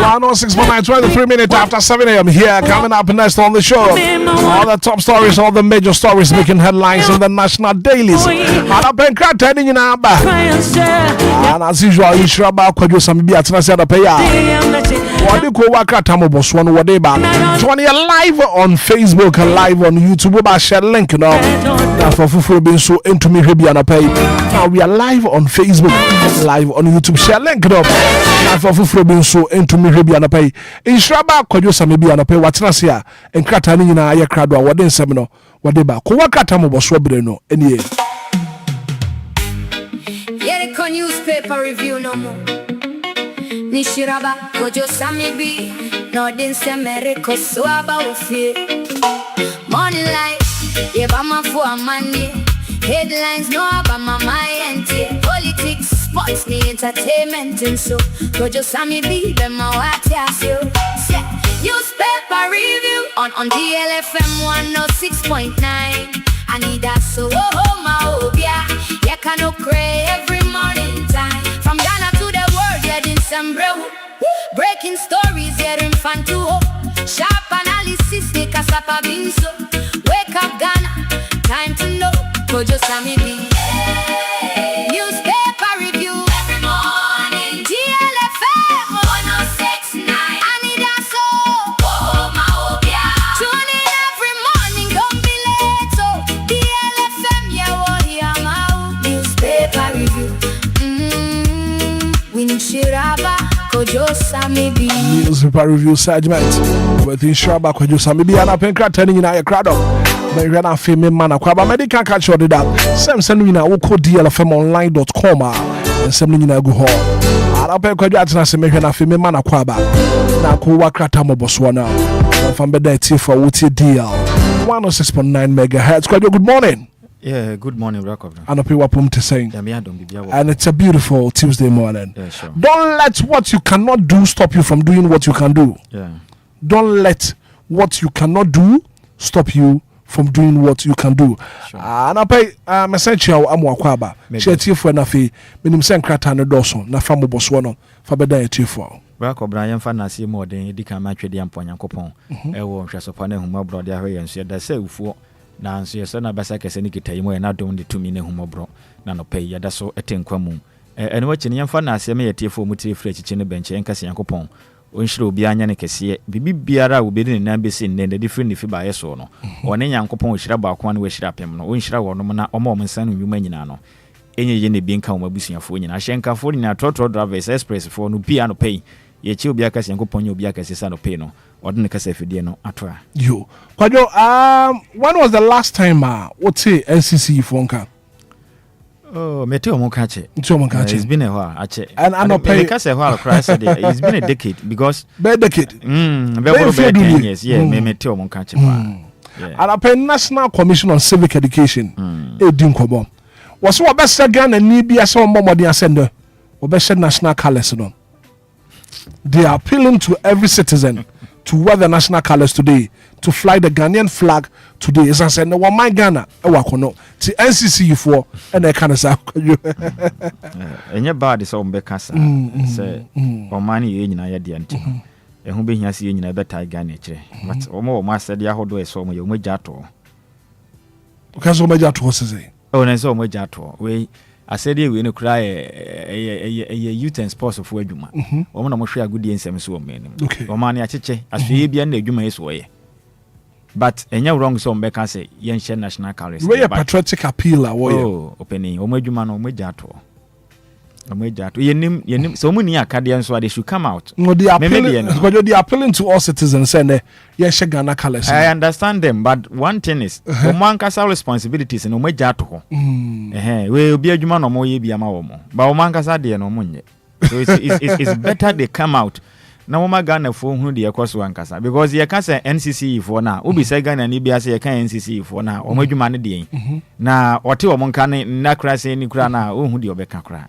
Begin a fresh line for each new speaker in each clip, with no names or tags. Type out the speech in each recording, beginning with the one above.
106.9, 23 minutes after 7 a.m. here. Coming up next on the show, all the top stories, all the major stories making headlines in the national dailies. And as usual, you should about to some be at the pay. What do you work at Tamobos one day back? Join you live on Facebook and live on YouTube. About share link now. For Fufu being so into me, now we are live on Facebook, live on YouTube. Share link up. Now for Fufu being so into me, in Shraba, Kojo Samibi and a pay what's not here. And Kratani in a crowd or what in seminar. What they back? Kuwakatamo was Robreno. Any
newspaper review no more. Nishiraba, Kojo Samibi, Nordin Semeriko, Swaba Ufi. Morning light, Yabama for money. Headlines, no Abama, my auntie. Politics, sports, me entertainment, and so Kojo Samibi, them my what you. Newspaper review on DLFM 106.9. Anidaso Wɔhɔ my Obia. You can cray every morning time. From Ghana to the world, yeah, in Sambrew. Breaking stories, yeah, in Fantuo. Sharp analysis, they kasapa binso. Wake up, Ghana, time to know. Kojo Samibi. Newspaper review every morning. DLFM 106.9. Anidaso Wɔhɔ my Obia. Tune in every morning, don't be late. So DLFM, yeah, what here my newspaper review. Winshiraba Kojo Samibi.
Newspaper review segment with Inshiraba Kojo Samibi and a penkra turning in a crowd of. But you're not famous man. But medical catch you that. Same sending in a DLFMonline.com and sending in a go home. I pay Kojo as a make a famous man. Now go work at Tamo Botswana. From Bedeti for Wuti DL 106.9 megahertz. Kojo, good morning.
Yeah, good morning, Rakob.
And it's a beautiful Tuesday morning.
Yeah, sure.
Don't let what you cannot do stop you from doing what you can do.
Yeah.
Don't let what you cannot do stop you from doing what you can do.
Sure.
And I pay message you amwakwaba. Share for na fi minim senkrata no doso na fa moboswo no fa beda etifo.
Rakob Brian fa na see more than edika ma twede ampo Nyankopon. E wo hwesopa na huma bro de ahwe yenso da say ufuo. Na nso yeso na basa kese ni kitayimo na dom de tumi ne humobro na no pay yada so etenkwa mu ene wachi ne yemfa na asem yetiefo mu tire chichi ne benche enkase Yakopon onhire obi anya ne kese bibi biara obedi ne nan besi ne de different ne fi ba yeso no one Yakopon ohira ba akwa ne ohira pem no onhira wono na omo nsan nwuma nyina no enye ye ne bi nka omabusuafo nyina ahyenkafo nyina trotro drivers express for no bia no pay yechi obi akase Yakopon nye obi akase sa no pay no ordinary kase fidie no atoa
yo Kwajo, when was the last time what say NCC Fonka?
Oh, Meteo Mokache. It's been a while, actually.
And I know pay
a while, it's been a decade because
by decade.
Very 10 years, yeah, Meteo Mokache.
And I pay National Commission on Civic Education. Edinkobo. Was what best again and Nibia so more than sender or best national colors. They are appealing to every citizen to wear the national colors today, to fly the Ghanaian flag today. As I said, no one my Ghana, wakono. To NCC for and I can say,
and your body is on Becassa. Say, or money in a dianti. And who being as in a better Ghana, but more master Yahodo is so much jato.
Because so much jato was say.
Oh, and so much jato. We I said we no cry a youth and sports of Wejuma. Woman of Moshe good in some so many. Okay. Omani achiche as we be and the Juma is way. But any wrong song Becca say yen national colors.
Where a patriotic appeal
oh opening Omejuma no Mejato. Omejato. Yenim so many Acadians so they should come out.
No, they are appealing to all citizens and yes Ghana colors.
I understand them, but one thing is Omankasa responsibilities and Omejato. We be a Juma no more ye be a mawomo. But Omankasa de no munye. So it's better they come out. Na Oma Ghana for who the across one casa because you can say NCC for now. Ubi say Ghana ni biase you can NCC for now. Omejuma ne de. Na ote omonkane na kra say ni kra na who the obeka kra.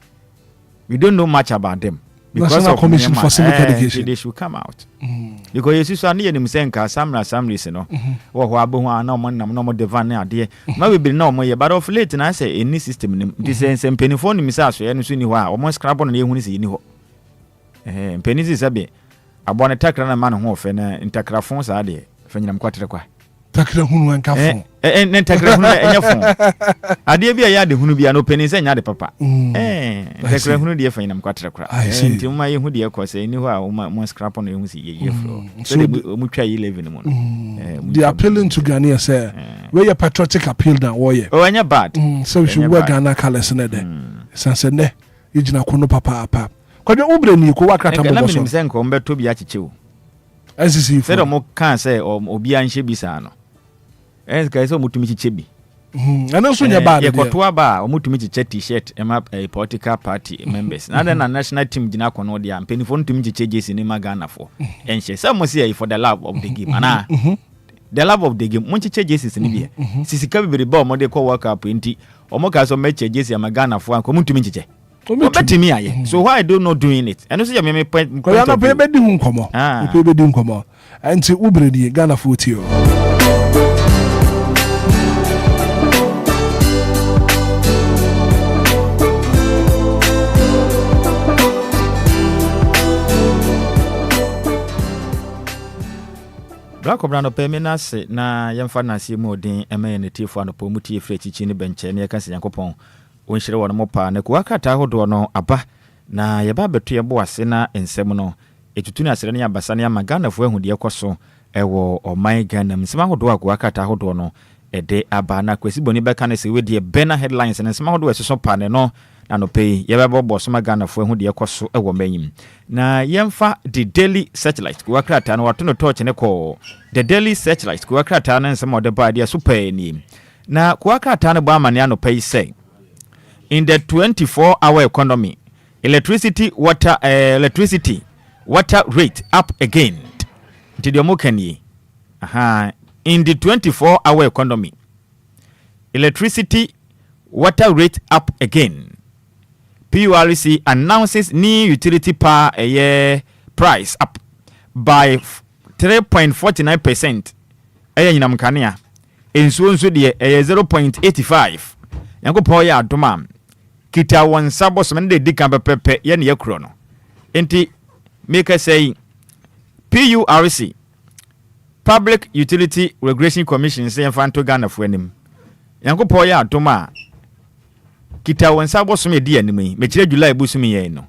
We don't know much about them because
National Commission for Civic Education.
They should come out. Because you see, ni nim senka some reason no. Wo ho abo ho na mo nam no mo devan na ade. Ma we be na mo ye but of late na say any system nim. This sem penifo nim say aso ye no so ni ho a. Omo scrap no ye hu ni say ni ho. Penisi sabe. abone takra na man ho fe na ntakrafon sa de fe nyinam kwatere kwa
takra hunu anka fon
ne takra hunu enya fon ade bia ya de hunu bia no peni se nya de papa takra hunu de fe nyinam kwatere kwa nti ma ye hu de ko se ni ho a mo scrap on ye si ye fro so de mu twa ye 11 mo no
the appealing to Ghanaian say where your patriotic appeal na wo ye
anya bad
so we should wear Ghana colors na de sanse ne yigina kono papa kwadwe ubre ni ko wakrata mo
boso na mi se nko mbeto bia chichewo
SCC
se do mo kan se Obia nhye bisa no ka se mutumi chiche bi
ana so nya bad
ye kotoa ba mutumi chiche t-shirt ema political party members na na national team gina kono de ampenifo mutumi chiche jesi ni magana fo enhye se mo se for the love of the game ana the love of the game mo chiche jesi ni bia sisika bibere ba mo de ko world cup enti omo ka so meche jesi magana fo anko mutumi chiche me aye so why do not doing it and so ya me point
ko ya no pe be di hu nkomo pe be di nkomo anti ubre di Ghana fotio
Brako brando pe me na se na yemfa na se mu odin ema ne tifo anopo mu tie fre chichi ne benche ne ka se Yankopon wonhyire won mo pa na ko akata hodo no aba na yeba beto yebo ase na ensem no etutu na asere ne abasa ne amagana fo ahudi ekoso ewo oman Ghana nsema hodo akwa akata hodo no ede aba na kwesi boni beka ne se we de bena headlines ne nsema hodo esoso pa ne no na no pay yeba bobo so magana fo ahudi ekoso ewo manyim na yemfa the daily searchlight ko akata no wato no torch ne ko the daily searchlight ko akata na nsema hodo ba dia super ni na ko akata no ba amane ano pay say in the 24-hour economy, electricity water rate up again. In the 24-hour economy, electricity water rate up again. PURC announces new utility power price up by 3.49%. In so 0.85. Yankopon ya adoma kita won sabo so ne di kan pepepe ye ne yakuro no enti make say PURC Public Utility Regulation Commission say fanto Ghana fo anim Yankopon ya adoma kita won sabo so me di anim me kire July bu so me ye no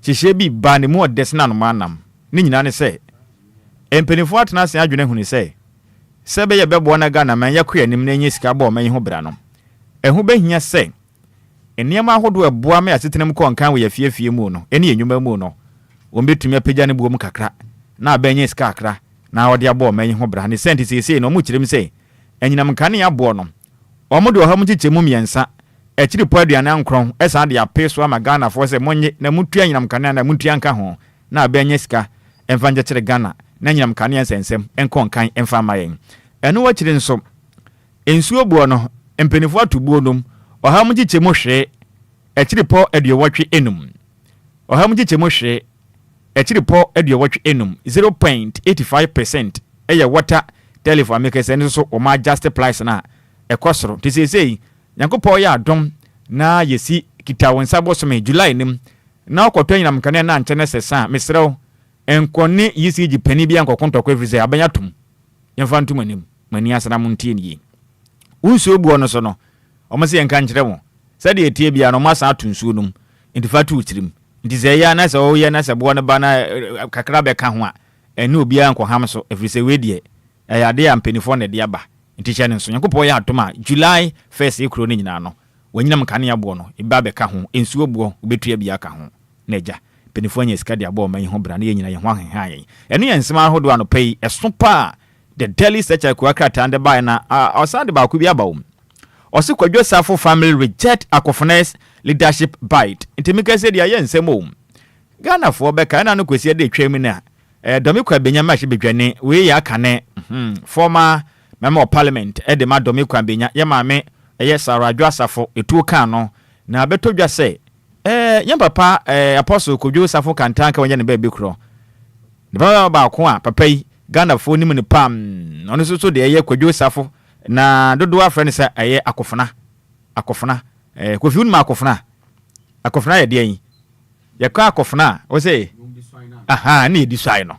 hihye bi ba ne mu odesna no manam ne nyina ne say empenifo atena se adwene huni say sebe ye bebo na Ghana man yakọ anim na enye sika ba man ho bra no ehu behia se eniema ahodo eboa me asetenem ko nkan we yafiefie mu no eni enwuma mu no wo betumi apagya ne buom kakra na abanye sika kakra na odi abo man ho bra ne senti sese no mu kirem se enyinam kan ya abo no omo de oham chichemu miensa ekiri po aduane ankron esa de apeso ama Ghana fo se monye na mutua enyinam kan na mutua nka ho na abanye sika emfanje kire Ghana na enyinam kan ya sensem enko nkan emfa mayen eno wa kire nso ensuo buo no empenifo atubuonum oham chichemu hwe ekiri po aduwatwe enum oham chichemu hwe ekiri po aduwatwe enum 0.85% eye water telephone make sense so o ma just price na ekosoro tisesei Yankopon ya adom na yesi kita wonsa bosome July nim na okoto nyinam kane na nkyene sesa mesrew enkone yisi gipani bia nkokontoko efrise abanya tum yemfa ntum anim mani asana muntie ni unso buo no so no omase yenka nkyere mo sade etie bia no masa atunsuo num intifatu utirim ndizeya na se o ye na se buo no bana kakra be ka ho a ene obia nkoham so efrise wedie ayade ampenifo ne de aba ntiche ne so Yankopon ya atoma July 1st ekuro ne nyina no wanyinam kane abo no iba be ka ho ensuo buo obetua bia ka ho na eja penifo anya sika de abo man ho bra na ye nyina ye ho ahehan ye ene ye nsema hodo ano pay eso pa the daily search kwa krata ande by na osade ba ku bia ba Osi kwadwo safo family reject Akofnes leadership bite. Intimika said ya nsemo. Ghana for beka na no kwesi de twam na. Domi kwa benya ma hye we ya kane. Former member of parliament de ma domi kwa benya ye maame Saradwo Asafo etuo kan no na betodwa se ye papa apostle kwadwo safo kantanka wanya ne ba bekro. Ne ba ko a papa yi Ghana for nim ne pam. Ono so de ye kwadwo safo na dodo afre se eye akofna kofi un ma akofna ye de yin ye ka akofna o se aha na edi so ai no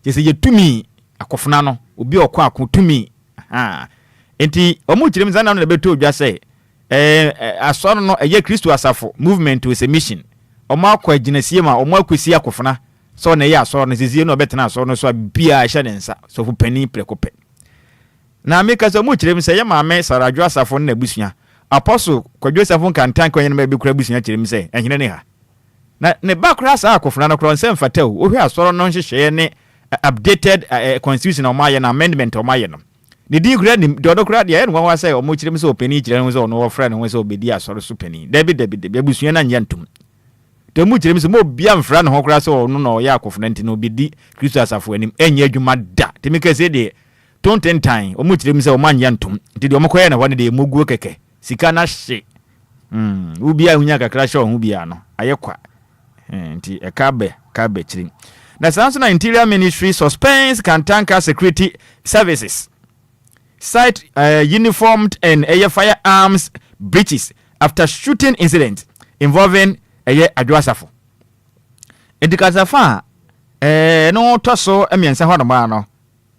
yesi yetumi akofuna no obi okọ akotumi aha enti omu kirem za na no beto odwa say asoro no eye Kristo asafo movement with a mission omo akọ aginasie ma omo akosi akofuna so na ye asoro no zizie no betena asoro no so bia ehye ne nsa so fu pani prekope na meka so omu kirem say ye maame saradwo asafo na busua apostle kwadwo asafo kantan kwenye na bi kura busua kirem say ehene ne ha na ne bakra sa akofuna no kro nsem fatao ohwe asoro no nhyehyeye ne updated constitution omaye na amendment omaye no ne di kura ni dodo kura de ye no wa say omo kirem say opani kire no say ono wo frɛ no say obedi asoro so pani debi abusua na nyantum te mu kirem say mo bia mfra no ho kura say ono no ya akofuna nti no obedi Kristo asafo anim enye adwuma da te me kase de tontentan omo kirem say omo nyantum nti de omo koye na wone de moguo keke sika na hye ubia hunya kakra hye ho bia no ayekwa nti kabe chiri na sanso na Interior Ministry suspends Kantanka security services cite uniformed and firearms breaches after shooting incident involving Adwasafo edikasafa no toso emiensa ho no no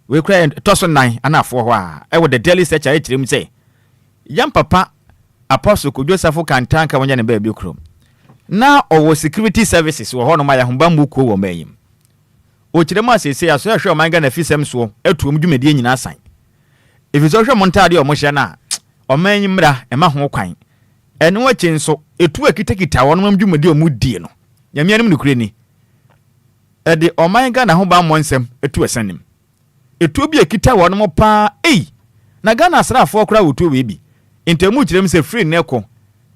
we kra toso 9 anafo ho a with the daily search a chirem say yam papa apostle Adwasafo Kantanka wonya ne ba bi krom na owo security services wo ho no ma ya homba mbuko wo mayim o chirem asese aso hwe o manga na fisem so atuom dwumedie nyina asan efiso hwe montade o mo hye na o manyim mra e ma ho kwan ene wachi nso etu akitakita wo no dwumedie o mu die no nyamianim ne kure ni ede o manga na ho ba mo nsem etu esanim etu bi akita wo no mo pa na Ghana asrafo kura wotu we bi intemu chirem se free neko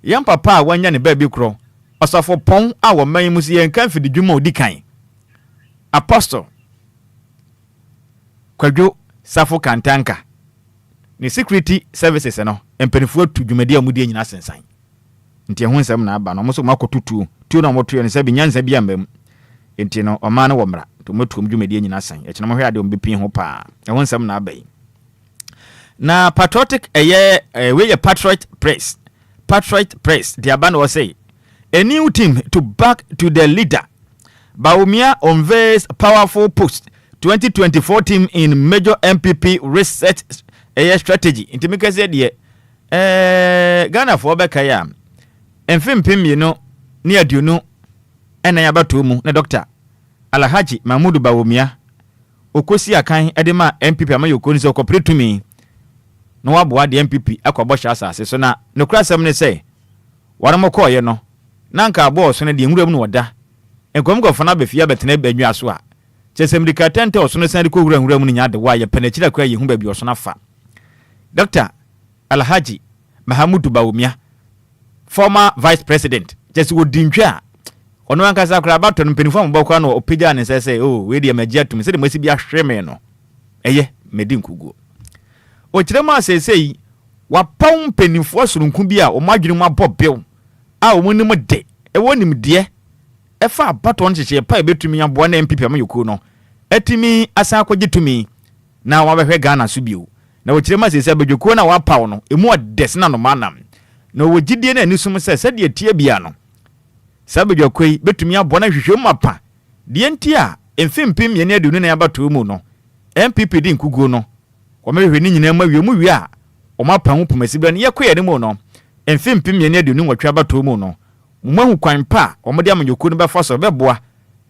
yam papa wanya ne ba bi kro osafo pon a wo man mu si yen kan fidi dwuma odikan apostle Kwadwo Safo Kantanka ni security services no empenifu atu dwumadi amudi nyina sensan nti ehun nsem na aba no mo so makotutu tu na mo to yen se bi nyanza bi ambam nti no oma no wo mra to motuom dwumadi nyina san e kina mo hwe ade ombepin ho pa ehun nsem na aba yi na patriotic we patriot press the aban was say a new team to back to the leader Bawumia unveils powerful post 2024 team in major MPP research strategy intimika said ye Ghana for beka ya emfimpim ye no ne aduonu ena ya bato mu na Dr. Alhaji Mahmudu Bawumia okosi akan edema MPP amayoko ni se okopretumi no waboa de MPP akọbọ sha asase so na nokra sam ne say waramokọ ye no na nka abo so ne de nwuram no wada enkomgofo na befia betene banwa so a chesemrika tente oso no san de ko nwuram no nya de wa ye panachira kwa ye hu ba bi oso na fa Dr. Alhaji Mahmudu Bawumia former vice president just wodintwa ono anka sa kra bato no penifo mbokwa no opija ne say we de magia tumi se de masi bi ahweme no eye medinkugo o kirema asesei wa pawm penifo surunku bi a o madwene mu abobbew a o munim de e wonim de e fa bato on hyehyɛ pa betumi aboa na MPP amayoko no atimi asan akogitumi na wa behwe Ghana so bio na o kirema asesei abedwoko na wa paw no emu odesna no manam na o gidie na anisum sɛ de tie bia no sabedwoko yi betumi aboa na hwehwɛ mu apa de nti a emfimpim ye ne adunu na abato mu no MPP din kugo no omehwe ni nyina ma wiemu wi a omapan hu pomasi bra ne yekoye ne mu no emfimpim ye ne adunu nwatwa bato mu no mahu kwan pa omode amanyoko no befa so beboa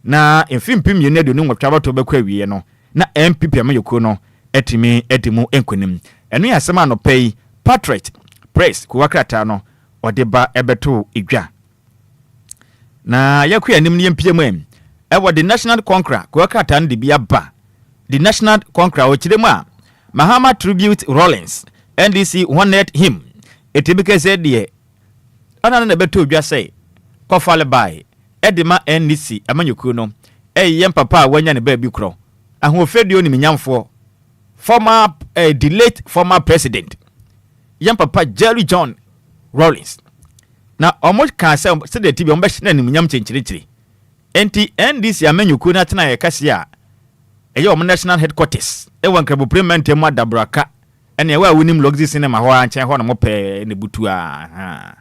na emfimpim ye ne adunu nwatwa bato bekwa wiye no na MPP amanyoko no etimi edimu enkonim eno ya sema no pay patriot press kuwakrata no odeba ebeto edwa na yekoye nim ne yempie mu ewo the national conqueror kuwakrata no de bia ba the national conqueror o kiremu a Mahama tribute Rollins NDC honored him etibike said ye ana na beto dwa say kofale by edema NDC amanyoko no yem papa wanya ne ba bi kro ahofedio ni minyamfo former delayed former president yem papa Jerry John Rollins na almost can say the tibi ombe na ni minyam chenchirechiri enti NDC amanyoko na tena ye kase a national headquarters ewan krabo parliament mu adabraka ene wa wonim logi cinema ho anchen ho no mo pe ne butu a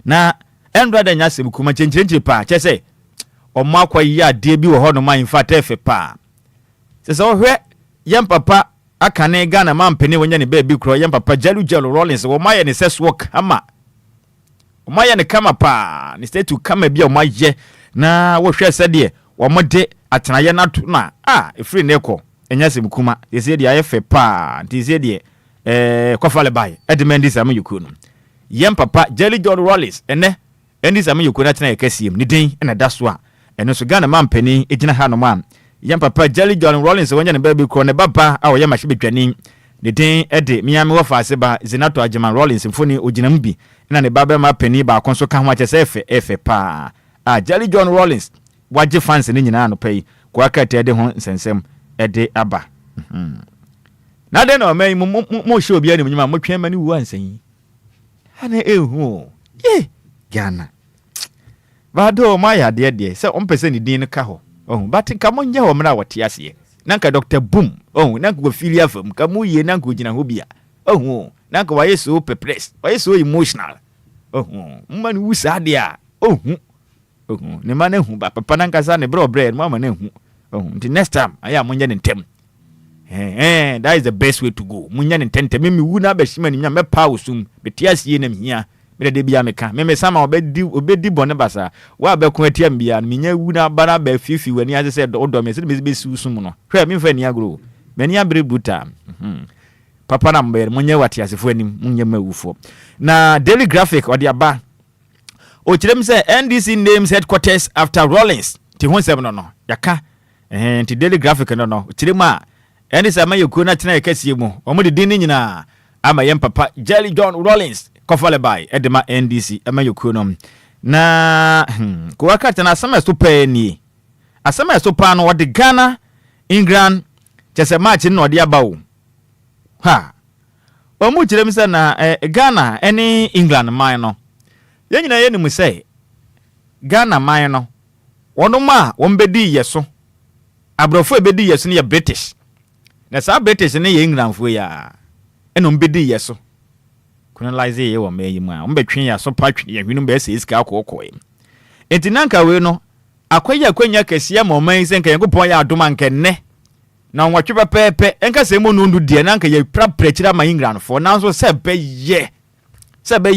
na endra da nya sebukuma chenchire pa che se ɔmo akɔyɛ adeɛ bi wɔ hɔ no ma in fact efe pa sɛ ohwe yɛn papa aka ne Ghana man pene wonya ne baabi kro yɛn papa Jelly Rollins wo ma yɛ ne sex work ama wo ma yɛ ne kama pa ne state to kama bi o ma yɛ na wo hwɛ sɛ de wo mo de atenaye na to na efiri ne kɔ enya sem kuma yɛsɛ de ayɛ fe pa nti yɛsɛ de kɔfale bai edmendi sam yuku no yɛn papa Jelly Rollins ene endi sam yuku na tena yɛ kasiem ne den na da so a eno so Ghana man pene egyina ha no ma yɛn papa Jelly Rollins wonya ne baabi kro ne baba a wo yɛ mahye betwani ne den ede miame wo fa ase ba Zinato Agyeman Rollins mfoni ogyinam bi na ne baba ma pani ba konso ka ho akyɛ sɛ efe pa Jelly Rollins wagye fans ne nyina no pai kwa kata ede ho nsensem ede aba na de no mai mo hye obi anim nyima mo twɛn ma ne wu ansan ana ehu Ghana bado ma ya de sɛ ompese ne din no ka ho but ka mo nye ho mra wote ase nanka Dr. Boom nanka go filia fam ka mo ye nanka ogina ho bia nanka waye so pepres waye so emotional man wu sa de a ne ma na hu ba papa nanka sa ne bro bread mama na hu until next time aya mo nye ne ntem that is the best way to go mo nye ne ntem me wu na ba shima ni nya me pa osum beti ase na mhia me de bia meka me sama obedi bone basa wa ba ko atiam bia me nya wu na bara ba fifi wani ase se do me se be si usum no hwe me fa ni agro me ni abre buta papa na mbe mo nya wati asefo anim mo nya mawufo na Daily Graphic odi aba o kirem se NDC names headquarters after Rollins ti ho sem no yaka ti Daily Graphic no kirem a NDC amayoku na tena yakasie mu o mo de din ni nyina ama yem papa Jelly Rollins kofale bai edema NDC amayoku no na ko wakati na asama so pa ni asama so pa no de Ghana England chese match no de aba o o mu kirem se na Ghana ene England man no yenyina ye nimu se Ghana man no wono ma won bedi yeso abrofo bedi yeso ne ye British na sa British ne ye England fo ya eno bedi yeso colonize ye wo mayi mu a mbetwen ya so patwe ye hwenu be se iska akokoi enti nanka we no akwanya kasia ma man se nka yakopon ya adoma nkenne na nwotwe pepe enka se mo nundu de nanka ye praprekira ma England fo nanso se be ye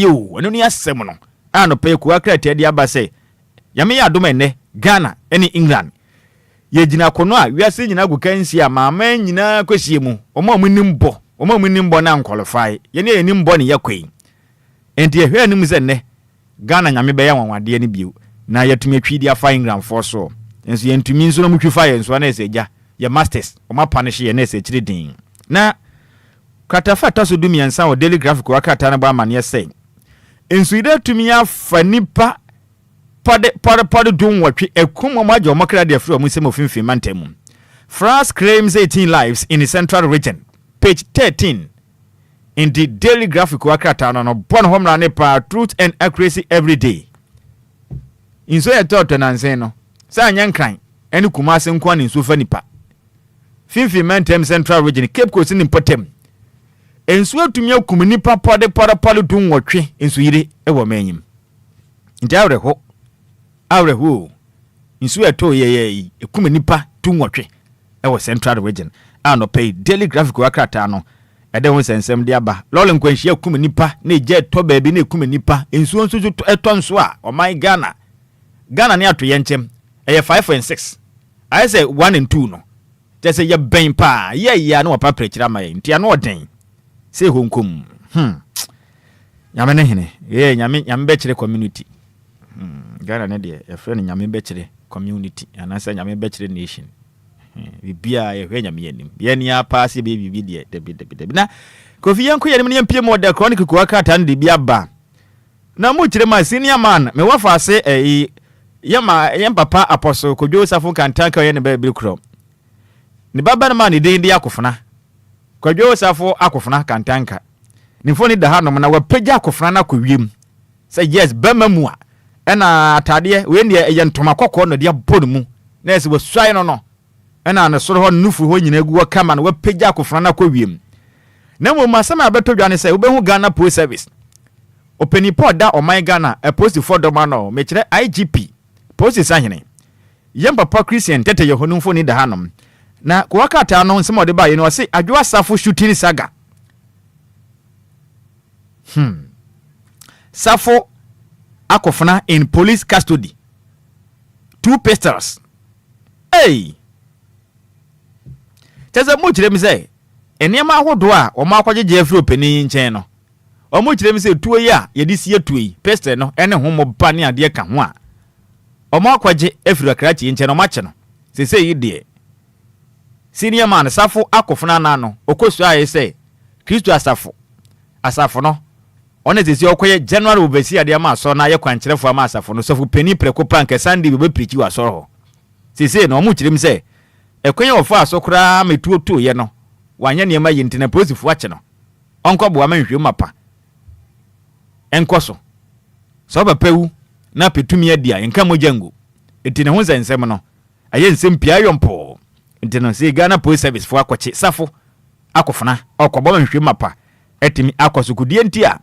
o eno ni asem no ano pe ku akrate de aba se yame ya adoma enne Ghana ene England ye gina kono a wiase nyina gukansi a ma man nyina kwasie mu omo munimbo na qualify ye ne nimbo ne yakwen enti ehwe anim ze ne Ghana nyame be ya wanwade ne bio na yatumi atwidi afa England for so enso ye ntumi nso no mutwifa ye nso na eseja ye masters o ma punish ye na esechiri din na katafa taso dumi ansa o Daily Graphic wakata na ba mane say enso ide tumi afa nipa pade dun watwe ekum majo makra de afro mu sem ofimfin mantemu France claims 18 lives in the central region. Page 13 in the Daily Graphic wakata no bon homra ne pa truth and accuracy every day. In so yetoto na nsen no. Sa nyankran ene kumase nko ne nso fa nipa. Finfi mentem central region Cape Coast ni potem. Enso atumi akum nipa pode dun wotwe enso yire e wo manyim. Nti awreho. Enso eto ye ekum nipa dun wotwe e wo central region. No pay Daily Graphic wakata no ede ho sensem de aba lole nkwanhia kum nipa na eje to baabi na ekum nipa ensuo nso eto nso a o my Ghana ne ato ye nchem eye 5 and 6 I say 1 and 2 no just say ye ben pa ye ya na opa prechira ma ye ntia na oden say honkom nyame ne hene ye nyame be kire community Ghana ne de e friend nyame be kire community anasa nyame be kire nation bibia ye hwenya miyanim ye ni apase be bibi de debi na kofi yanko ye ne mpie mo de chronicle ko akata de bia ba na mo kire ma senior man me wafa ase ye papa apostle kodwo safo kantanka ye ne ba bi kro ni baba na man de ndi akofuna kodwo safo akofuna kantanka ni foni da ha no na wapagya akofuna na kowiem say yes bama mu a na atade we ne ye ntoma kokko no de abonu mu na ese wo swai no ena na soro ho nufu ho nyina gu kama na wapagya akofuna na kowiem na mo masama abeto dwane say obehu Ghana Post Service openi pod da o my Ghana a post for do man no me kire IGP post is ahene yem papa Christian tete ye honumfo ni da hanom na ko wakata no nsem ode ba ye no se adwo asafo shooting saga Safo akofuna in police custody 2 pistols hey teza mu kire mi say eniema ahodo a o ma akwaje afro pani nchen no o mu kire mi say tuo yi a ye di sie tuo yi pistol no ene homo ba ne ade ka ho a o ma akwaje afro akrachi nchen no ma che no sese yi de senior man Safo akofuna na no okosu aye say Kristo asafo no one sese okoye January obesi ade ma so na ye kwankyerefo ama asafo no sofo pani preko panke Sunday be preach wa so ho sese no mu kire mi say ekwenye ofo asokra metuoto ye no wanya niema yintina posifu ache no onko bo amanhwe mapa enkoso so bapewu na petumi adia enka mojango etine ho nsensem no aye nsem pia yompo etine se Ghana Police Service fo akoche Safo akofuna okobo manhwe mapa etimi akoso kudie ntia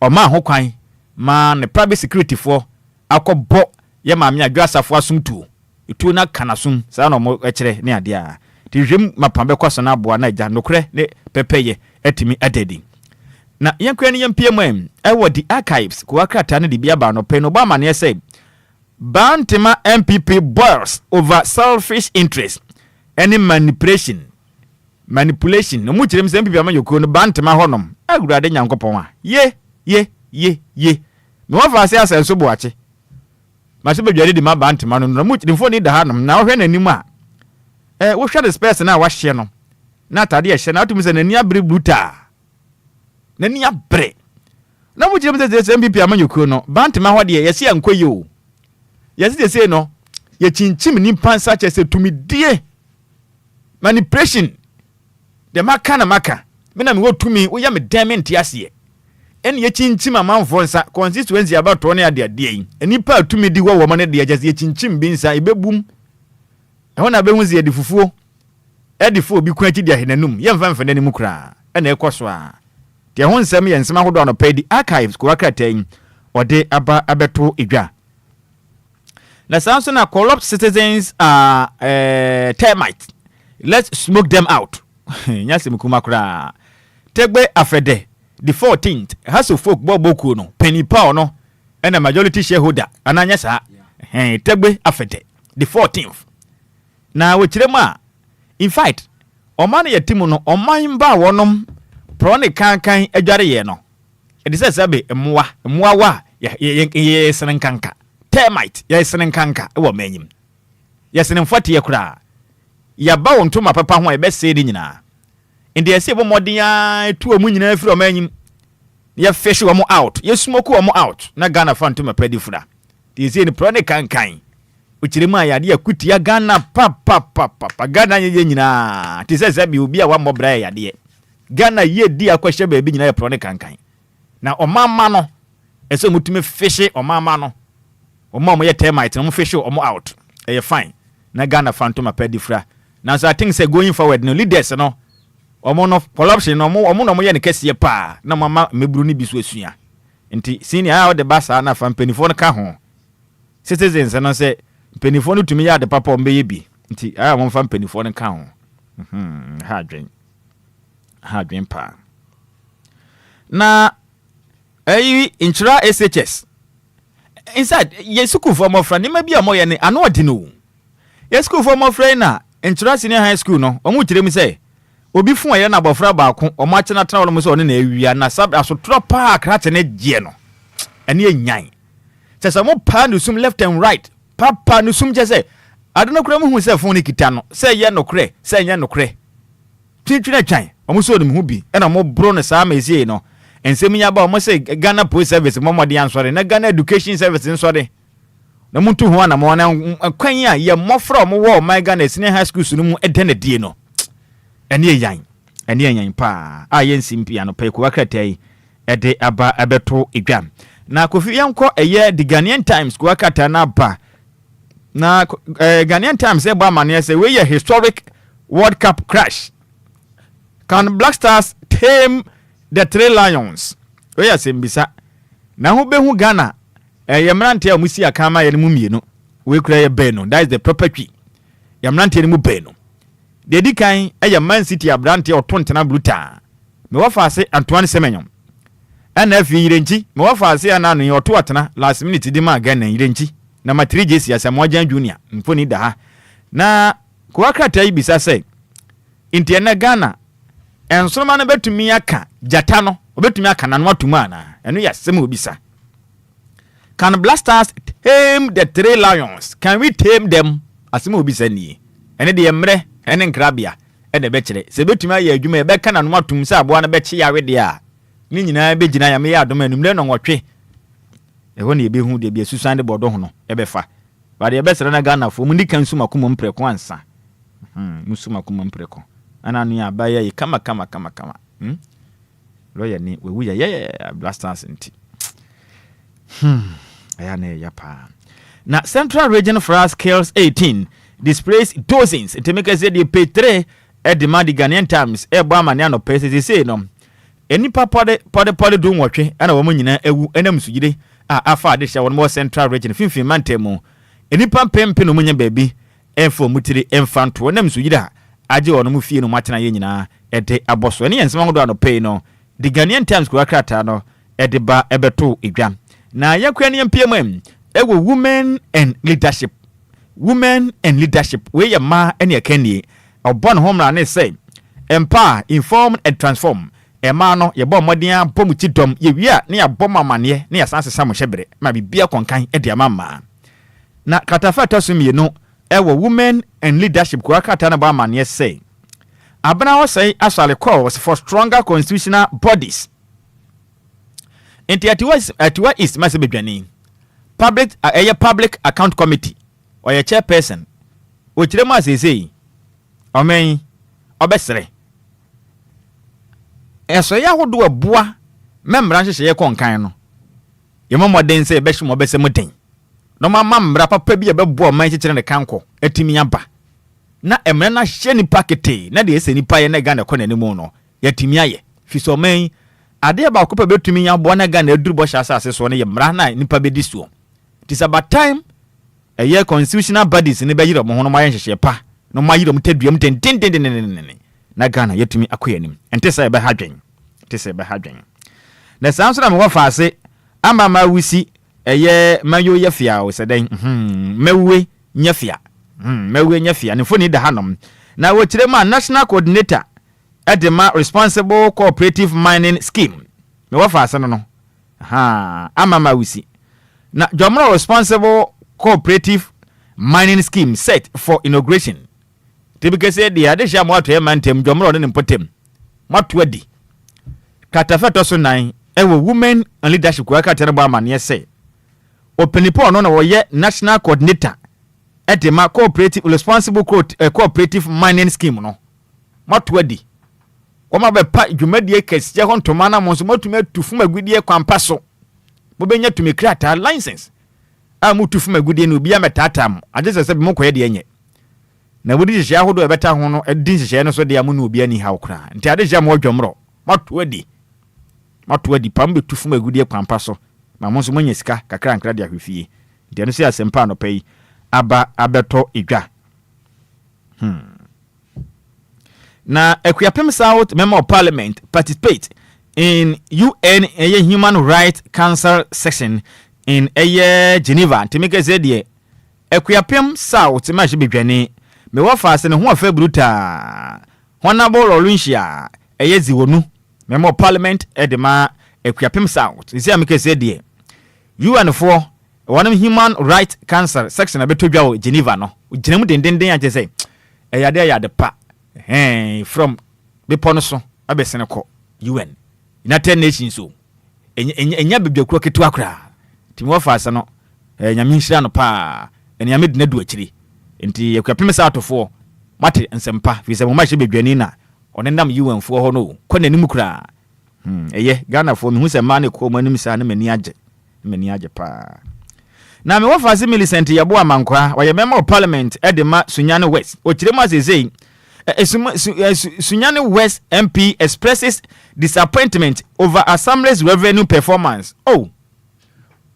oma ho kwan ma ne private security fo akobo ye maame adwa Safo asumtuo etuo na kanasum sa na mo ekere ne ade a ti hwem mapambe kwaso na aboa na agya nokre ne pepeye etimi adedi na yenkwa ne yempiem ewo the archives ko akrata ne de bia ba no pe no ba mane say Bantama MPP boils over selfish interest any manipulation no mu kirem se MPP amanyoko no Bantama honom agurade nyankopon a ye no wafa ase asenso boache ma se bedwade di ma Bantama no mu kirimfo ni da hanom na ohwe nanim a wo hwa the space na wahye no na tade ye hye na atumi se nani abre bruta nani abre na mu kirem se MPP amanyoko no Bantama ho de ye se ankoye o yesi say no ye chinchim ni pansa chese tumi die manipulation de maka me na me wo tumi wo ya me diamond ase en ye chinchim amanfo nsa constituency about to ne ade yi enipa tumi di wo mo ne de je ye chinchim bi nsa ibebum e wona be hu ze de fufuo edifo obi ku achi de ahenanum ye mfa ne mu kra e na ekoso a de ho nsem ye nsem ahodo no pedi archives ko akratan ode aba abeto edwa na sanso na corrupt citizens are termites. Let's smoke them out. Nyase mkuma kura. Tegbe afede the 14th has of folk boboku no penny power no and a majority shareholder ananya sa tegbe afede the 14th. Na wechirema in fact omane yetimu no oman ba wonom prone kankan adware ye no. It says sabe emwa wa ye senenkanka. Termite ya senen kanka e wo manyim ya senen fati ya kura ya ba wonto ma papa ho e be se di nyina inde ese bo modin ya tu omu nyina afiri o manyim ya fish wo mo out ya smoke wo mo out na Ghana fanto ma pedi fura ti ese ni pro ne kankan ukiremu ayade ya kuti ya Ghana pa Ghana ye nyina ti se bi obi a wa mo bra ya de Ghana ye di akwahye ba bi nyina ya pro ne kankan na o mama no ese mutumi fish o mama no omo ye termite no fish omo out fine na Ghana phantom apedi fra na so I think say going forward no leaders no omo no corruption no omo no ye ne kese pa na mama meburu ni biso asua nti senior how the basa na fa penifo no ka ho citizens no say penifo no tumi ya de papa ombe ye bi nti aya mo fa penifo no ka ho ha dwen pa na intra SHS inside yes school for my friend maybe a moye ne ano odi no yes school for my friend na entra senior high school no omu kire mi say obi fun aye na bofra baako o ma chena tena wo so ne na awia na sab aso tropa akra ne gie no ene enyan se mo pa no sum left and right papa no sum je say adeno kura mu hu se fun ne kita no say ye no kre say nya no kre twitwi twan omu so ne mu bi e na mo bro ne sa ma esie no ensem nya ba o mo say Ghana Police Service momodi ansore na Ghana Education Service nsore na muntu ho na mo na kwan a ye mofra mo wo my Ghana senior high school sunu mu edene die no ene yan pa a ye nsimpi ano pe ko akatai ede aba abeto edwam na kofi yanko eye the Ghanaian Times ko akata na ba na Ghanaian Times e ba mane say we ye historic World Cup crash. Can Black Stars tame the Three Lions? We are sembisa. Na ho be hu Ghana yemrante a musi akama ye mu mienu. we kura beno that is the proper tree yamrante ni mu beno de di kan Man City abrante otontena bruta me wafa ase Antoine Semenyo ana fi yirenchi me wafa ase ana no yoto atena last minute di ma Ghana yirenchi na matri jesi Asamoah Junior mfoni da ha na kwa krata yi bisa se intiana Ghana ensoma na betumi aka jata no obetumi aka na no atuma ana eno ya sema obisa. Can Blasters tame the 3 lions? Can we tame them? Asema obisa ni ene de emre ene nkrabia ene bekire se betumi aye adwuma e beka na no atum se abo na bechi yawe de a ni nyina be gina ya me ya adom anum le no nwotwe eho na ebehu de bi asusan de bodo ho no ebefa ba de ebesere na Ghana fo mu ni kan suma kuma mpreko ansa musuma kuma mpreko ana no ya ba ye kama lawyer ni we wu ya Blasters nti aya na ya pa na Central Region France kills 18 displays dozens to make us the pay 3 at the Madi Ghanaian Times e bo amane no pese say no enipa pode do nwotwe ana wo nyina ewu enam sugide afa de hya won mo Central Region finfin mantemu enipa pempe no munya baabi enfo mutiri emfanto enam sugide aje won mu fie no matena ye nyina ede aboso ene yensema hodo ano pay no the Ghanaian Times ko akrata no ede ba ebeto edwa na yakwa ne mpiem ewo women and leadership we ma ene akanie obon homra ne say empower inform and transform ema no ye bo modern bom chidom ye wia ne abom amane ne yasanse samo hyebre ma bibia konkan e dia mama na katafa tosumie no ewo women and leadership ko akata na ba amane say abana wo say asale calls for stronger constitutional bodies enti atiwa is masebedwani public account committee or your chairperson o kire ma sesei omen obesere eso ya hodo aboa memra nhye ye konkan no ye momoden se be hwemo bese moden no mama mra papa bi e beboa man kikire ne kanko atimi aba na emre na hye ni pakete na de ese ni paye na Ghana kɔ nanimu no yatimi aye fiso man ade ba ko pa betumi nya bo na Ghana aduru bo hya asase so ne ye mra na nipa bedi so it is about time a year constitutional bodies ne be yiro mo hono ma yenhye pa no ma yiro mtaduam ten na Ghana yetumi akoyanim ente say be hadwen na sanso na me wafa ase ama wusi eye mayo yefia o seden mewwe nyefia ne foni da hanom na wo kire ma national coordinator edema responsible cooperative mining scheme me wafa ase no ama wusi na Jomro responsible cooperative mining scheme set for inauguration. Tibike say the adesha mo ato emantem Jomro ne mpotem. Mato adi. Katafeto so 9 ewo women and leadership ko aka tere ba amane say. Openipo no na wo ye national coordinator edema cooperative responsible cooperative mining scheme no. Mato adi. Woma be pa dwumadie kese ho ntoma na mo so matuma tufu magudie kwampa so. Mobenya tumi create license mutufu magudie no bia metatam agese se bi mokoye de enye na wodi hye ahodo ebeta ho no edin hye no so de amu no obi ani ha okra nti ade hye mo dwomro matu adi pambe tufu magudie kwampa so ma mo so monya sika kakra nkra de ahwefie nti eno se asempa no pay abeto edwa na Equiapem South Member of Parliament participate in UN Human Rights Council section in Geneva to make a zedie Equiapem South match bedwane me wafa ase ne ho afa bruta honorable Olunshia ziwonu Member of Parliament edema Equiapem South isi ameke zedie UN for one Human Rights Council section abetodwa Geneva no ginemu dendenden agese yade pa from bepono so abesene ko UN United Nations so enya bebia kuro ketu akra timi wafa ase no nyame nhira no pa nyame de nadu akiri enti Equiapem South mate nsempa fi se mo ma hye bedwani na onenam UN fo ho no ko nanim kura Ghana fo mi hu se ma ne ko manim sa na mani age pa na me wafa ase Millicent Yabo Amankwa wa ye member of Parliament edema Sunyane West o kire ma sezei Sunyane West MP expresses disappointment over Assembly's revenue performance.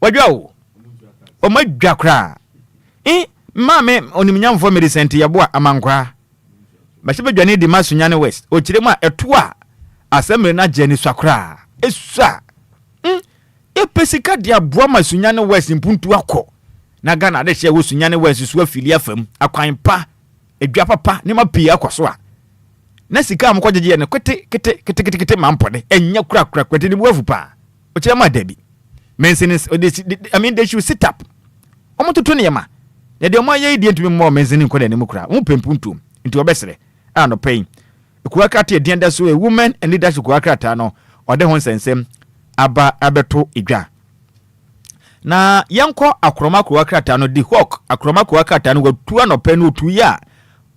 Wadwa o madwa kra Mame onimnyamfo medicine yeboa amankwa bashebe dwane di masunyane west o kire mu a eto a asemre na jeni swakra esua epesika dia boa masunyane west mpuntu akọ na Ghana de hye wo sunyane west so afili afam akwan pa edwa papa ne ma pii akọso a na sika am kwagye ne kete mampode enya kura kwete ni buafu pa o kire ma dabi mensinis I mean they should sit up omototo ne yema ya de omo ye die ntumi mo menzini nko de ne mukura wo pempuntu nti obesere no pain kuwa krata de enda so a woman and leadership kuwa krata no ode ho nsensem aba abeto edwa na yanko akroma kuwa krata no di hawk akroma kuwa krata no watu no pen otu ya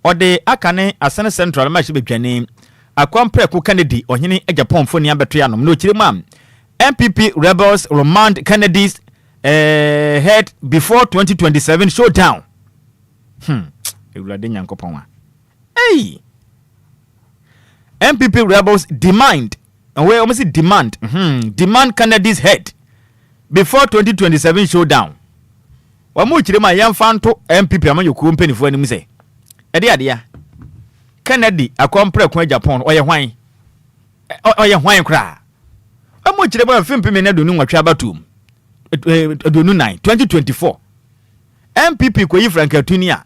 ode akane asene central match bedwane akompre ku Kennedy ohene Japan foni abeto ya no no kirema MPP rebels remand Kennedy's head before 2027 showdown. Ewurade nyankopon wa. Hey. MPP rebels demand Kennedy's head before 2027 showdown. Wa mu kire ma yemfanto MPP amanyokuo mpanifo anim se. Ede ade ya. Kennedy akompre ku Japan oye hwan. Oye hwan kra. Wa mu kire ma fimpi na donu nwatwa batum. 2024 MPP ko yi Frank Atunia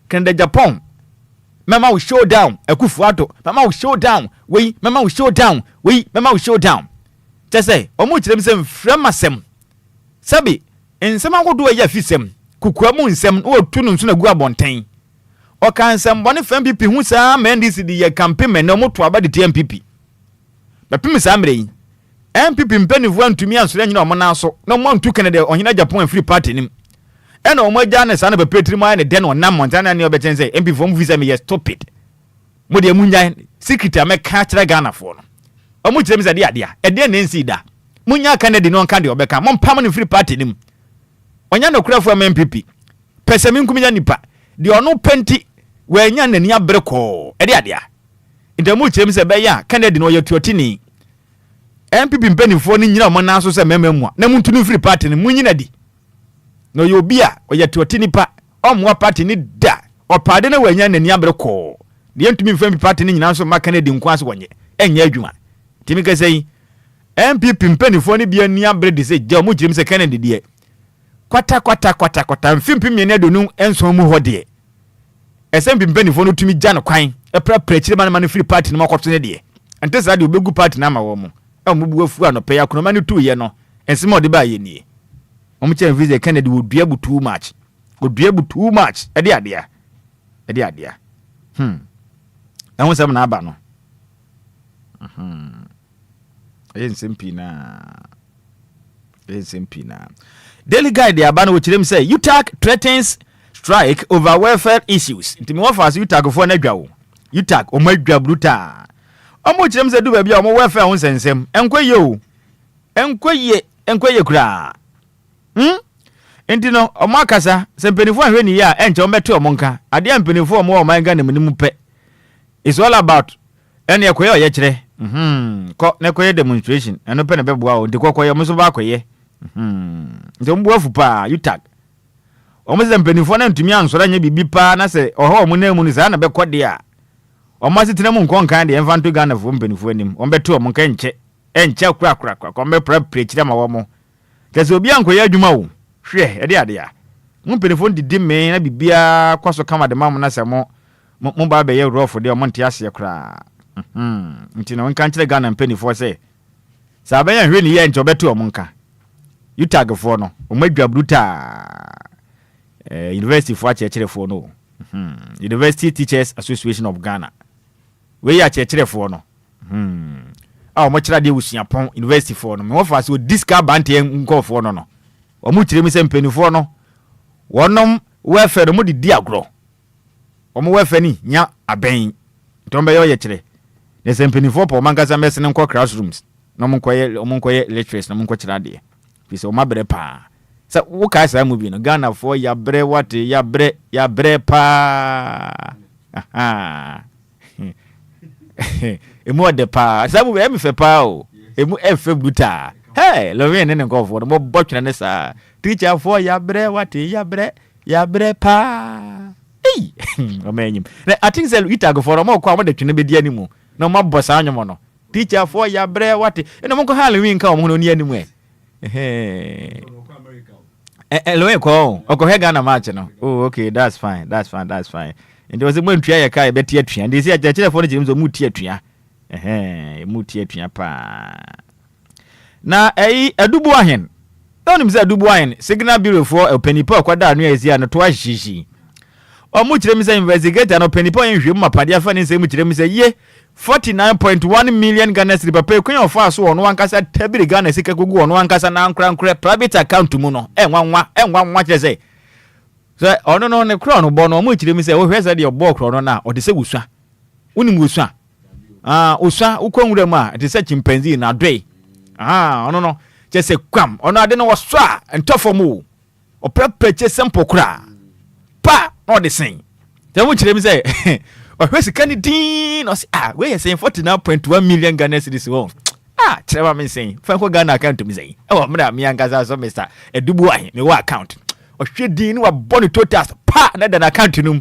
Canada Japan mama will show down Akufuado mama will show down we mama will show down we mama will show down just say omo kirem sem framasem sabi ensem agodo ya fisem kukua mu nsem o tunu nso na gu abonten o kan sem bone fa MPP hu sa MNDC di ye campaign men no moto aba de MPP bapim sa mre MPP mpanifu antumi ansore nyina omo na so no mo ntu Canada ohina Japan free party nim e na omo agya ne sa na bepetri ma ne den onam montana ne obeten say MPP from visa me stupid mo de munya secret ameka kire Ghana fo no omo kire mi say de adea e de ne nsi da munya Canada no nka de obeka mo pam ne free party nim onya no kura fo MPP pesemi nkuminya nipa de ono penti we nya nani abreko e de adea ndemu kire mi say be ya Canada no yetuotini MPP mpanifo ni nyina mo na so se mememu na muntu ni free party ni munyina di no yo Obia oyati nipa omwa party ni da opade na wanya nani abreko de ntumi mfa party ni nyina so maka na di nkwaso wonye enya adwuma timi ka sei MPP mpanifo ni bia ni abre de se ja mo jirim se Kennedy de kwata mfimpi miene adonu enso mu hode SMP mpanifo no tumi ja no kwan epra prechire man free party ni makoto ne de ante sa de obegu party na ma wo mo omubu afu anope ya kunoma ni tu ye no ensema ode ba ye ni omu che visa Kennedy wo dua bu too much ade adea ehun sam na aba no ensempina Daily Guide aba no chirem say UTAG threatens strike over welfare issues ntimi wo fa UTAG fo na dwawo UTAG o ma dwa bruta omo chirem se du ba bia omo welfare ho sensem enkoye kura entino omo akasa se mpenifo ahwe ni ya enche ometo omo nka ade mpenifo omo o man Ghana mnimu pe it's all about ene ekoye oye kire ko ne koye demonstration eno pe ne beboa o de kokoye mo so ba koye nto mbu afu pa UTAG omo se mpenifo na ntumi ansora nya bibi pa na se oho omo na mu ni sa na be kode a omo se tena mu nko nkan de emfanto Ghana fo mpenifo anim ombeto omo nka enche kura ko me pre kire ma wo mo kese obi ankoye adwuma wo hwe ede ade a mu mpenifo didi me na bibia kwaso kama de mamu na se mo ba be ye rough de omo ntia se kura ntino nka kire Ghana mpenifo se sa ba ya hwe ni ye enche obeto omo nka UTAG fo no omo adwa bruta university fo achekire fo no University Teachers Association of Ghana we ya achekire fo no omo kira de usuapon university fo no me wo fa so disca bante nko fo no omo kire mi se mpenifo no wonom welfare mo di agro omo welfare ni nya aben ntombe yo ye kire ne se mpenifo po mangasa mesene nko classrooms no mo nkoye lecturers no mo nko kira de fise o mabre pa sa wo ka sa mu bi no Ghana fo ya bre wate ya bre pa emu de pa sa mu be fe pa o emu efe buta hey lo wen ne nko fo no mo botwena ne sa teacher fo ya bre wate ya bre ya bre pa ei o menyim I think say ita go for mo kwa mo de twene be di animu na mo bossa anyomo no teacher for ya bre what eno mo ko Halloween ka mo no ni animu Loe ko okohe Ghana match no. Oh okay, that's fine. And there was a month ya kai beti atua. They say a for the mu tie atua. Mu tie atua pa. Na adubu ahen. Don't say adubu ahen. Signal bureau for openipo kwada anu ezi na to ahihi. O mu kire mi say investigator no openipo en hwem mapade afa ne say mu kire mi say ye 49.1 million Ghana cedi papa kun ofa so ono ankasa tabiri Ghana sika gugu ono ankasa na ankra private account mu no enwanwa kire say so ono no ne kro no bo no mu kire mi say wo hwesa de obo kro no na o de se wusua unim wusua usua ukonwura mu a de se chimpanzee na doi ono no je se kwam ono ade no wo so a entofo mu o prepeche sample kra pa no de sen de mu kire mi say where's the candy? No, we are saying 49.1 million Ghana cedis. Trevor me saying, Franco Ghana account to me saying, oh, madam, me and Gaza, so Mr. A Dubois, me what account? Or should Dean were born to us, partner than account to them.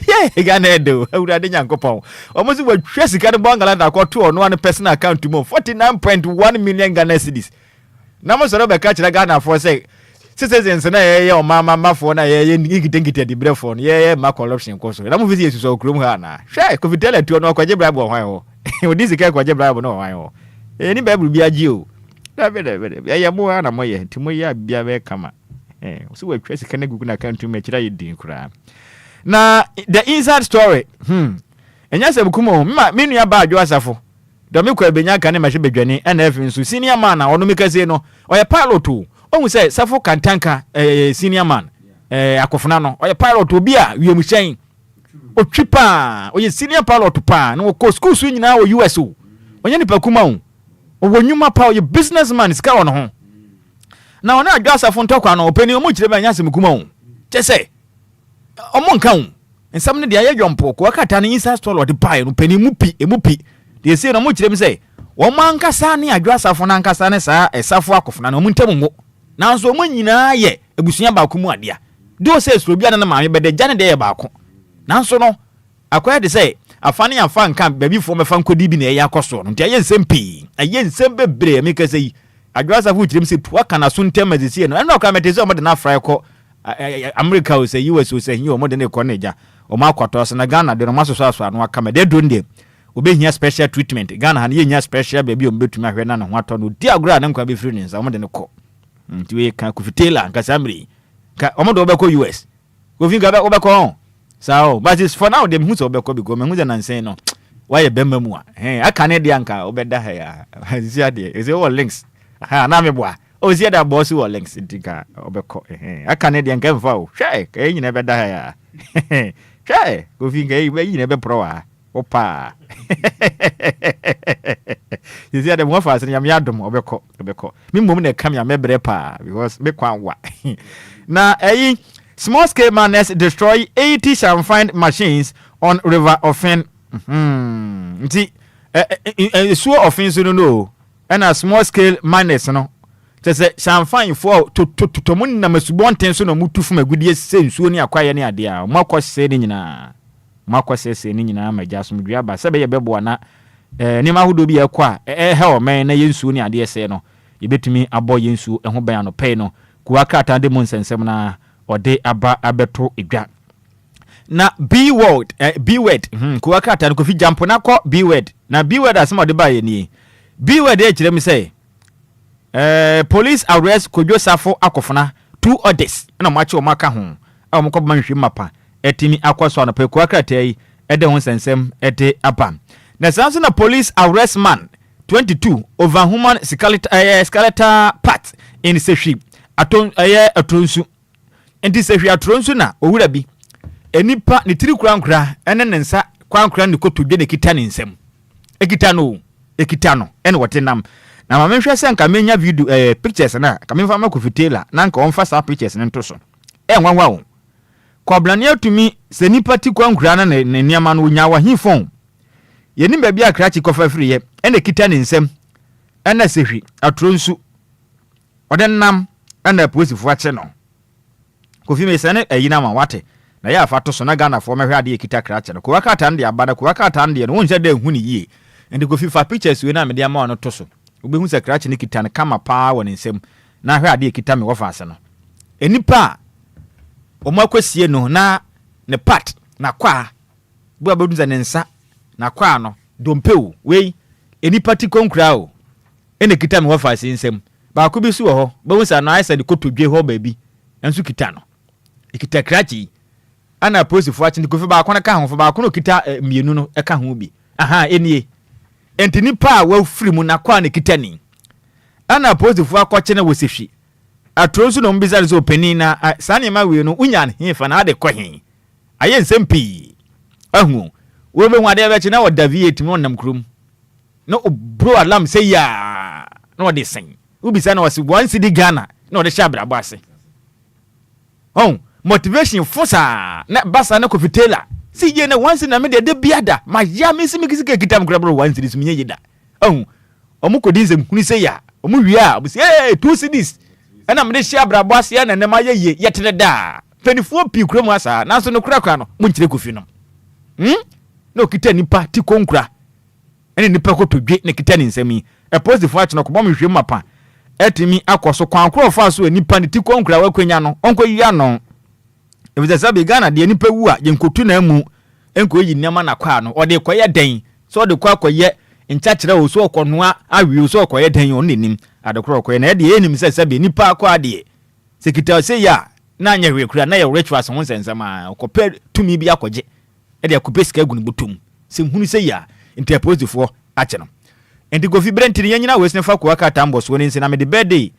Yeah, Ghana do. How would I didn't go pound? Almost what Tracy got a bungalow account to on one personal account to move 49.1 million Ghana cedis. Now, so I catch the Ghana for say. Citizens na ye mama for na ye ngitengite di brefon ye ma corruption koso na mu visi so krum ha na hwe ko fitele tu no kwaje bribe hwan ho odi sika kwaje bribe no hwan ho ni bible bi agi o da be ye mo na mo ye timo ye bia be kama so we twese kana gugu na kan tu me kira ye din kura na the inside story enya se bukumo me nua ba adwo asafo do me kwa benya kan ma hwe bedwane na efi nso senior man na ono me kase no oye pilot o Omu say Safo Kantanka senior man akofuna no oye pilot Obia wiemhyen otwipa oye senior pilot pa no ko school so nyina o US o onye nipa kuma o wonyuma pa oye businessman ska wono ho na ona adwa Safo ntokwa no openi omu kire ba nyasem kuma o chese omo nka o ensam ne de ayedwompo ko akata ne inside store de pa no peni emupi de say no omu kire mi say wo mankasa ne adwa Safo na nkasa ne saa Safo akofuna no omu ntamu nanso omo nyina ye ebusunya ba ko mu adea do se so bia na maame bede gane de ye ba ko nanso no akwaya de say afane afa nka baby fo mefa nkodi bi na ye akoso no ntia ye nsem bebre me ka sei adwa Safo tirim se tu aka na so ntem azisi no eno ka mete se omo de na fry ko America o say US o say hi omo de ne ko na ja omo akwato so na Ghana de no masoso aso anu aka me de do ndem obehia special treatment Ghana ha ne nya special baby o mbetumi ahwe na ho ato no di agura na nkwa be free ni nsa omo de ne ko ntiwe kan ku fitela nkasamri ka omodo obeko US ko finga ba obeko sao but is for now dem hu so obeko bi go me hu za nansen no why bemma mu a aka ne de anka obeda ha ya zia de is all links na me boa o zia da boss wo links ntika obeko aka ne de anka mfa o hwe ka nyina beda ha ya hwe ko finga yi nyina be pro a opa you see the more fast nyam yadom obeko me mom na kam ya mebre pa because me kwanwa na small scale miners destroy 80 sand machines on river Ofen nti so Ofen so no and a small scale miners no te say sand for to mun na masubonten so no mutufu magudie sensuo ni akwaye ni ade a makose ni nyina makose ni nyina majasom dua ba sebe ye bebo na ni mahudo bi ekwa he o men na yensuo ni ade ese no yebetumi abo yensuo ho ban no pay no kuwakata de mun sensem na ode aba abeto edwa na B word kuwakata no kofi jump na ko B word na B word asema ode ba ye ni B word e kire mi say police arrest Kojo Safo akofuna 2 others na machi o maka ho a mo ko ban hwe mapa etimi akwaso na pe kuwakata yi ede ho sensem ede aba na sanso na police arrest man 22 over human skeletal part in Sehwi atronsu enti Sehwi atronsu na owura bi enipa ne tiri krankra ene ne nsa krankra ne kotodwe ne kita ne nsem ekita no ene wotenam na ma menhwe se nka menya video pictures na ka menfa makofitela na nka onfa sa pictures ne ntoso nwanwa wo koblane atumi se nipa ti krankra na ne niama no nya wa hifon yeni baabi akrachi kofa friye ene kita ne nsem ene Sehwi atronsu odenam ene police fo ache no Kofi me sene ayina ma wate na ya afato so na Ghana for mehwe ade ekita krache no ko wakata nde abada ko wakata nde no wonse da hu ni yie ndi Kofi fa pictures we na me de ama no to so obehu se krache ne kita ne kama pa won nsem na hwe ade ekita me wofa ase no enipa omakwasie no na ne part na kwa bu abedunza ne nsa na kwa no dompeu we enipa ti konkura o ene kita me wofa ase nsem ba ko bi su wo ho behu se na aisa de kotodwe ho ba bi ensu kita no ekita krache ana posifu achi Kofi ba akona ka ho ba akona kita mienu no eka ho bi aha enie entini pa wa firi mu na kwa ne kita ni ana posifu akɔche na wosehwi atronsu no mbisa so pani na sane ma we no unya ne hefa na ade kɔhe aye nsempi ahu wo be hu ade be chi na wo daviet mu nam krum no bro alam say ya no de sen ubisa na wasi one city Ghana no de shabra boase motivation fosa na basa na Kofi Taylor si je na once na me de biada ma ya me si me kisi kita mkura bro once this me yida omu kodi nsem huni se ya omu wia omu se two cities ana me de share brabo ase ya na na ma ye yetene da 24 pi kura mu asa na so no kura no mu nkire Kofi no no kita nipa ti konkura ene nipa ko todwe ne kita ni nsem e positive action no ko bom hwe mapa etimi akoso kwankoro fa so nipa ni ti konkura wa kwanya no onko yi ano Ebiza sabi Ghana de nipa wu a yenkotu na mu enko yi nyama na kwa no ode koye den so ode kwa koye nchachira wo so okonoa awi so koye den on nenim adekoro koye na de enim se sabi nipa akwa de sekita se ya na anya hwekura na ye rituals ho nsensama okope tumi bi akoje e de akope sika gu ne butum se hunu se ya interpositive ache no enti Kofi brentini yanyina wesne fa kwa ka tambo so ne nsi na me de birthday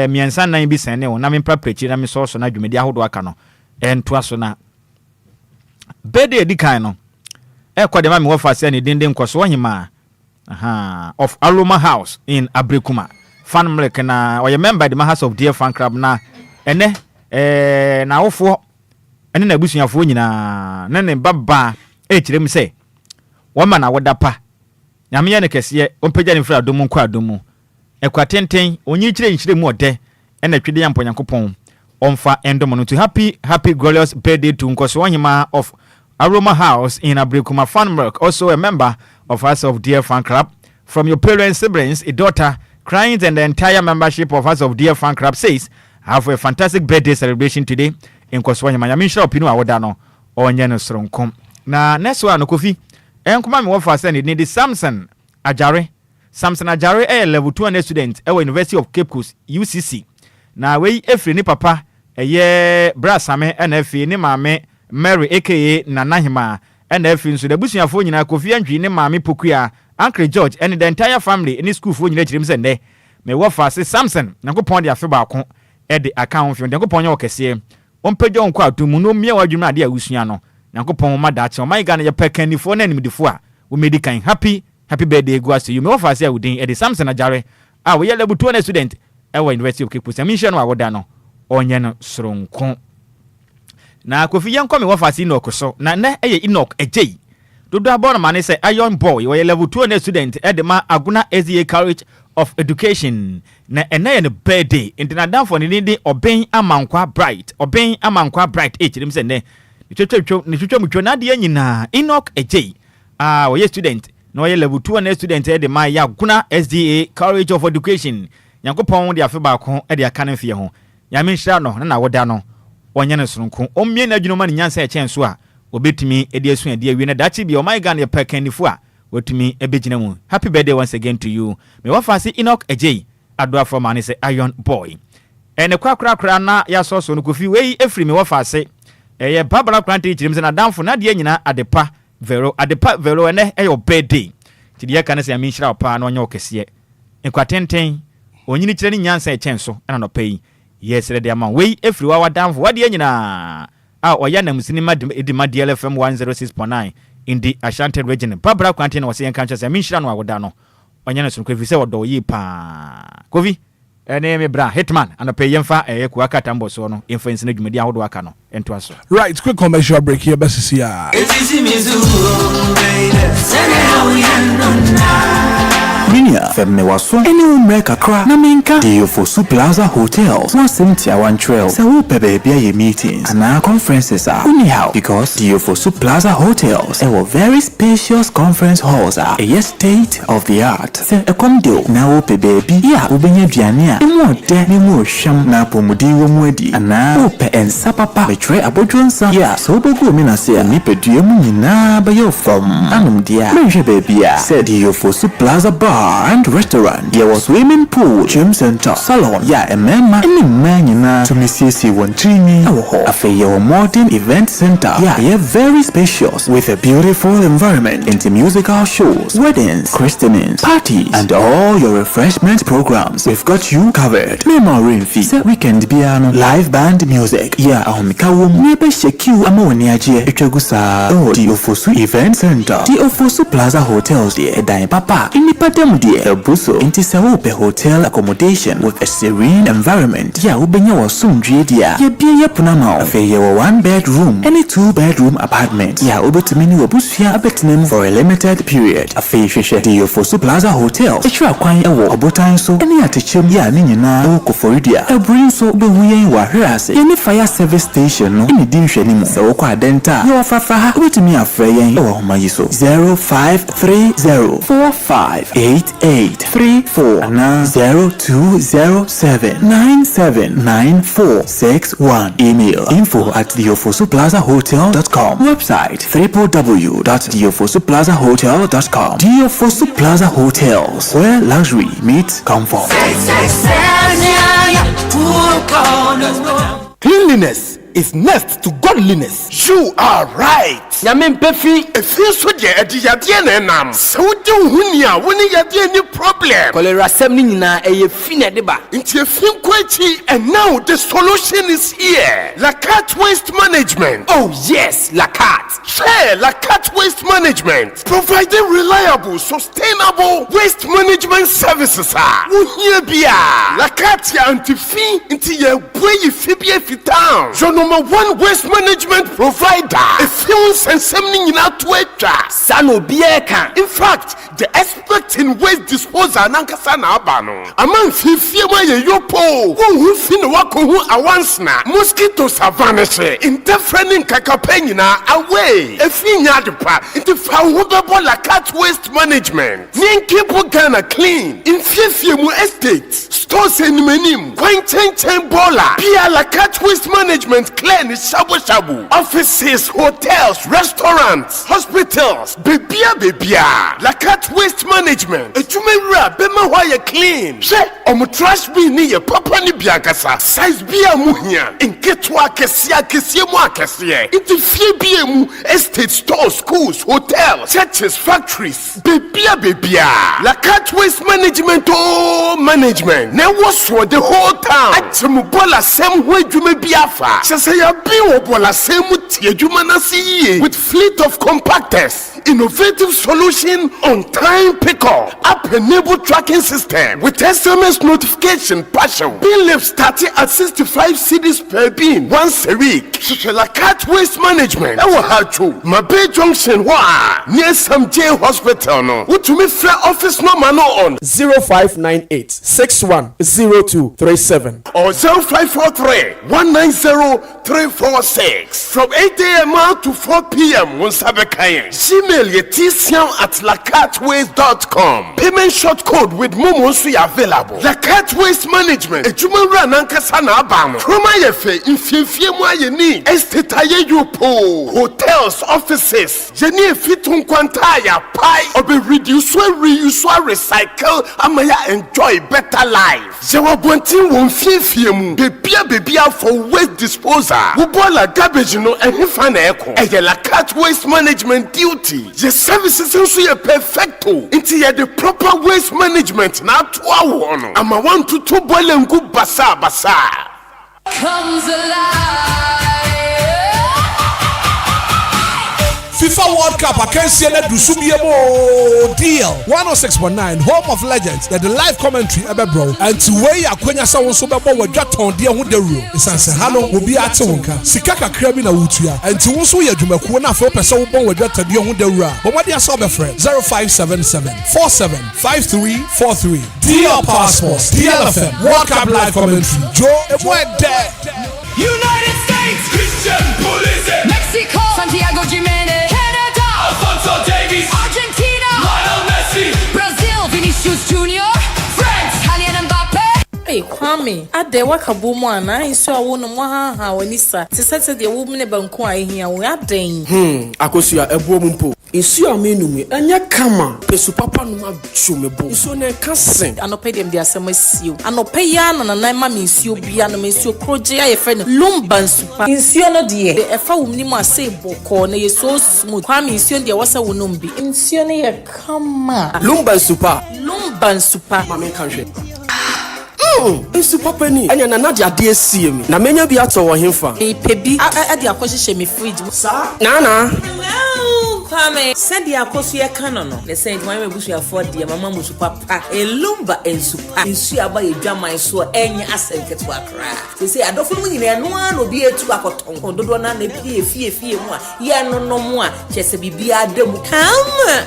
miensa nan bi sene wo na me praprechi na me so na dwumedi ahodo aka no entoa so na bede edikan no ekode ma me wo fa se ne denden kwaso ohima of Aroma House in Abrekuma fan mlek na oye member the House of Dear Fan Club na ene na wofo ene na busuafo nyina na ne baba kirem se wo ma na wodapa nyame ye ne kese ompagya ne fra adomu kwa adomu ekwatenten onyi kire mu ode ene twede ya mponyankopon onfa endomo to happy glorious birthday to Nkoso Ohima of Aroma House in Abrekuma Fanmark, also a member of House of Dear Fan Club. From your parents, siblings, a daughter, clients, and the entire membership of House of Dear Fan Club says, have a fantastic birthday celebration today in Nkoso Ohima. I mean, sure, Pino Awodano or Nyano Stronkom. Na next one, Kofi, and come on, what for sending the Samson Ajare, a level 200 student at University of Cape Coast, UCC. Na we efri ni papa eye brasame NFA ni maame Mary aka Nanahima NFA nso da busuafo nyina Kofi antwi ni maame Pokua Uncle George and the entire family ni school fo nyina chirim se nde me wo fa se Samson nakopon de afe ba ko e de account fi nakopon ye okese ompagyo nko atomu no mia wadwuma ade awusua no nakopon ma da che o Ghana ye pekanifo na nimdifo a wo medikan happy birthday go as you me wo fa se awudin e de Samson Ajare a we ye level 2 student ewa University of Cape Coast mission wa woda no onye no sronko na Kofi yanko me wofa si no koso na eye Enoch ejei dodo abona mane say Iron Boy we level 2 student edema Aguna SDA College of Education na ene ne birthday intina dan for ni oben amankwa bright echim se ne twetwe mutwo na de nyina Enoch ejei we student no we level 2 student edema ya Aguna SDA College of Education Yankopon de afe ba ko e de aka na fie ho nyame nhira no na woda no onye ne sonko omie na adwuma ne nyansa e chen so a obetumi e de asu e de awie na dachi bi o my Ghana pekanifo a wotumi e begina mu happy birthday once again to you me wafa se Enoch ejei adoa from an say Iron Boy ene kwakrakra na ya so no Kofi wei efri me wafa se ye babala kranti chirim se na damfo na de nyina adepa vero ene e your birthday ti de aka na se nyame nhira pa na onye okese enkwatenten onyini kire ni nyansa e chen so na no pay yes re de ma we efri wa wadamfo wade nyina oya na musinima de ma DLFM 106.9 in the Ashanti region babra kwanti na wase yanka se minhira no awoda no onya na so Kofi se wodo yi pa Kofi ene me bra Hitman ana pay yemfa ku aka tambo so no influence na dwumadi ahodo aka no ento aso
right quick commercial break here best here
Minia, Femnewaso, any Umreka Kra, Naminka, Diofosu Plaza Hotels, Wasimtia One Trail, Sawu Pebebia meetings, and our conferences are anyhow because Diofosu Plaza Hotels, a very spacious conference halls are a state of the art. Se a condo, now Pebebi, ya, Ubenya Diania, and what Demi Sham na Pomudi Womwedi, and now Ope and Sapapa, betray Abodronsa, ya, so Bogu Minase, and Nipeduamina, by your from Anum Dia, Menja Babia, said Diofosu Plaza Bar and Restaurant. There was swimming pool, gym center, salon, ya, a memma, any man to Mrs. Wontrini, a fair modern event center, yeah, very spacious with a beautiful environment into musical shows, weddings, christenings, parties, and all your refreshment programs. We've got you covered. Memory fee, weekend piano, live band music, yeah, Mikawum, Nebe Sheku, Amoniaje, Echagusa, oh, Diofosu Event Center, Diofosu Plaza Hotels, dear, Dai Papa, Inipadem, dear, Buso, Intisawope Hotel accommodation with a serene environment, yeah, Ubenya was soon, dear, ye be a punama, a fair 1-bedroom, any 2-bedroom apartment, yeah, Ubetumini Wabusia, a betname for a limited period, a fair Diofosu Plaza Hotel, a trap quite a walk, a botan so, any attention, yeah, Nina, Oko Foridia, a bring so, the way you are here, any fire service station, no, any dish anymore, so qua denta, you are fafa, with me a frey, oh, my so 0530458834 and now 0207979461. Email info@diofosuplazahotel.com. Website www.diofosuplazahotel.com. Diofosu Plaza Hotels, where luxury meets comfort.
Cleanliness is next to godliness. You are right. Yamin Pefi, a few soldier at the Yadian. So do Hunia when you have any problem. Cholera Semina a fina deba. Into a film quality, and now the solution is here. Lacat Waste Management. Oh, yes, Lacat. Share Lacat Waste Management. Providing reliable, sustainable waste management services. Uhia Lacat anti-fee into your way fibia town. Number 1 waste management provider. If you send something in our Twitter, Sano Bieka. In fact, the expert in waste disposal Nankasana Abano. Among Fifima Yopo, who fin wako who awansna, mosquitoes are vanishing, interfering Kakapenina away. If you nyadipa, into Fawubabo Lacat Waste Management. Ninkipo Ghana clean. In Fifimu Estate, stores in Menim, Quainten Bola, Pia Lacat Waste Management. Clean shabu shabu. Offices, hotels, restaurants, hospitals. Bebia. Lacat Waste Management. Ejumera bema wire clean. She trash bi ni ye papa ni biakasa. Size bia muhia. Inketwa kesia mu akesiye. Inti fie bia mu estate stores, schools, hotels, churches, factories. Bebia. Lacat Waste Management management. Ne was for the whole town. Achemubola same way jume biafa. Say a biwobola same with fleet of compactors, innovative solution on time pickup, app-enabled tracking system with SMS notification partial. Bin lift starting at 65 cedis per bin once a week. Lacat Waste Management. Ewo hachu Mabe Junction near some J Hospital no. Utumi free office number no on 0598 610237 or 0543 190 346 from 8 a.m. to 4 p.m. on Sabekayen. Email yetisian@lacatwaste.com. Payment short code with Momo available. Lacat Waste Management. Ejumara nankasana abano. Kroma yefe infiefie ye ni. Estate aye yupo. Hotels, offices. Jeni fitun kwantaya pai. Obe reduce, reuse, recycle. Amaya enjoy better life. Jewa bontin won fiefie mu. Bebia for waste disposal. Ubola garbage no ehifana eko. Eye Lacat Waste Management duty. The services also ye perfecto. Inti ye the proper waste management na atwa wono. Ama 1 to 2 boile ngu basa
Comes alive.
FIFA World Cup akansie na dusubie mo deal 106.9 home of legends the live commentary ebe bro and to way akwanya sa won so bebo wadwaton de ho dawuro isanse ha no obi ate wonka sika kakra bi na wutua and to won so ye adwumakuo na afa pese wo bon wadwaton de ho dawuro a bomade aso be friend 0577475343 DL Passports DLFM World Cup live commentary Joe Ebwede
United States Christian Police
Mexico, Santiago Jimenez, Canada,
Alfonso Davies
Argentina,
Lionel Messi
Brazil, Vinicius Junior, France, Kylian Mbappe.
Hey, Kwame, ade wakabu mu ana iso awo no mo ha wanisa. Sese de wo mne banku ahia wo aden.
Akosua ebuo mu mpo. Isu amenumi anya kama pesu papa no ma chumebo. Isu na kasen.
Anope dem de asem asio. Anope ya na na ma me nsio bia na me nsio proje ya yefe no Lumba nsupa. Nsio no de efa wo mni mu ase boko na ye so smooth. Kwame nsio de wasa wo no mbi. Nsio ne ye kama.
Lumba nsupa.
Lumba nsupa.
Mama kanhwe. Nsu papa ni anya na nadia de asie mi na menya bi ato wo hemfa
Pebi ade akohye me fridge
sa na
Kwame said ya akoso ye kan no le say wan me busu afọ de mama musu papa Lumba ensupa nsu aba ye dwaman so enya asenketo akra say adofo mu nyina no an obi etu akoton dodo na na bi efie mu a ye no no mu a chese bibia ademu come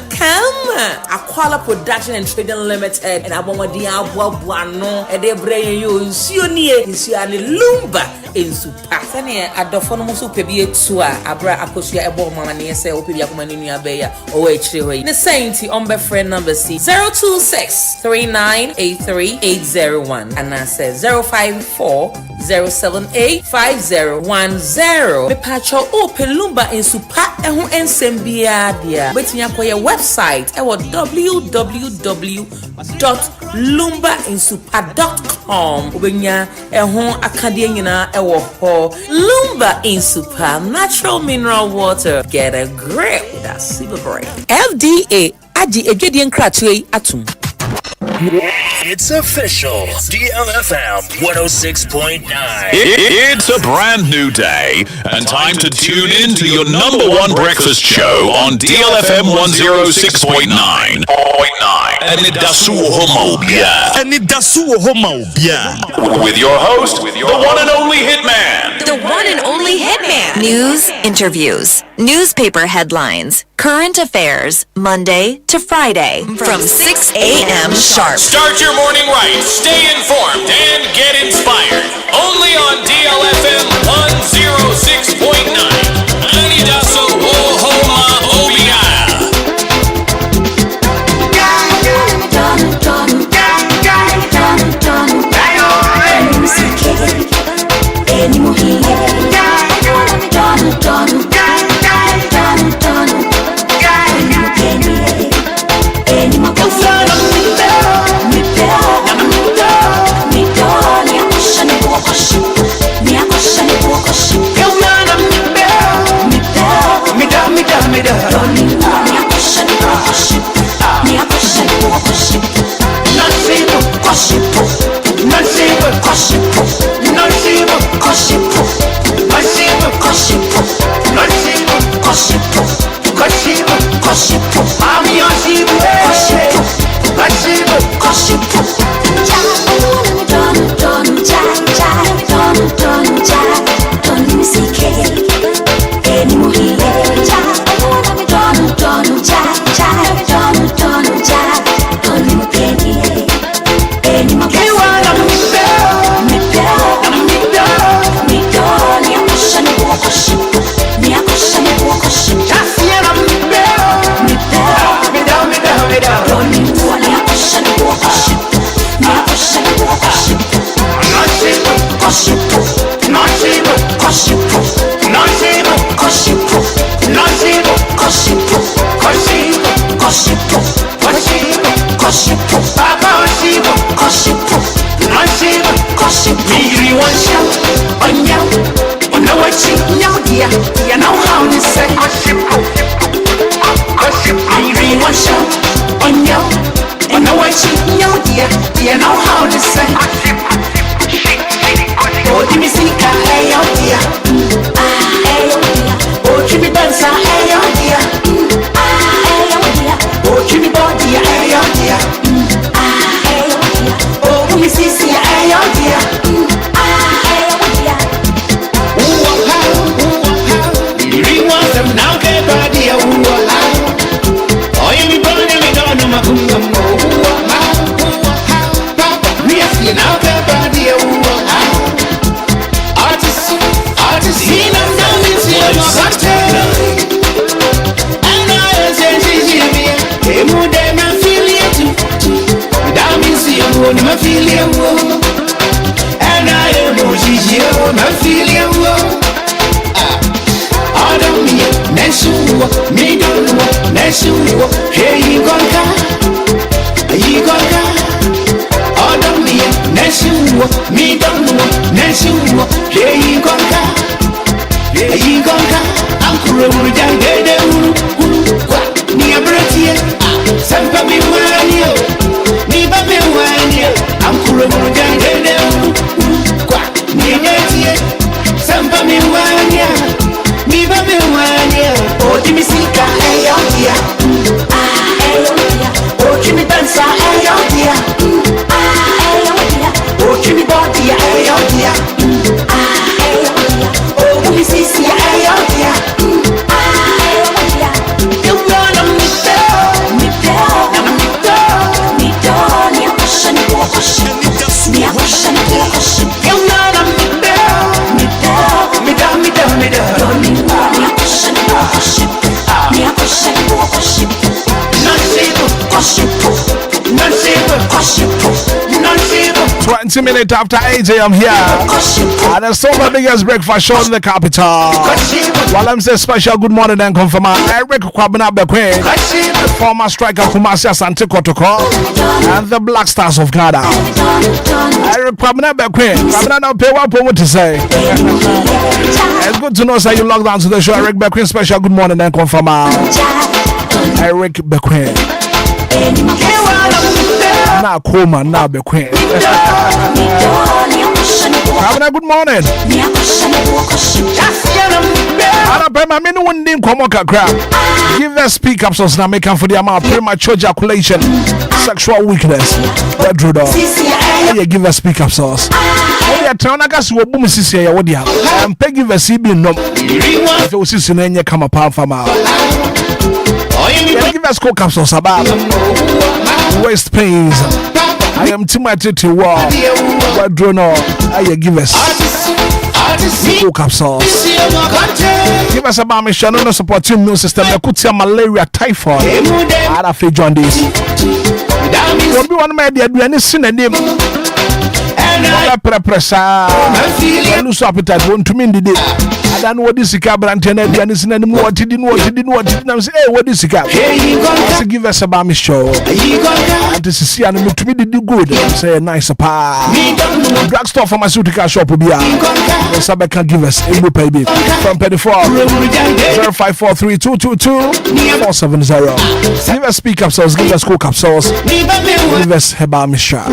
Akwala Production and Trading Limited and abomodi aboaboa no brain you nsuo nie nsuo ane Lumba ensupa sane adofo no so pebi etu a abra akosua ebo mama ne se opebi akoma ne nua be ya o we chire hoyi ne sainti on be friend number C 0263983801 and I says 0540785010 me pacho open Lumba ensupa ehu ensem bia dia betinya koye website e wo www.lumbainsupa.com ubenya eho akade nyina ewo ho Lumba Insupa natural mineral water get a grip with a super brain FDA aji ejwedi nkratwe atum.
It's official. DLFM 106.9. It's a brand new day and time to tune in to your number one breakfast show on DLFM 106.9. Anidaso Wɔhɔ. Anidaso Wɔhɔ. With your host, the one and only Hitman.
The one and only Hitman. News, interviews, newspaper headlines, current affairs, Monday to Friday from 6 a.m. sharp.
Start your morning right, stay informed, and get inspired. Only on DLFM 106.9. Anidaso Wɔhɔ Obia.
Oh, Jimmy Dancer, hey, oh dear.
sisi ayo dia. Ayo dia.
Now get body oh, you be born and me don't know my we are seeing now get body artist, he not down in here, and I say, hey, mood, I'm feeling too. Without me, see you, I'm feeling and I am Gigi, I'm feeling Neshu, me don't know, Neshu, hey, you gonka, order me, Neshu, me don't know, Neshu, hey, you gonka, I'm cool, near Bretia, Sampa me one year, Niba me 1 year, I'm cool, near Bretia, Sampa me 1 year. Niba me wanya, oh Jimmy Sika, ayo dia, ayo dia, oh Jimmy Dancer, ayo dia, ayo dia, oh Jimmy Body, ayo dia, ayo dia, oh Jimmy Sisi, ayo dia, ayo dia. You wanna me down, me down, ni akusha ni kuakusha, ni akusha ni kuakusha. You wanna me down, me down.
No 20 minutes after 8 a.m. here, and it's still the biggest breakfast show in the capital. While I'm saying special good morning and confirm Eric Kwabena Bekwe, former striker Kumasi Asante Kotoko, and the Black Stars of Ghana. Eric Kwabena Bekwe, Kwabena now pay what to say. It's good to know that you logged on to the show. Eric Bekwe, special good morning and confirm Eric Bekwe. Now Koma, now Bekwe. Kwabena, good morning. Give us speak up so now make for the amount of premature ejaculation, sexual weakness. Give us speak up sauce. Tanagas will boom sissy, and Peggy the CB no. If you see Sinania come upon from our give us coke capsules about waist pains. I am too much to walk. What do you know? I give us coke capsules. Give us a bomb channel support immune system. I could see malaria, typhoid. I have to join this. What do you want me to do? Any sin and him? Pressure. Lose appetite. Want to mean the day. I don't know what this is. And what didn't say, hey, what is it? Give us a bomb show. This is and look to me the good. Say nice pa. Drugstore pharmaceutical shop Obia. Sabe can give us a baby from 34 0543222470. Give us speak up sauce. Give us cook up sauce. Give us heba misha.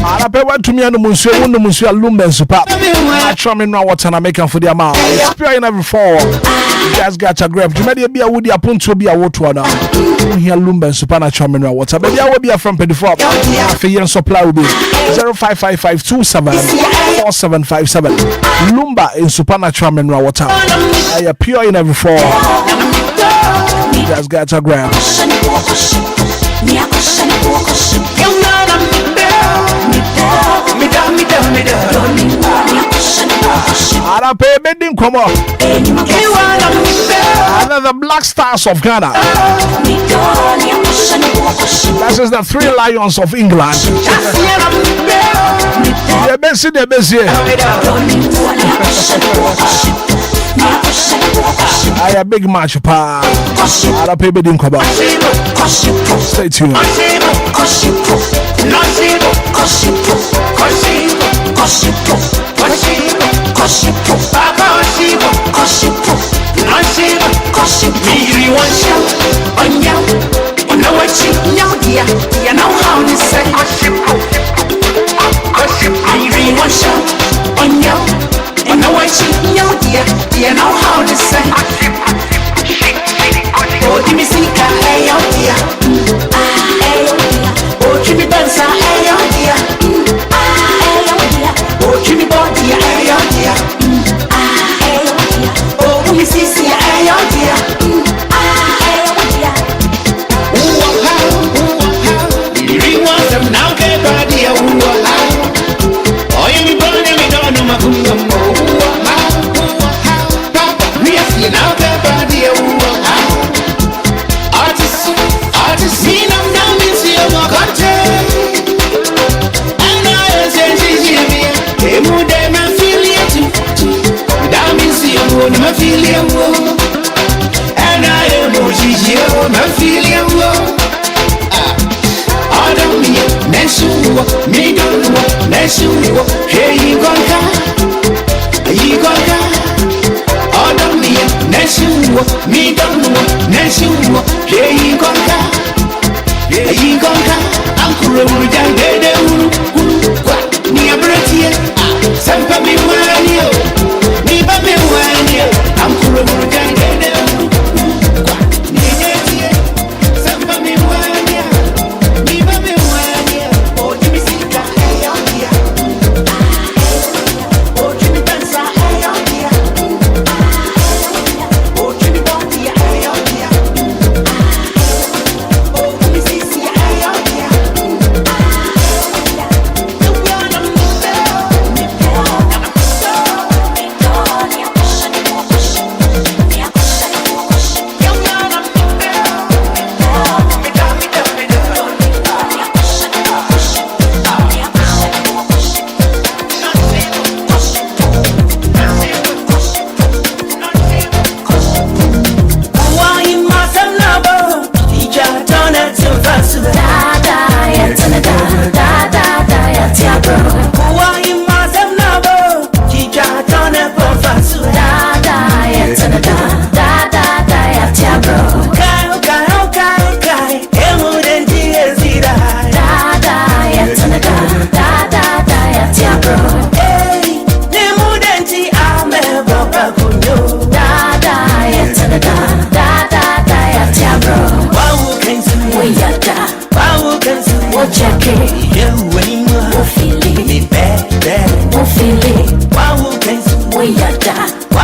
I went to me and Monsieur Lumba Super. I try me now what I'm making for the amount. It's pure in every fall. You guys got a grab. You may be a woody upon to be a water now. Here Lumba Super. I try me now what maybe I will be a from 24. After supply will be 0555274757. Lumba in Supernatural Mineral Water. I am pure in every fall. You guys got a grab. Pay bidding come up. Another Black Stars of Ghana. This is the 3 Lions of England. They're busy. I a big match pa. I pay bidding come up. Stay tuned.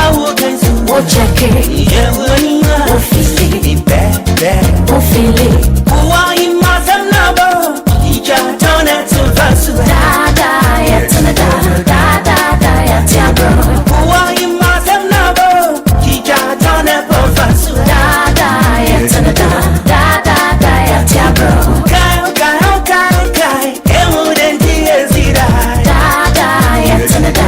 Wow, can you
check it?
Yeah,
Oh, feel it.
bad.
Oh, feel it.
Why you must have never? You just don't have to pass.
Da da ya tana da ya tia bro.
Why you must have never? You just don't have to pass.
Da ya tana da ya tia bro.
Kai, it wouldn't be easy.
Da ya tana da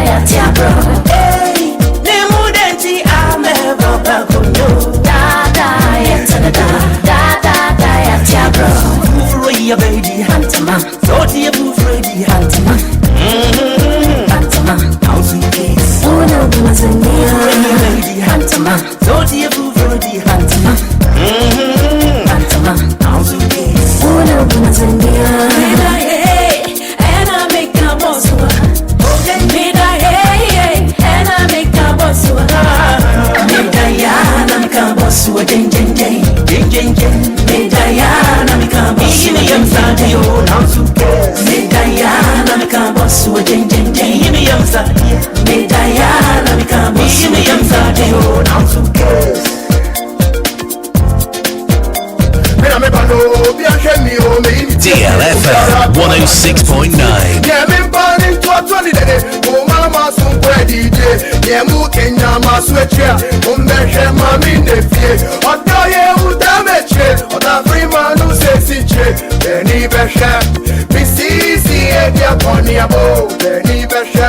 ya tia bro.
Hey, they wouldn't see I'm ever back on you.
Da ya tana da ya tia bro.
Your baby,
Hantama,
so dear, Freddy,
Hantama, Hantama,
how's it case?
oh no, Mazania,
Baby,
Hantama,
so dear, Freddy,
Hantama, Hantama,
how's it case?
oh no, Mazania, and I make a boss. Made I hey, and I make a boss. Made I make a boss. Made I make a boss.
I'm sorry, oh, now to guess.
Medayana mikambosu wajenjenje.
Me, I'm sorry.
Medayana mikambosu
Me, I'm sorry, oh, now to guess.
DLFM 106.9.
Yeah, me born into a 20 day. Oh, mama, some bread, DJ. Yeah, mu Kenya, ma switch ya. Umeshe mami nefie. Odo ye udameche. Oda free man who says it. Beni beshe. Misisi edia poni abo. Beni beshe.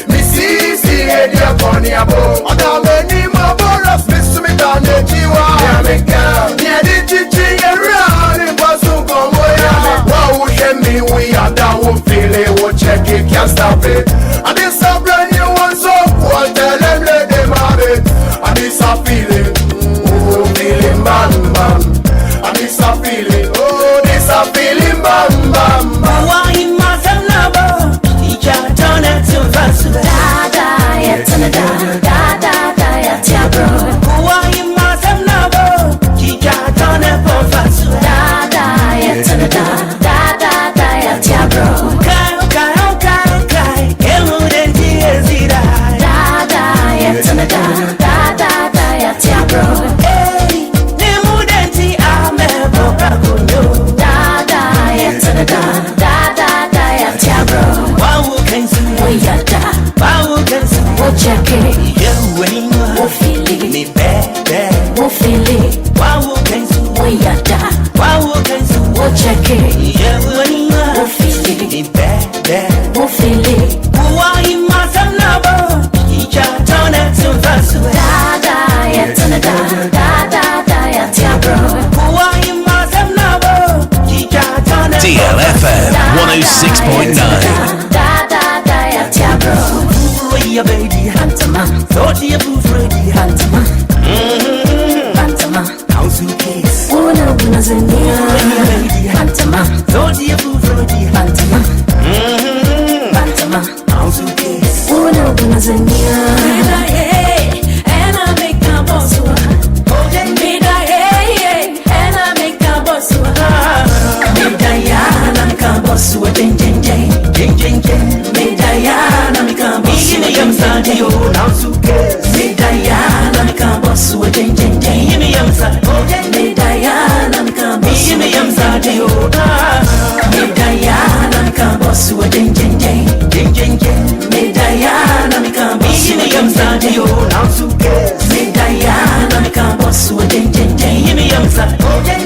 Misisi edia poni abo. Oda meni maboras. Misu mi dane jiwa. Yeah, me girl. Yeah, di chichi ye rani. Basu komo ya. Wow, me we are down. We'll feel it. We'll check it. Can't stop it. And this a brand new one. So what tell them let them have it. And this a feeling. Oh, feeling bam bam. And this a feeling. Oh, this a feeling bam bam bam. Why you must have never? You just turn it to fast.
Da ya tana da ya tia bro.
Why you must have never? You just turn it for fast.
Da ya tana da ya tia bro.
Kai, it wouldn't be easy.
Da ya tana da ya tia bro.
Hey, they wouldn't see I'm ever back on you.
Da ya tana da ya tia bro.
Wow, can you?
We ya da.
Wow, can you?
Oh check it.
Yeah, when you
Oh feel it.
me bad.
Oh feel it.
Wow, can you?
We ya da.
Wow, can you?
Oh check it.
Yeah, when you
Oh feel it.
me bad.
Oh feel it.
Why you must have never? You just turn it to fast.
Da ya tana da ya tia bro.
Why you must have never? You just turn it.
DLFM 106.9.
Da ya tia bro.
Yeah, baby,
Hantama,
so dear, Freddy,
Hantama, Hantama.
how's your case?
Oh no, Mazania, Hantama,
So dear, Freddy,
Hantama, Hantama.
how's your case?
Oh no, Mazania. And I make a boss. Made I hey, and I make a boss. Medayana make a boss. Medayana make a boss.
I'm sorry, oh, now to guess.
Medayana make a boss.
I'm sorry.
Medayana make a boss.
I'm sorry, oh,
Medayana make a boss. Medayana make a boss.
I'm sorry, oh, now to guess.
Medayana make a boss.
I'm sorry.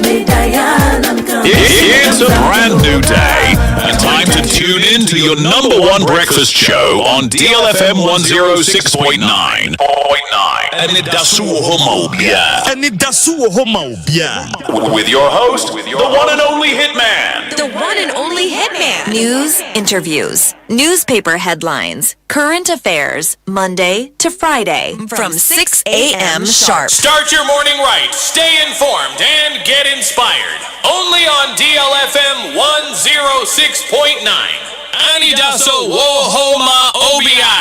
Medayana make a boss.
It's a brand new day, and time to tune in to your number one breakfast show on DLFM 106.9. Anidaso Wɔhɔ with your host, the one and only Hitman.
The one and only Hitman. News, interviews, newspaper headlines, current affairs, Monday to Friday from 6 a.m. sharp.
Start your morning right, stay informed, and get inspired. Only on DLFM 106.9. Anidaso Wɔhɔ Obia.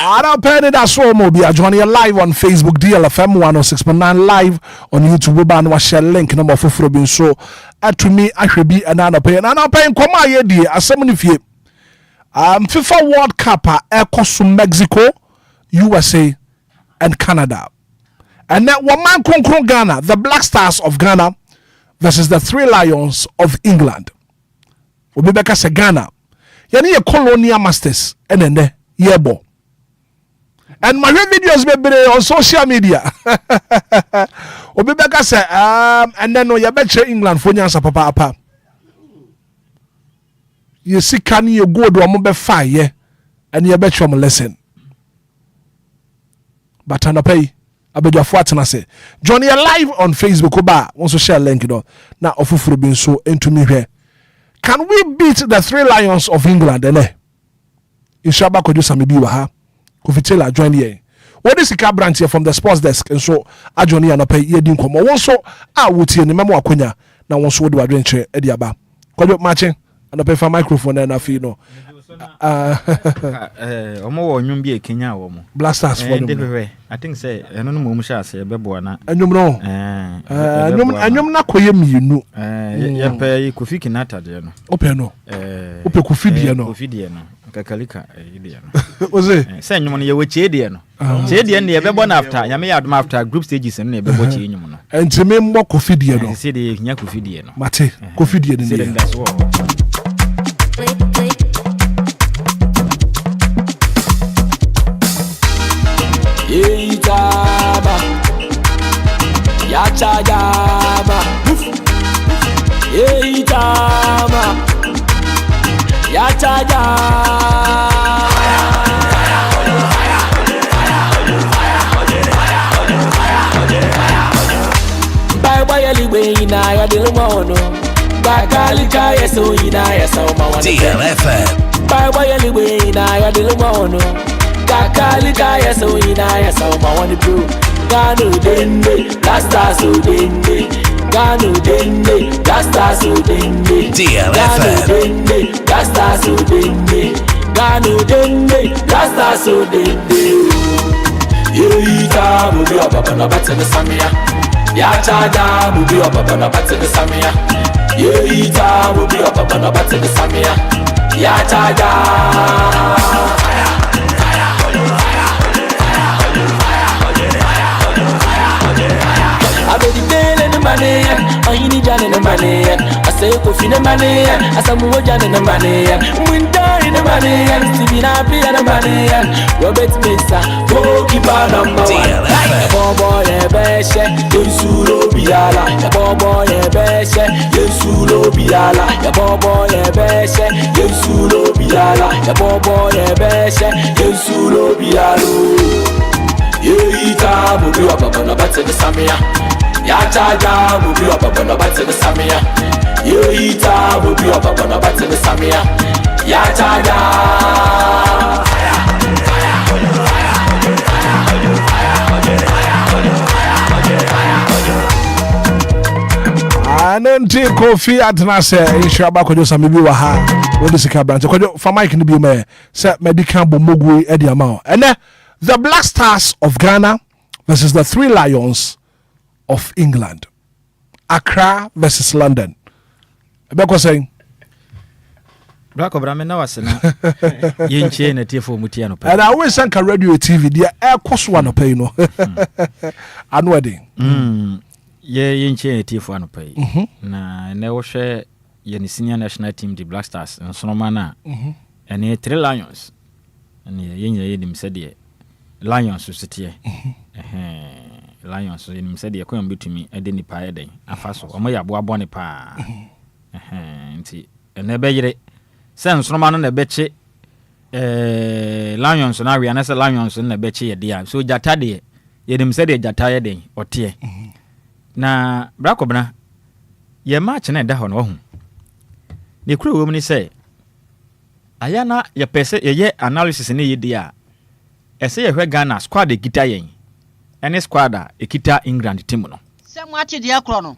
Anidaso Obia. Joining you live on Facebook, DLFM 106.9, live on YouTube. Ban wa share link number for bin so to me ahwebi anana pay nkoma yedi asem ni fie. FIFA World Cup ekoso Mexico, USA and Canada. And then Waman Konkron Ghana, the Black Stars of Ghana versus the Three Lions of England. Obibeka se Ghana. Yani ye colonial masters and then yebo. And my videos be on social media. Obibeka se and then no ya betche England for nyansa papa apa. You see can you go do amobe fire and you betche mo lesson. But anapay abedwafo atena se. Johnny live on Facebook oba won so share link do na ofufuro bi nso entumi hwe. Can we beat the Three Lions of England? Ishaba kojo sami bi wa ha. Kofitela join here. What is the branch here from the sports desk? And so I join here na pay ye din komo. Won so a wotie ne memo akonya na won so wo de wadwen che e dia ba. Kojo matching and pay for microphone na fi no.
Omo wo nwum bi e Kenya wo mo.
Blasters for no.
I think say eno no mo sha say be bo na.
Anwum no. Anwum na koye mienu.
Ye pay Kofi Kinata de no.
Ope no. Ope Kofi de no.
Kofi de no. Kakalika de no.
Oze.
Say nwum no ye we che de no. Che de no ye be bo na after. Nyame ya adom after group stages no ye be bo che nwum no.
Entime mmo Kofi de no.
Say de nya Kofi de no.
Mate. Kofi de no.
That's what.
Yaba, yacha yaba, yaba, yacha yaba. Bye bye, anyway, na ya dilmono. Bye kalika yeso ina yesa ma
DLFM.
Bye bye, anyway, na ya dilmono. Kakalika yeso ina yesa ma wani bro. Gano dende, lasta so dende. Gano dende, lasta so dende.
DLFM.
Gano dende, lasta so dende. Gano dende, lasta so dende. Yeita mubi obaba na bate de samia. Ya chaja mubi obaba na bate de samia. Yeita mubi obaba na bate de samia. Ya chaja. Money, I need Jan in the money. I say, Kofi in the money. I say, Mojan in the money. Winter in the money. Stevie Nappy in the money. Robert Mesa, goalkeeper number one. Bobo, Beshe, Yensulo Biala. Bobo, Beshe, Yensulo Biala. Bobo, Beshe, Yensulo Biala. Bobo, Beshe, Yensulo Biala. Yeita, Mubi, Papa, no better than Samia. Ya chaja mubi obaba no bate de samia. Yeita mubi obaba no bate de samia. Ya chaja.
Ananti Kofi atna se Ishaba kojo sami bi wa ha. Wo de sika branch kojo fa mic ni bi me se medical bomogu e di ama. Ene the Black Stars of Ghana versus the Three Lions of England. Accra versus London. Ebeko saying
Black Obra na wasena yenche na tiefo mutia no pa.
And I always sank a radio TV dia air cost one pay no. Anu wedding.
Ye yenche na tiefo anu pay. Na na wo hwe ye ni senior national team the Black Stars nso no mana. Ene Three Lions. Ene yenye ye dim se de Lions so tie. Lions in said the economy between a denny pie day. A fast or my aboa bonny pa. And never yet sends no man on the betche Lions and Ari and as a Lions in the betche dear. So Jatadi, yet him said a Jataya day or tear. Na Bracobna, ye march and a dahon home. The crew woman say, Ayana, ye pese ye analysis in a dear. I say a Ghana squad the guitar. Any squadra ekita England team no.
Sem wachi dia krono.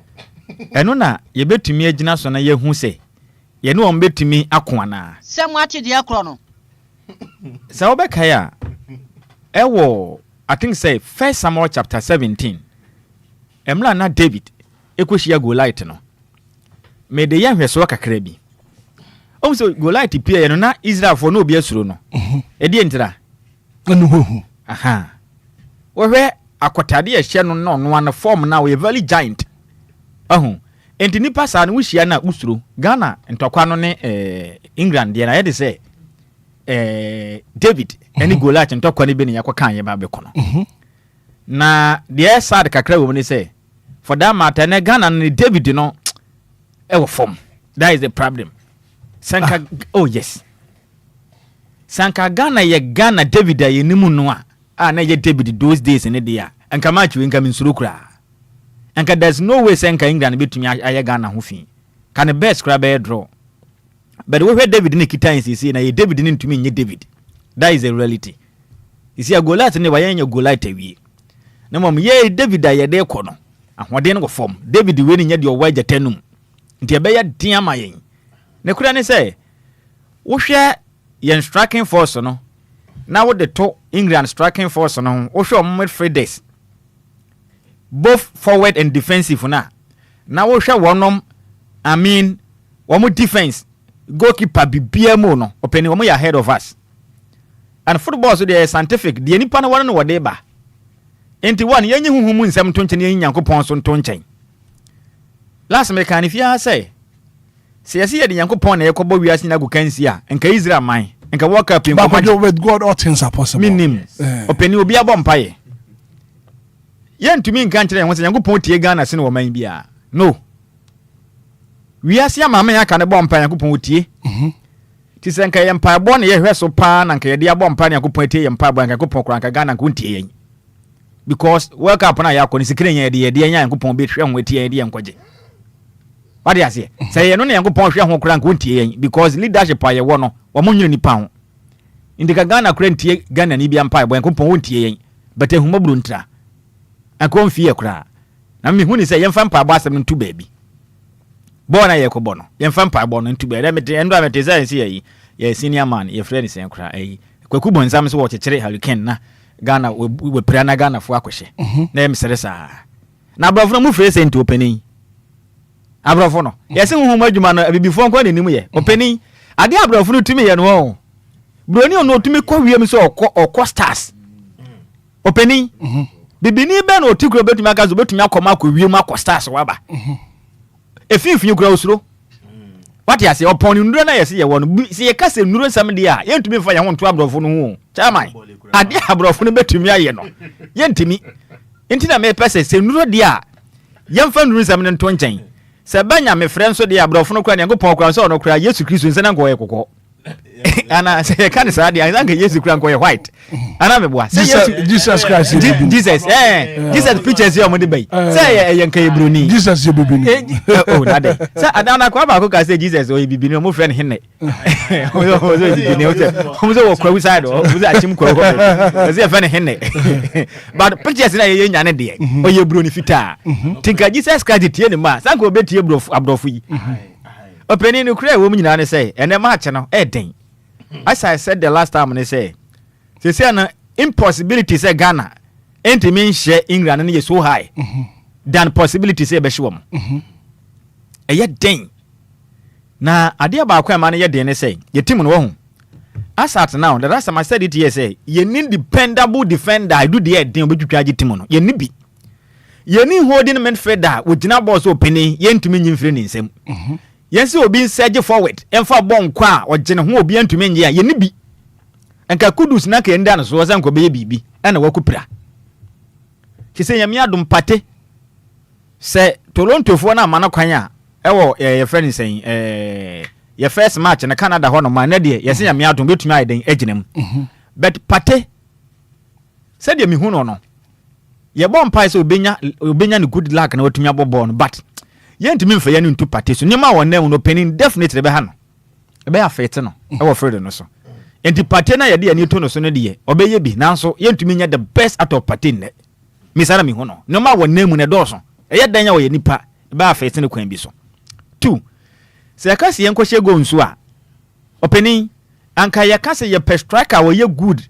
Eno na ye betumi agina so na ye hu se. Ye no on betumi ako ana.
Sem wachi dia krono.
Sa obeka ya. Ewo I think say 1 Samuel chapter 17. Emla na David ekohia Goliath no. Me de ye hweso kakra bi. So Goliath pia ye no na Israel for no obi asuro no. E die ntira.
Anu.
Aha. Where akotade e hye no one form na we very giant. Enti nipa sa no hia na usuro Ghana ntokwa no ne England de na ye de say David any Goliath ntokwa ne be ne yakokan ye ba be kono. Na de sad kakra wo ne say for that matter na Ghana ne David no e wo form. That is the problem. Sanka oh yes. Sanka Ghana ye Ghana David ye nimu no a na ye David those days in dia anka match we nka minsuro kura anka there's no way Sanka England betumi aye Ghana ho fi can the best kura be draw but we hear David ne kitan sisi na ye David ne ntumi nye David. That is a reality. You see a Goliath ne wa ye Goliath awie na mom ye David aye de kɔ no ahode ne go form David we ne nye de owa jatanum nti e be ya dia ma yen ne kura ne say wo hwɛ yen striking force no now with the top England striking force no wo hwɛ midfielders both forward and defensive na now wo hwɛ wonom I mean womo defense goalkeeper bibia mu no openi womo ya ahead of us and football so dey scientific dey nipa no no wode ba enti one yenyi huhumu nsem to nkyene yenyi Nyankopɔn so to nkyɛn last American if ya say siyasi ye de Nyankopɔn na yekobo wiase na go kansi a enka Israel man enka world cup
but with God all things are possible.
Minim openi obi abɔ mpaye yentumi nka nkyere ho se Nyankopɔn tie Ghana se no wo man bia no wiase amama ya ka ne bɔ mpaye Nyankopɔn tie ti se enka ye mpaye bɔ ne ye hwɛ so pa na enka ye de abɔ mpaye Nyankopɔn tie ye mpaye bɔ Nyankopɔn kora enka Ghana nko tie yen because world cup na ya kɔ ne sikire yen de ye de Nyankopɔn be hwɛ ho tie ye de nkɔgye. What do you say? Say no Nyankopɔn hwɛ ho kora nko tie yen because leadership aye wo no wo mo nyini nipa ho indika Ghana kora ntie Ghana ni bia mpaye bɔ Nyankopɔn won tie yen but ehumaburu ntra akon fie kora na me hu ni say yemfa mpaye bɔ asɛm ntu baabi bɔ na ye kɔ bɔ no yemfa mpaye bɔ no ntu baabi mete endo amete say say ye senior man ye friend sen kora kwaku bɔ nsam so wo kyekere hurricane na Ghana we pra na Ghana fo akohye na em sere saa na brofo mu free sent openi abrofo no yesi huhum adwuma no abibifo nko nanim ye openi ade abrofo no tumi ye no ho broni ono tumi kɔ wiem so okɔ stars openi bibini be no otikuro betumi aka zo betumi akɔma akɔ wiem akɔ stars waba efinfin kura osuro what you say upon nduro na yesi ye wo no si ye kase nduro nsam de a yentumi fa ye ho nto abrofo no ho chairman ade abrofo no betumi aye no yentimi entina me pese se nduro de a yemfa nduro nsam ne nto nkyɛn se banya me frɛ nso de abrofo no kura ne Nyankopɔn kura so no kura Yesu Kristo nse na nkɔ ye kokɔ ana se kan sa de anka Yesu kura nkɔ ye white ana me boa se
Jesus Christ
Jesus Jesus pictures here mo de bai se ye nka ye broni
Jesus ye bibini
oh na de se adana kwa ba ko ka se Jesus o ye bibini mo frɛ ne henne o so bibini o so wo kwa side o so achim kwa ko se frɛ ne henne but pictures na ye nya ne de o ye broni fita tinka Jesus Christ tie ne ma sanka obetie abrofo yi openi no kura wo nyina ne say ene match no den as I said the last time, they say an impossibility say Ghana ain't mean share England and so high than possibility say Beshwam. A yet ding. Now, I dear about quite money, yet say, your team on home. As at now, the last time I said it, yes, say, you need dependable defender. I do the thing with you, Timono. You need be. You need holding men fed that with not boss opening, yen to mean friend in same. Yes, you will be said forward and for bon qua or general who will be to me, yeah, you need be. And Kakudus Naki and Dan so as Uncle Baby and a Wakupra. She say, Yamiadum Pate say Toronto for na Manakwanya. Your friend is saying, your first match in the Canada Honor, my Nadia, yes, Yamiadum bit my day, Eginum. But Pate said, Yamihuno. Your bomb pies will be good luck and what to me born, but. Yent me for yenu to parties nyama won na no penin definitely be ha no e be afete no e wo frede no so enti party na ye de ani to no so no de obeye bi nanso yentumi nya the best out of party ne misara mi ho no nyama won na mu ne do so e ye dan ya wo ye nipa e be afete ne kwan bi so 2 se ka se yenko hye go nsu a opening anka ye ka se ye per striker wo ye good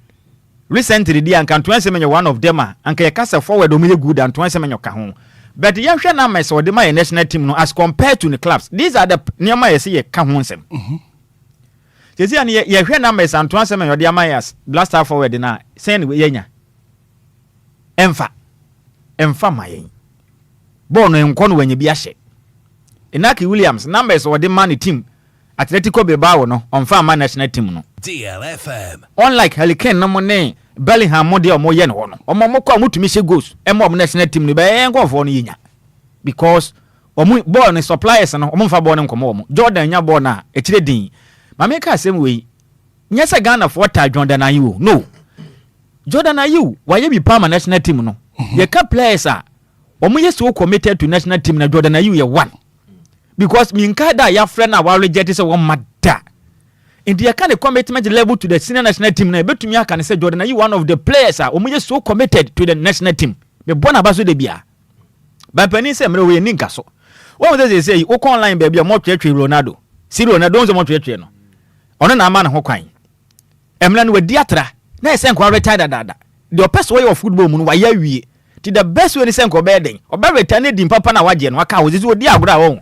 recently di anka to ansem nya one of them anka ye ka se forward o me ye good and to ansem nya ka ho. But you have na my so the my national team no as compared to the clubs. These are the near my say ka ho nsem. You see, you hwe numbers and transfer me the Amayas blast forward na send we yenya. Emfa mayen. Bono enkono wenye bi ahye. Inaki Williams numbers or the man team Atletico Bilbao no onfa man national team no.
DLFM.
Unlike Hurricane no money Bellingham mo de omo ye no no. Omo mo kwa mutumi hye goals. Emo national team no be enko fo no yinya. Because omo ball no suppliers no omo fa ball no nkomo omo. Jordan nya ball na etire din. Ma me ka asem we. Nyesa Ghana for ta Jordan Ayew. No. Jordan Ayew waye bi pa national team no. Ye ka players a omo ye so committed to national team na Jordan Ayew ye one. Because minka da ya friend na wa reject say one mada. In the kind of commitment level to the senior national team na betumi aka say Jordan Ayew one of the players a omo ye so committed to the national team. Me bona ba so de bia. Ba pani say mre we ninka so. What was they say o kon online baby mo twetwe Ronaldo. Si Ronaldo nzo mo twetwe no. Ono na ama na ho kwan. Emra no wadi atra. Na ese nkwa retire dada. The best way of football mu no wa ya wie. Ti the best way ni se nkwa be den. Oba retire di papa na waje no aka wo zi odi agora wo.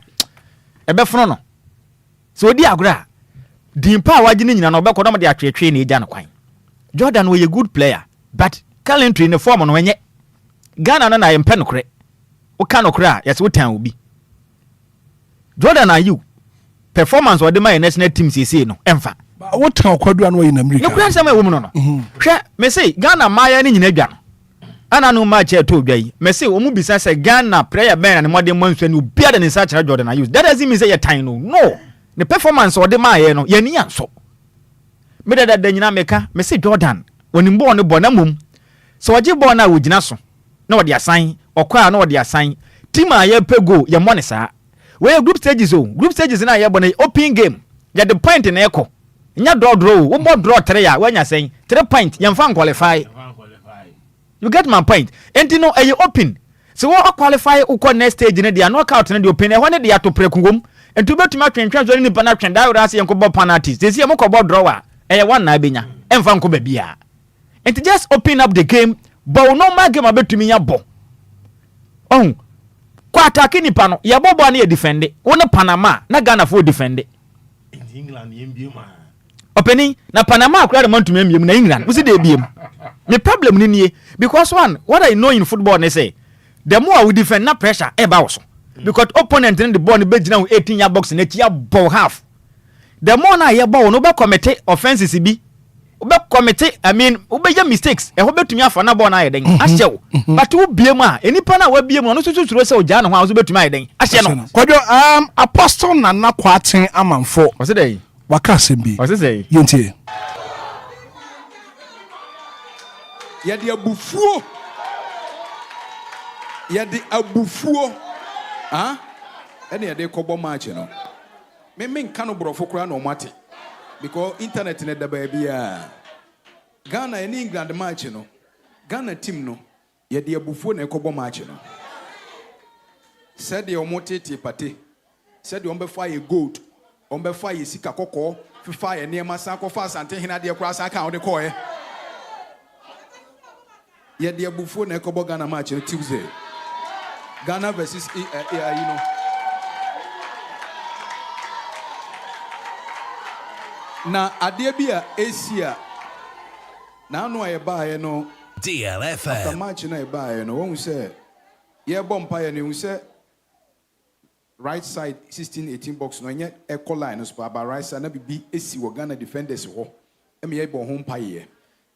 Ebe frono no. So odi agora. Di mpa waje ni nyina no be kodo mo de atwetwe na eja no kwan. Jordan was a good player, but currently in the form no wenye. Ghana no na yempe no kre. O ka no kre a yes wo tan obi. Jordan Ayew performance or the my national team say no emfa.
What town kwadu anu in America?
No kura say my woman no. Hwe me say Ghana maya ni nyina dwa no. Ana no match e to dwa yi. Me say omu bisa say Ghana player ben na modern manso ni obia da ni search Jordan Ayew. That doesn't mean say you time no. No. The performance or the my no ye ni anso. Me da nyina meka me say Jordan oni ball no ball na mum. So waje ball na wo gina so. Na wo de asan, okwa na wo de asan. Team a ye pego ye mo ne saa. We group stages na ye bone open game. Ya the point na eko. Nya draw wo mo draw 3 ya wanya sen 3 point ye mfa qualify. You get my point. Enti no e open. So wo qualify uko next stage na dia knockout na dia open e ho ne dia to prekungom. Enti betumi atwentwa zo ni pa na twen da wura se yenko bo penalties. Sesi ye mo ko bo draw e ye one na benya. Emfa nko ba bia. Enti just open up the game. But no ma game abetumi ya bo. Oh. Kwa attack ni pa no ye bobo na ye defend. Wona Panama na Ghana for defend.
In England yembie ma.
Opening na Panama akura de mantum embiem na England. Usi de ebiem. The problem ni nie because one what I know in football they say the more we defend na pressure e ba wo so. Because opponent in the ball ni be gina 18-yard box na ti ya ball half. The more na ye ball no be commit offenses bi. Ube commit ube ya mistakes e ho betumi afa na ball na ye den ahye but wo biem a enipa na wa biem no so suro se o ja no ho a so betumi aye den ahye no
kwadwo apostle Nana Kwaten amanfo
wose dey
waka sembi
wose say
yentie
yɛde abufuo ɛne yɛde kɔbɔ match no me nka no borɔfo kora na ɔmate because internet ne da bia Ghana and England match no Ghana team no yɛde abufuo na ɛkɔbɔ match no said the omotete pate said the ombefa ye gold ombefa ye sika kokɔ fifa ye niema san kɔfa asante hena de kora san ka ɔde kɔɛ yɛde abufuo na ɛkɔbɔ Ghana match no Tuesday Ghana versus na adeɛ bi a Asia na anu a yɛbaa no
DLFM
after match na yɛbaa no wɔn sɛ yɛbɔ mpaeɛ no wɔn sɛ right side 16-18 box no nyɛ echo line no so ba right side na bibi esi wɔ Ghana defenders hɔ ɛmi yɛbɔ ho mpaeɛ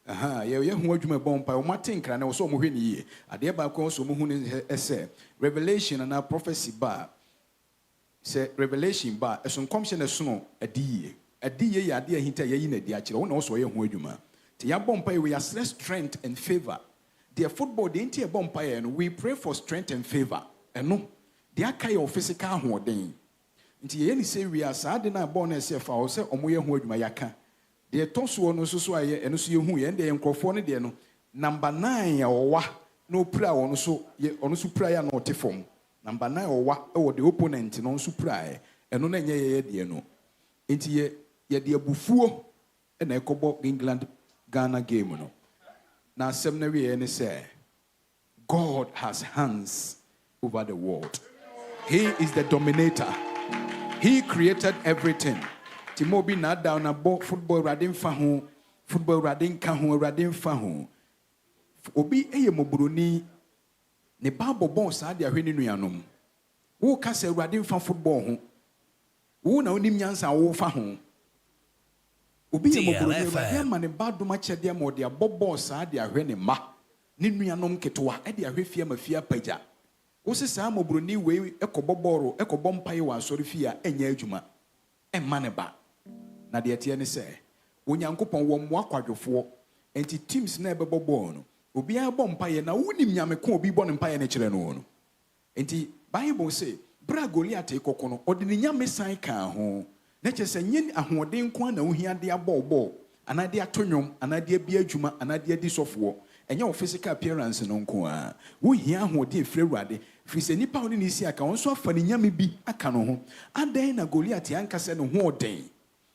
yɛ ho adwuma bɔ mpaeɛ wɔn ate nkra na wɔsɔ wɔn hwɛ ne yie adeɛ baako wɔsɔ wɔn ho ne ɛsɛ revelation na prophecy ba sɛ revelation ba ɛso nkɔmhyɛ na ɛsono adi yie adi yɛ ade ahinta yɛ yi na adi akyerɛ wɔn na wɔsɔ yɛ ho adwuma te yɛbɔ mpaeɛ we are strength and favor the football the nti yɛbɔ mpaeɛ no we pray for strength and favor ɛno de aka yɛ physical ahoɔden nti yɛ ni sɛ we are saa de na bɔ na ɛsɛ fa wɔ sɛ ɔmo yɛ ho adwuma yɛaka deɛ ɛtɔ soɔ no so a yɛ ɛno so yɛ hu yɛn deɛ nkurɔfoɔ no deɛ no number 9 a ɔwa na ɔpira ɔno so pira yɛ na ɔte fam number 9 ɔwa ɛwɔ the opponent no nso pira yɛ ɛno na nyɛ yɛ deɛ no nti yɛde abufuo ɛna ɛkɔbɔ England Ghana game no na asɛm na wie ne sɛ God has hands over the world. He is the dominator. He created everything. Timobi na down na bo football radin fa ho, football radin ka ho, radin fa ho.
obi eye mobroni ne babo bon saa de ahwe ne nuanom wo ka se awurade mfa football ho wo na onim nyansa wo fa ho obi ye mobroni awurade ma ne badoma kyede ma ode abobbo saa de ahwe ne ma ne nuanom ketewa e de ahwe fie ma fie apagya wo se saa mobroni we ekoboboro ekobompaye wa asori fie a enya adwuma emma ne ba na de tie ne se onyankopon wo mmoa kwadwofo enti teams na ebebobo no obi abompaye na wonim nyame ko obi bo ne mpaye ne kire no no enti Bible say bra Goliath ekoko no ode ne nyame san ka ho na kyese nyen ahoden ko na ohia de abobbo anade atonwom anade abi adwuma anade adi sofo enye wo physical appearance no nko a wo hia ahoden frewrade fise nipa oni ni si aka wonso afa ne nyame bi aka no ho adan na Goliath ankase no ho oden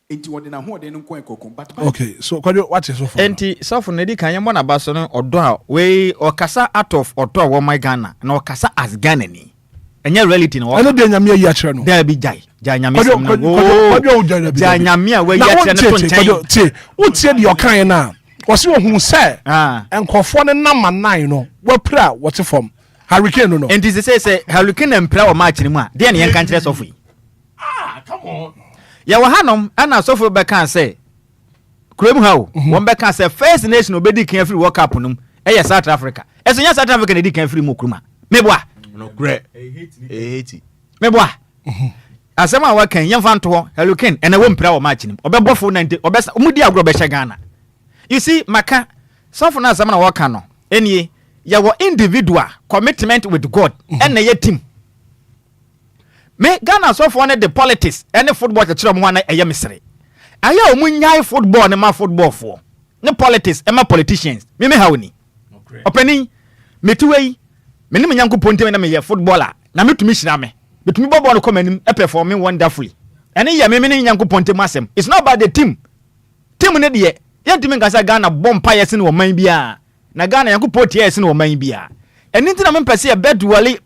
enti wode na ho oden no nko ekoko but
okay so what is so for
enti so for na di kan yemo na baso no odo a we okasa out of odo wo my Ghana na okasa as Ghana ni enye reality no
eno de nyame ya kire no
da bi jai nyame so no jai nyame a we ya kire no tonchen
ti wo tie de okan na wo se wo hu se enkofo ne namanan no wo pra wo te fom hurricane no
enti se hurricane empra wo match ni mu a de na yen kan kire so fu
come on
ya wa hanom ana so fu be kan se krem ha wo won be kan se first nation obedi kan free world cup num e South Africa eso nya South Africa na di kan free mu kruma meboa
no great hate
meboa asema wa kan yemfa nto hurricane ena wo mpra wo match nim obebofo 90 obesa umudi agro be hye Ghana you see maka so fu na asema na wo kan no enie ya wo individual commitment with God ena ye team me Ghana so fu ne the politics any football kire mo na eye mesere aya o munyai football ne ma football fo ne politics e ma politicians me hawni openi metuwei menim nyankopon tem na me ye footballer na metumi hyira me metumi bobo no komanim e performing wonderfully ene ye me ne nyankopon tem asem it's not about the team ne de yentimi nkasa Ghana bompa yesi ne wo man bia na Ghana nyankopon tie yesi ne wo man bia eni ntina me pese e bedwally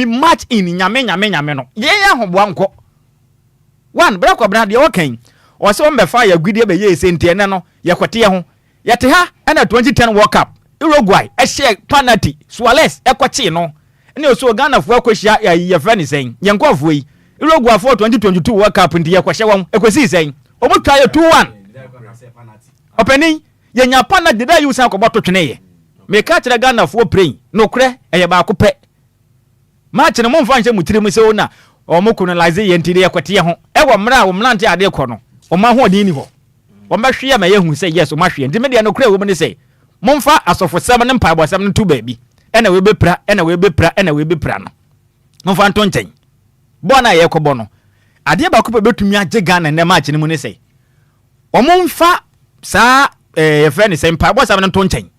match in nyame no ye hoboa nko one bra kwa bra de o kan o se o mbefa ya gudie be ye ese ntie ne no ye kwete ye ho ye te ha na 2010 World Cup Uruguay e share penalty Suarez e kwache no ene o so Ghana fo akohia ye fani sen ye nkofo yi Uruguay for 2022 World Cup ndi ye kwahye won ekosi sen o mo twa ye 2-1 openi ye nya penalty da yu san ko boto twene ye me ka kire Ghana fo praying no kre e ye ba ko pe match no mo mfa nche mutire mu se ona o mo colonize ye ntire ye kwete ye ho e wo mra wo mra nte ade ko no o ma ho odin ni ho o ma hwe ya ma ye hu se yes o ma hwe ndi me de no kre wo mo ni se momfa asofo sem ne mpaabo sem ne tu baabi ena we bepra no momfa nto nchen bo na ye kɔbɔ no ade ba ko betumi age Ghana ne match ne mu ne sei o momfa saa ye friend sem mpaabo sem ne nto nchen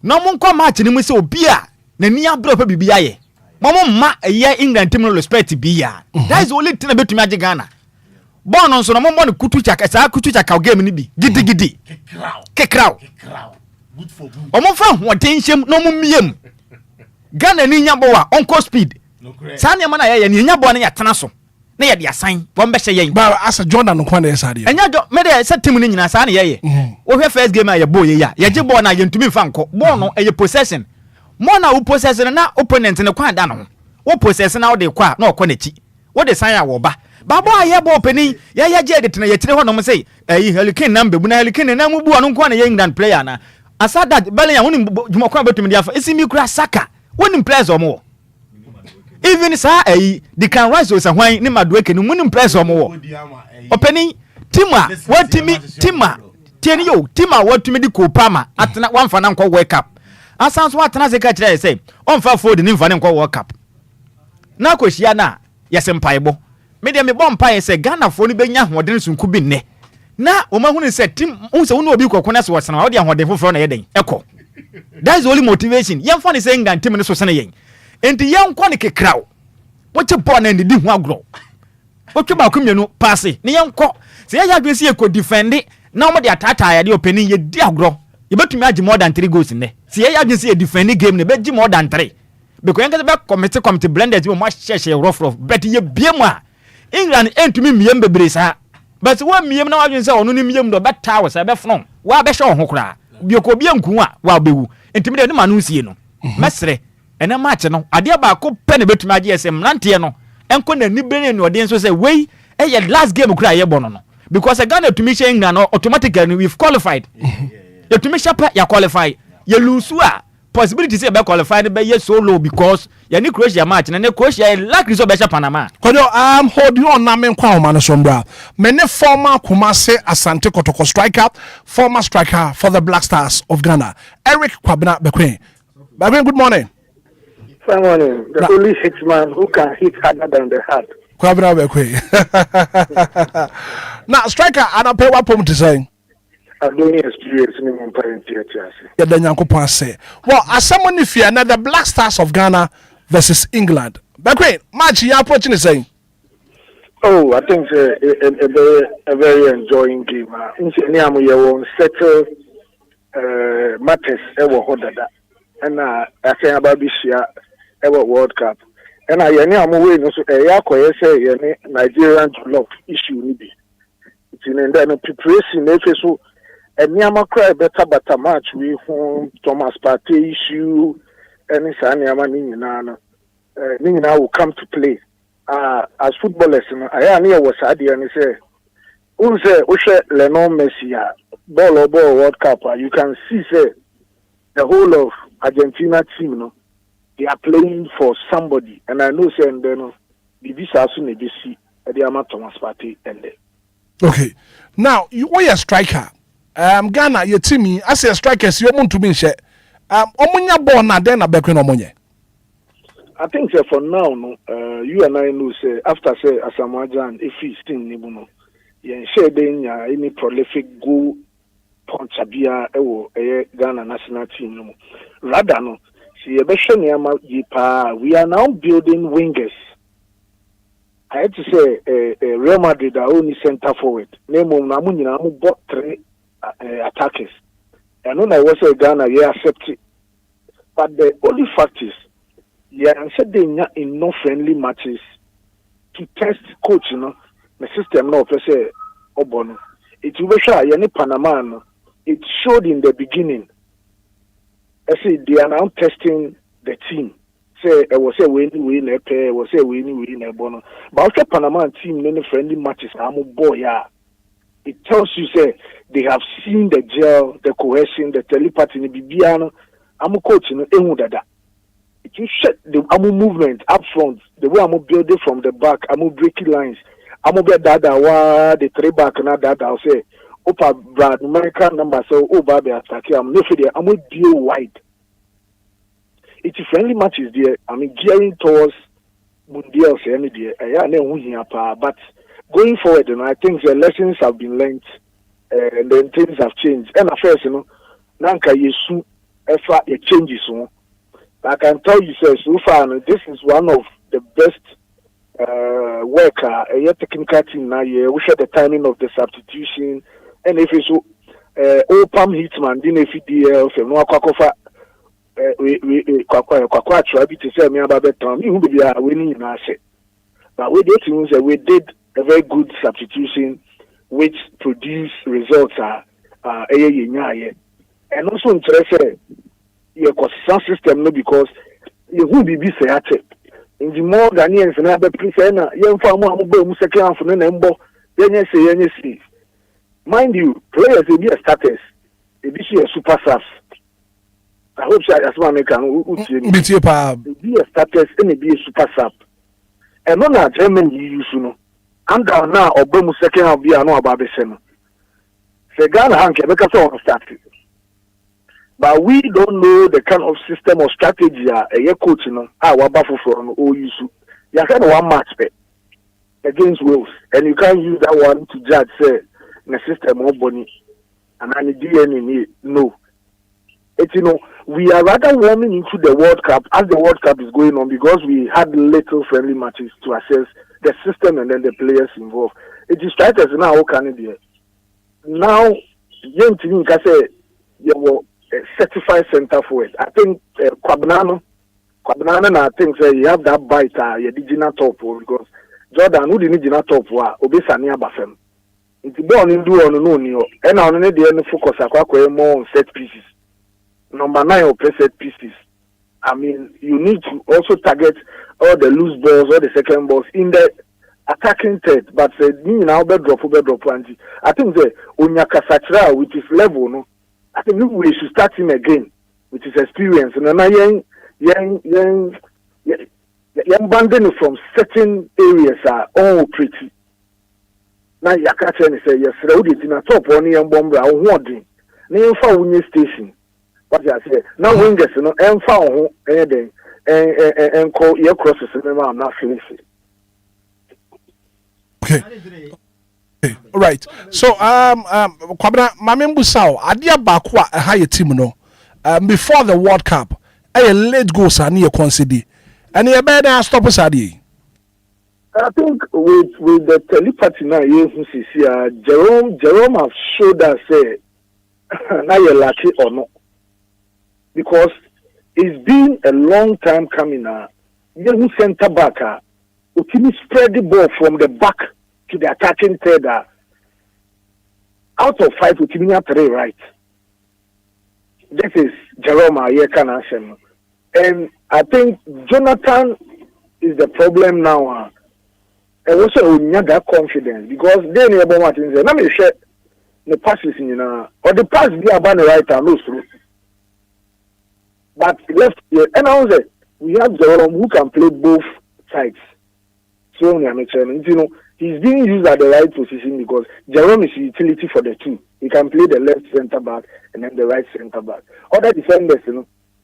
no monkɔ match ne mu se obi a na ni abro pa bibia ye momma ye England team no respect bi ya that is the only thing na betumi age Ghana bo no so no mommo ne kutu chaka saa kutu chaka game ni bi gidi kekraw
good for good
omo fa hodenhyem no mumiem Ghana ni nyabo wa onko speed sa ne ma na ye ni nyabo na ya tena so na ye de asan bombe hye yen
ba asa Jordan no kwan na yesade
enya jo me de se team ni nyina sa na ye wo hwe first game ya boy ya ye je ball na ye ntumi fa nko ball no ye possession mo na wo possession na opponent ne kwan da no wo possession na wo de kwa na okɔ na chi wo de san ya wo ba babo aye ball pani ya je de tena ye kire ho no mo sei Hurricane number bu na Hurricane na mu bu anu kwa na ye England player na asada Bellingham woni jumokwa betumi dia fa esi mi kura Saka woni players omo even sa the can rise was a hwan ni Madueke ni woni players omo openi tima watimi tima tieni yo tima watimi di Kopama atena wamfa na nkɔ World Cup asanso atena se ka kire say onfa Ford ni mfa ne nkɔ World Cup na koshia na yesempaibo me de me bompa yese Ghana fo ni benya hoden sunku bi ne na o ma hunu se team unse wonu obi kokona se wasana wo de ahoden foforo na yeden eko that is the only motivation yen fa ni se England team ne so sene yen enti yen ko ne kekraw wo che ball na ndi hu agro wo twa ba ko mienu passe ne yen ko se ya adwen se eko defend na o mo de atata ya de opening ye di agro ye betumi agi more than 3 goals ne se ya adwen se defend game ne be gi more than 3 because yen ka be committee blenders mo sheshe rough but ye biemu a England entumi miem bebre sa but one miem na wadwen say onu ni miem do beta wo say be fno wa be hye ho kura bi ko bi anku a wa bewu intimidate no manu sie no mesre ene match no ade ba ko pe ne betumi age ese mrante no enko na ni bene no de so say wey last game kura ye bono no because Ghana to me England automatically we've qualified you to me shapa ya qualify you lose possibility say be qualified be yes so low because ya ni Croatia match na Croatia lack result be Panama
kodo hold you on na men kwa ma no sombra many former Kumase Asante Kotoko striker former striker for the Black Stars of Ghana Eric Kwabena Bekwen. Good morning.
Good morning. The only Hitman who can hit harder than the heart.
Kwabena Bekwen. Now striker anape wa pom to say
I don't experience any more parent here.
Yeah, the Nyankopon say. Well, as someone if you are the Black Stars of Ghana versus England. Bekwen, match you approaching saying.
Oh, I think a very enjoying game. In Niamu you won't settle matters ever hodada. And I think about this year ever World Cup. And I am away no so say Nigerian jollof issue ni bi. It's in the preparation so and Niama cry better match we home Thomas Partey issue and Sanyama Nina will come to play. As footballers, I was Adi and say Ushe Lenon Messi ball World Cup. You can see say the whole of Argentina team they are playing for somebody, and I know say and then the visa soon they see the amount Thomas Partey and
okay. Now you are a striker. Ghana your team as a striker you want to be share. Omunya ball na then na Bekwen omunye.
I think say for now you and I know say after say Asamajan if he's still nibuno you share then any prolific goal punch abia Ghana national team no rather no see we are now building wingers. I had to say Real Madrid are only center forward. Name namu bought 3 attackers. And when I was a Ghana, you accept it. But the only fact is, said they not enough friendly matches to test coach, the system no per se obono. It will be Panama. It showed in the beginning. I say they are now testing the team. Say I was a win a pair, was a win a bono. But after Panama team many friendly matches, it tells you say they have seen the gel, the cohesion, the telepathy in the Bibiano. I'm coaching Dada. It will set the movement up front, the way I'm building from the back, I'm breaking lines. I'm Dada wa the 3 back and that I'll say Opa Brad American number so Baby attack. I'm not there, I'm deal wide. It's a friendly matches there. I mean gearing towards Mundial any day. But going forward, I think the lessons have been learned and then things have changed. And at first, Nanka Yesu Efa it changes. I can tell you, sir, so far this is one of the best worker, a technical team now. We share the timing of the substitution, and if it's Opam Hitman, then if DLFM, no Kwakofa, Kwakwa try to say me about the time, you will be winning in our set. But we did a very good substitution, which produced results. And also interested your consistent system, no, because you will be saying in the more Ghanaians and other people, young farmer, second for the then you say, mind you, players will be a status, they be a super subs. I hope as one can be a status and be a super sub. And not Germany you use and now or second of the no about the same. Say Ghana Hanke because on start. But we don't know the kind of system or strategy a coach our baffle from OUSU. You can one match against Wales, and you can't use that one to judge say the system of Bonnie and any DNA. No, it's we are rather warming into the World Cup as the World Cup is going on because we had little friendly matches to assess the system and then the players involved. It is strikers now how can it be? Now, young team can say you were certified center forward. I think Kwabena, I think say you have that bite your digital top because Jordan who didn't digital top wa Obesania Bafem. It's born in do on no and on the focus more on set pieces. number 9 or set pieces. I mean, you need to also target all the loose balls, all the second balls in the attacking third. But now drop. I think the Onyaka Sachra with his level, no. I think we should start him again with his experience. And then young banding from certain areas are all pretty. Now you can't say yes, road in a top on young bomber or warding. Name for Winnie Station. What I say now, wingers, and found anything and call your crosses, and I'm not finished.
Okay. All right. So Kwabena Mame Mbusao adia bakwa a higher team no before the World Cup a late goal sa near consider and you better stop us adi.
I think with the telepathy now you see Jerome have showed us now you're lucky or not, because it's been a long time coming now. You center back Utimi spread the ball from the back to the attacking third. Out of 5, Utimi have 3 right. This is Jerome Ayekana. And I think Jonathan is the problem now. And also we need that confidence, because they need about what in there. Let me share the passes in or the pass be about the right and loose through. But left here, and I was we have Jerome who can play both sides. So he's being used at the right position because Jerome is utility for the two. He can play the left center back and then the right center back. Other defenders,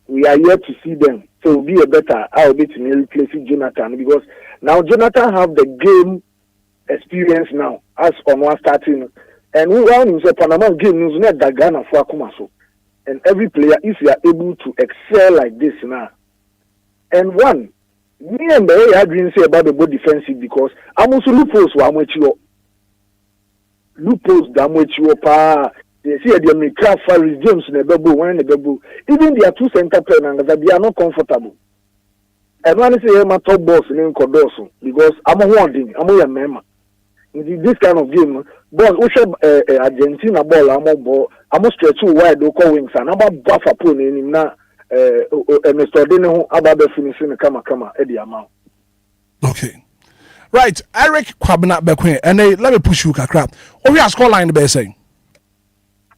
we are here to see them. So it will be a better, I'll be to replace Jonathan, because now Jonathan have the game experience now as on one starting. And we want him say Panama game news not that Ghana for Akumaso. And every player, if you are able to excel like this now, and one. Me and the I didn't say about the both defensive, because I'm also loopholes who I'm with you. Loopholes damn with you pa. They see the American Faris James in the bubble, when the bubble. Even their 2 center players that they are not comfortable. And when I say my top boss in Kodoso, because I'm a warning, I'm a member. In this kind of game, boss, we should Argentina ball, I'm a stretch too wide, do call wings, and I'm a buffer pony in now. Mr. Dino about the finishing kama Eddie amount.
Okay. Right, Eric Kwabena Bekwe, and let me push you kakra. Oh, we are score line the saying.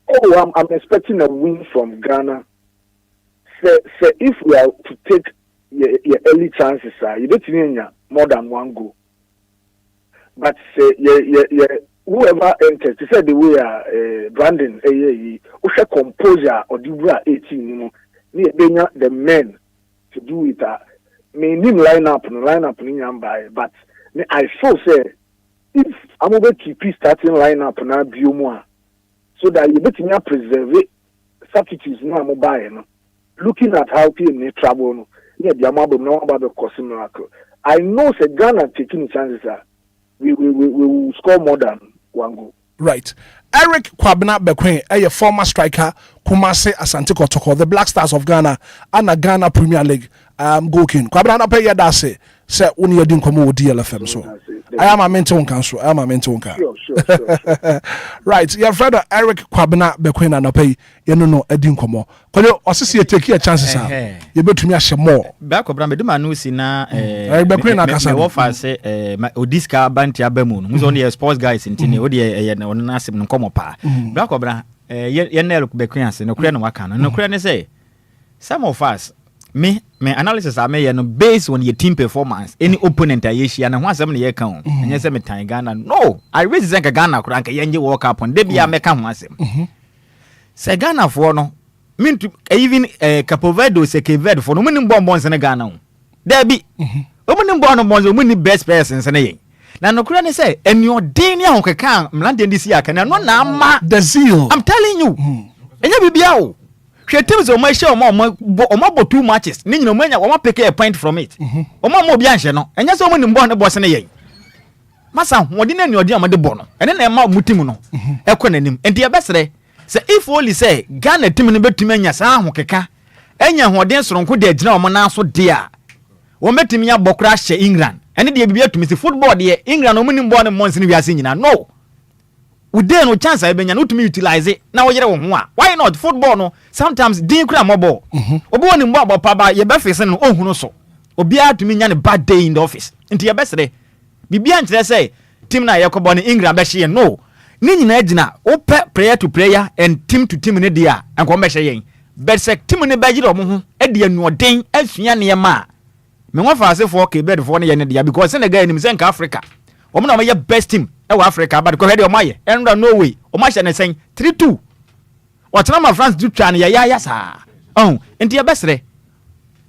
Oh, I'm expecting a win from Ghana. Say if we are to take your early chances, you don't need more than 1 goal. But say whoever enters, to say the way Brandon, we should composure or do 18, the men to do it. May name lineup by, but I so say if I'm over to keep starting lineup now view more, so that you better not preserve it. Substitutes no mobile. Looking at how people in trouble, no, the amount of no about the costing miracle. I know say Ghana taking chances we will score more than 1 goal.
Right. Eric Kwabena Bekwe, a former striker, Kumase Asante Kotoko, the Black Stars of Ghana, and a Ghana Premier League goalkeeper. Kwabena pay ya dase, say uni ya din komo DLFM. So I am a mental council. Sure. Right. Your friend Eric Kwabena Bekwe na pay you no edin komo. Kono osisi take your chances you bet me a more.
Back Kwabena me do manu si na
Bekwe na kasa.
Me offer say Odiska banti abemu. Who's only a sports guys in Tini odi e na nasim no komo pa. Back Kwabena ye na look Bekwe ase no kure no waka no kure ne say some of us me analysis I may based on your team performance any opponent I yeshi and one seven year count and yes me time Ghana no I really think Ghana could yanji walk up on debi American wasem say Ghana for no mean to even Capo Verde say Cape Verde for no winning bonbons in Ghana there be winning bonbons winning best persons and now no kura say and your denia on can land in this year can no na
the zeal
I'm telling you and you be out. Teams on my show, Omo 2 matches. Nino Mania, Oma pick a point from it. Oma Mobianche, no, and just someone in born a boss in a year. Massa, what didn't you do, Bono, and then a more mutimuno, Equanim, and the best say, if only say, Ghana Timon to Mania, Keka, and ya who dance from good no man so dear. Or met me up Bokrash, England, and it be to Mr. Football, dear England, no winning born a month in we are singing. No. Ude no chance I benya no to me utilize it. Na wo yere wo ho a. Why not football no? Sometimes din kura mobile. Obi woni mbo abopa ba ye be fese no ohunu so. Obia to me nya ne bad day in the office. Nti ye besere. Bibia nkyere say team na yekobo ne England be hye no. Ni nyina agina ope player to player and team to team ne dia enko be hye yen. But say team ne ba gire omo ho e de anuoden afia ne ma. Me won fa for ke bed for ne ye ne dia because Senegal nim senka Africa. Omo na ye best team e wa Africa but ko he de omo ye. Enra Norway. Omo hye ne sen 3-2. Otena ma France du twa ne ya sa. Oh, enti ye besere.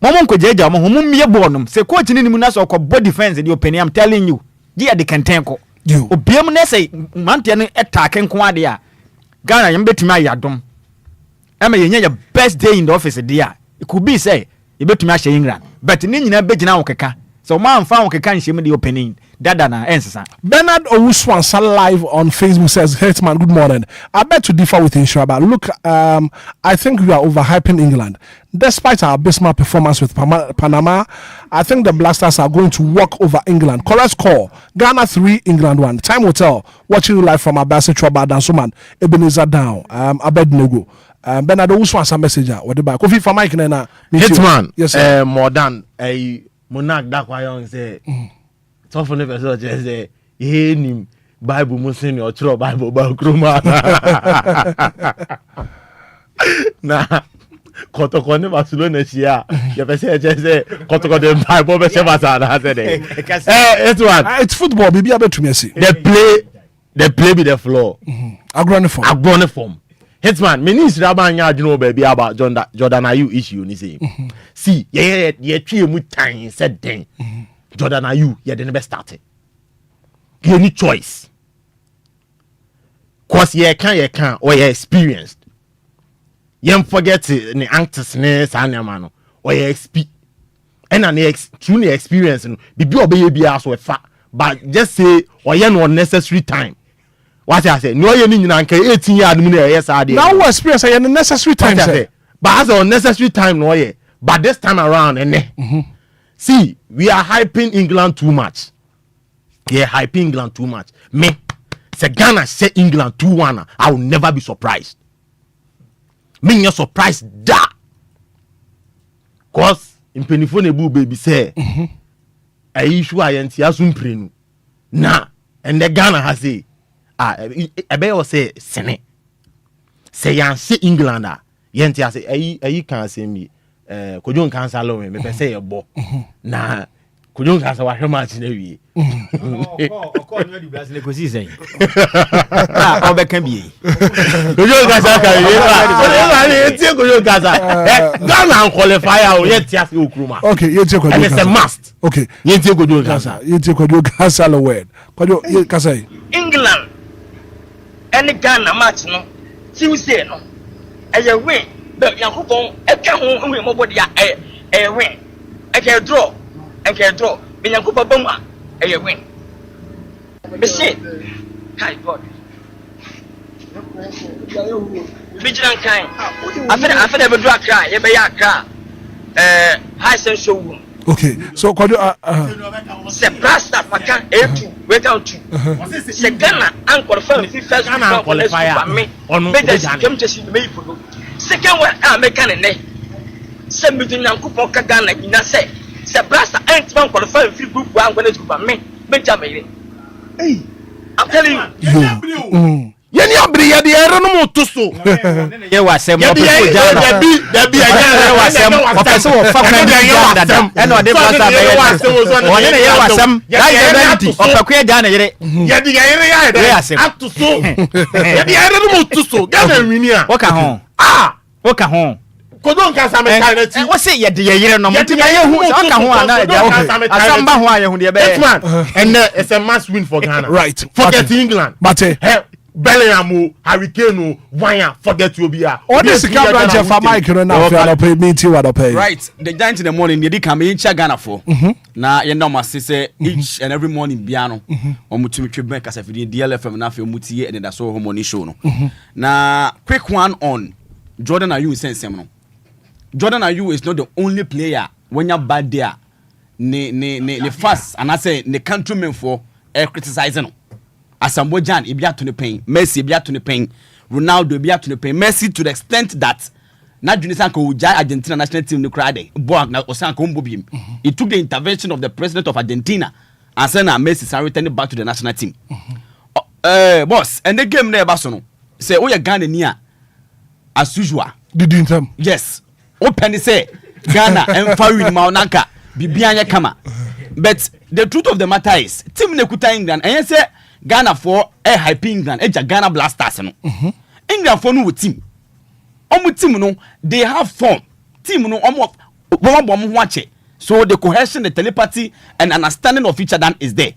Momo nko jeja omo ho mumie bonum. Se coach ni nimu na so ko body defense the opinion I'm telling you. Dia de kenten ko. Obiam na say mantia no attack nko ade a. Ghana yem betumi ayadom. Ema yenye your best day in the office there. It could be say you betumi ahye England. But ni nyina begina wo keka. So man fa wo keka nhye the opening. Dada na ensesa. Bernard Owuswansa live on Facebook says, Hitman, good morning. I beg to differ with Insuraba. Look, I think we are overhyping England. Despite our abysmal performance with Panama, I think the Blasters are going to walk over England. Correct score. Ghana 3, England 1. Time will tell. Watching you live from Abasi Choba, Dansuman, Ebenezer down. Abednego. Bernard Owuswansa messenger. What the back? Kofi for Mike Nena.
Hitman.
Yes, sir.
More than a monarch that why say. So for never so just say he nim Bible musin or throw Bible ba kroma. Na kotoko ne Barcelona sia. You be say just say kotoko the Bible be say Barcelona say dey. It's one.
It's football bibi abetumi asi.
They play with the floor.
Agrone
form. Hitman, me ni Israba anya adwene baby about Jordan Ayew issue ni say. See, ye twie mu tan said den. Jordan Ayew, yeah, they never started. You need choice. Cause you can, or you're experienced. You forget the anxiousness and your man, or you and an truly experience. Be baby also a fact, but just say, or you no necessary time. What I say, no, you need 18 years.
Now, experience a necessary time,
but as a necessary time, no, yeah. But this time around, see, we are hyping England too much. Yeah, hyping England too much. Me, say Ghana say England 2-1, I will never be surprised. Me not surprised da. Cause in penifone bu baby say, I issue I asun prenu. Na, and the Ghana has say, I bet say sene. Say yan say England yenti say ayi can say me. Kojon cancer lo me pe say ebo na kojon cancer wa hwema ati na wie o no di Brazil ko si say o be kan bi kojon cancer ka wie ba tie kojon cancer Ghana qualifier o yeti ase okruma
okay yeti kojon
cancer it's a must
okay
yeti kojon cancer
lo word kojon ye kasai
England any Ghana match no Tuesday no eye win but Yakupon, a can win more body a win. I can draw. But Yakupa Boma, a win. But say, hi God. Vigilant kind. I feel ever draw cry, a bayak car. High sense show.
Okay, so could you
say Brasta Paka A2 wait out to say Ghana and qualify if first qualifier me on came to see me for second one I make an ne send me to Yankupon Ghana in a say Brasta ain't one qualify if you group one when it's about me Benjamin. Hey, I'm telling you.
Yeni abri ya di ero no motoso
ye wasem o pe jana
da bi ya
wasem o pe so fa kwa di jana da e no de blasta be o ne ye wasem da ye benty o pe kwa jana yere
ye di ya yere ya atuso ye di ero no motoso ga na nwini a
o ka ho o ka ho
kodon ka sa me ka na ti
o se ye de ye yere no mo ti ye hu o ka ho ana de asamba ho aye hu de be
and it's a must win for Ghana
right
forget England
but
Bellingham, Hurricane, Wanya, forget Obia.
What is the branch of Mike now? Pay me to what I pay.
Right, the giant in the morning, you come in Ghana for. Now, you know, my sister each and every morning, piano, or Mutu Quebec as if you did DLFM and after Muti and that's all money show. Now, quick one on Jordan Ayew is saying, Jordan Ayew is not the only player when you're bad there. Ne fast, and I say, the countrymen for criticizing. Asamoah Gyan ebi ato ne pen, Messi ebi ato ne pen, Ronaldo ebi ato ne pen, Messi to the extent that na dwene sanka uja Argentina national team no krade boy na osanka ombobiem. It took the intervention of the president of Argentina and say na Messi san return back to the national team. Boss, and the game na eba so no. Say o ye Ghana ni a as usual.
Did you them?
Yes. Open say Ghana emfa win ma onanka bibia anya kama. But the truth of the matter is team ne kuta England and say Ghana for hype England eja Ghana Blasters no. England for no team. Omu team no they have form. Team no omo bom ho so the cohesion, the telepathy and understanding of each other is there.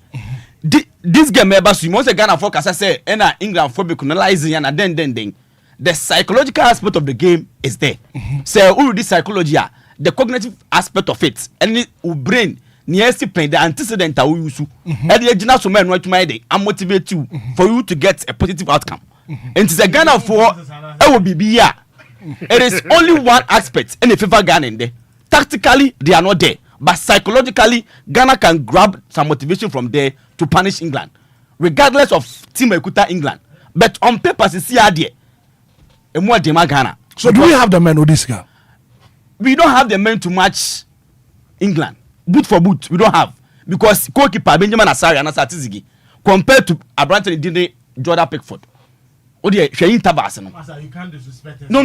This game ever so most Ghana for kasa say na England for be colonizing and then the psychological aspect of the game is there. So all this psychology the cognitive aspect of it and the brain nearly pain the antecedent that we use and the original so man what my day and motivate you for you to get a positive outcome. And it's a Ghana for it will be here. It is only one aspect in the FIFA Ghana in there. Tactically, they are not there. But psychologically, Ghana can grab some motivation from there to punish England. Regardless of Team Ekuta England. But on paper, it's here. Ghana.
So do we have the men with this guy?
We don't have the men to match England. Boot for boot, we don't have. Because goalkeeper Benjamin Asari and Asatizigi compared to Abrante Dine Jordan Pickford. Oh dear, you can't disrespect it. No.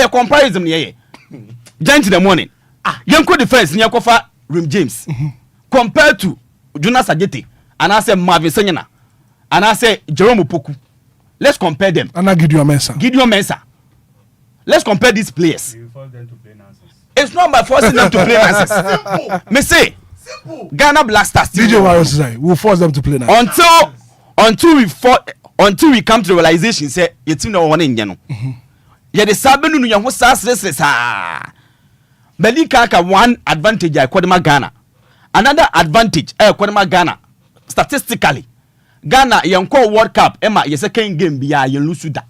So, comparison here. Giant in the morning. Yanko defense near Kofa Rim James. Compared to Jonas Ajeti, and I say Marvin Senyana, and I say Jerome Opoku. Let's compare them.
And I Gideon Mensah.
Let's compare these players. You force them to play nonsense. It's not by forcing them to play nonsense. Simple. Me say, Ghana Blasters.
DJ Warriors say we'll force them to play nonsense.
Until we come to the realization, say it's no one in Yano. Yeah, the Sabinu Yahu Sas. Belika one advantage I Kodema Ghana. Another advantage I Kodema Ghana. Statistically, Ghana Yanko World Cup, Emma, your second game be a Yelusuda.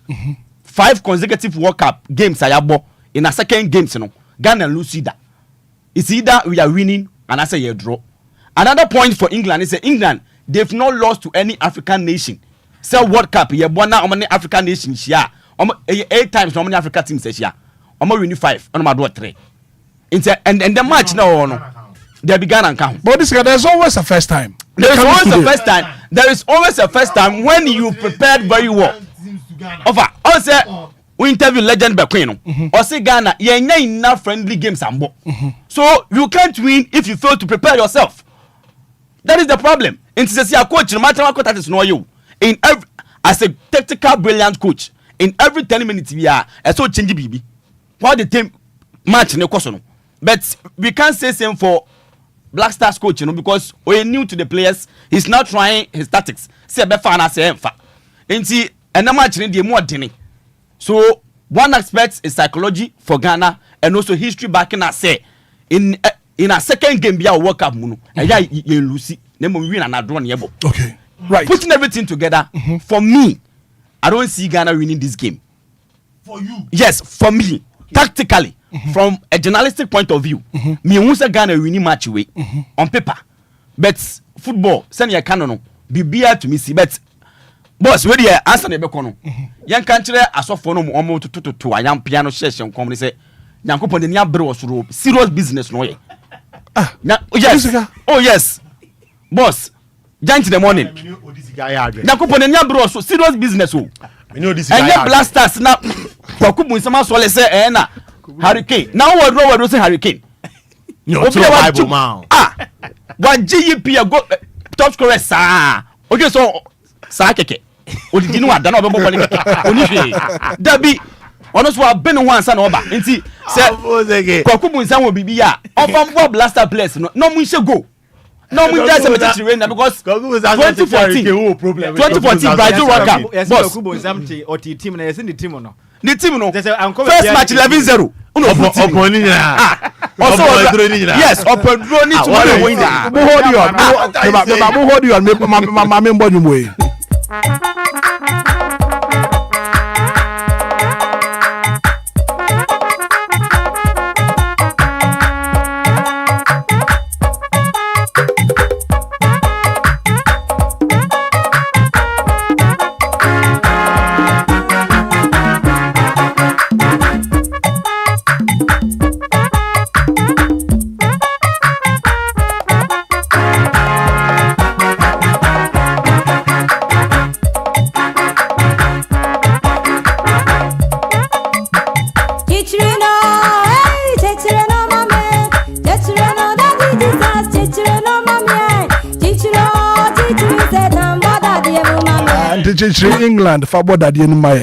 5 consecutive World Cup games I have in a second game, you know, Ghana Lucida. It's either we are winning and I say you draw. Another point for England is that England, they've not lost to any African nation. Say World Cup, you born now many African nations here. 8 times how many African teams here? I'm winning 5, and I'm 3. And the match now, they began and count.
But this guy, there's always a first time.
There is always a first time. There is always a first time when you prepared very well. Over, also, we interview legend Bequeno. Or say Ghana, you ain't enough friendly games and more. So you can't win if you fail to prepare yourself. That is the problem. And since your coach, no matter what that is, know you. In every, as a tactical brilliant coach, in every 10 minutes we are so change BB. What the team match in the question. But we can't say same for Black Stars coach, because we're new to the players. He's not trying his tactics. Say Befana say Enfa. And the match in the more dinning. So one aspect is psychology for Ghana and also history backing us say in a second game be a World Cup muno. And yeah, you lose. Then we win another one.
Okay. Right.
Putting everything together, for me, I don't see Ghana winning this game.
For you?
Yes, for me. Okay. Tactically, from a journalistic point of view, me won't say Ghana winning match away on paper. But football, send your canon, be beer to me see. But boss, where you answer the becono? Young country, I saw for no almost to a young piano session. Come say, young couple the near bros rope, serious business, no way. Yes, oh yes, boss. Giant in the morning. Nakupon and Yabros, serious business. And your blasters now. Wakubun sama sole say ena hurricane. Now what road was a hurricane?
Bible man.
What GEP go top scorer sa. Okay, so sa keke. Odi dinu ada na obebo boli keke. Oni Dabi. Ono so abenu wan sa na oba. Nti say Wakubun sama bibi ya. Ofam blaster players no mu she go. No, we just have to train because 2014 Brazil World Cup. Boss,
the team na yes in the team no.
The team no. First match 11-0. Also, yes, Opedro need to win that.
Hold you on. Atiche England for board that in my.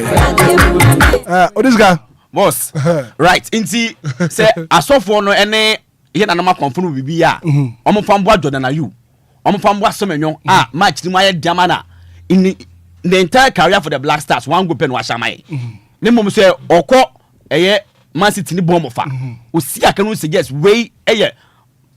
This guy.
Boss. Right. Inti say asofo no ene ye na ma confirm bibi a. Omo fambo Jordan Ayew. Omo fambo Semenyo. Match ni ma ye diamana in the entire career for the Black Stars. One go pen wa shamai. Ne mom say okọ eye Man City ni bomb fa. Osi aka no suggest way eye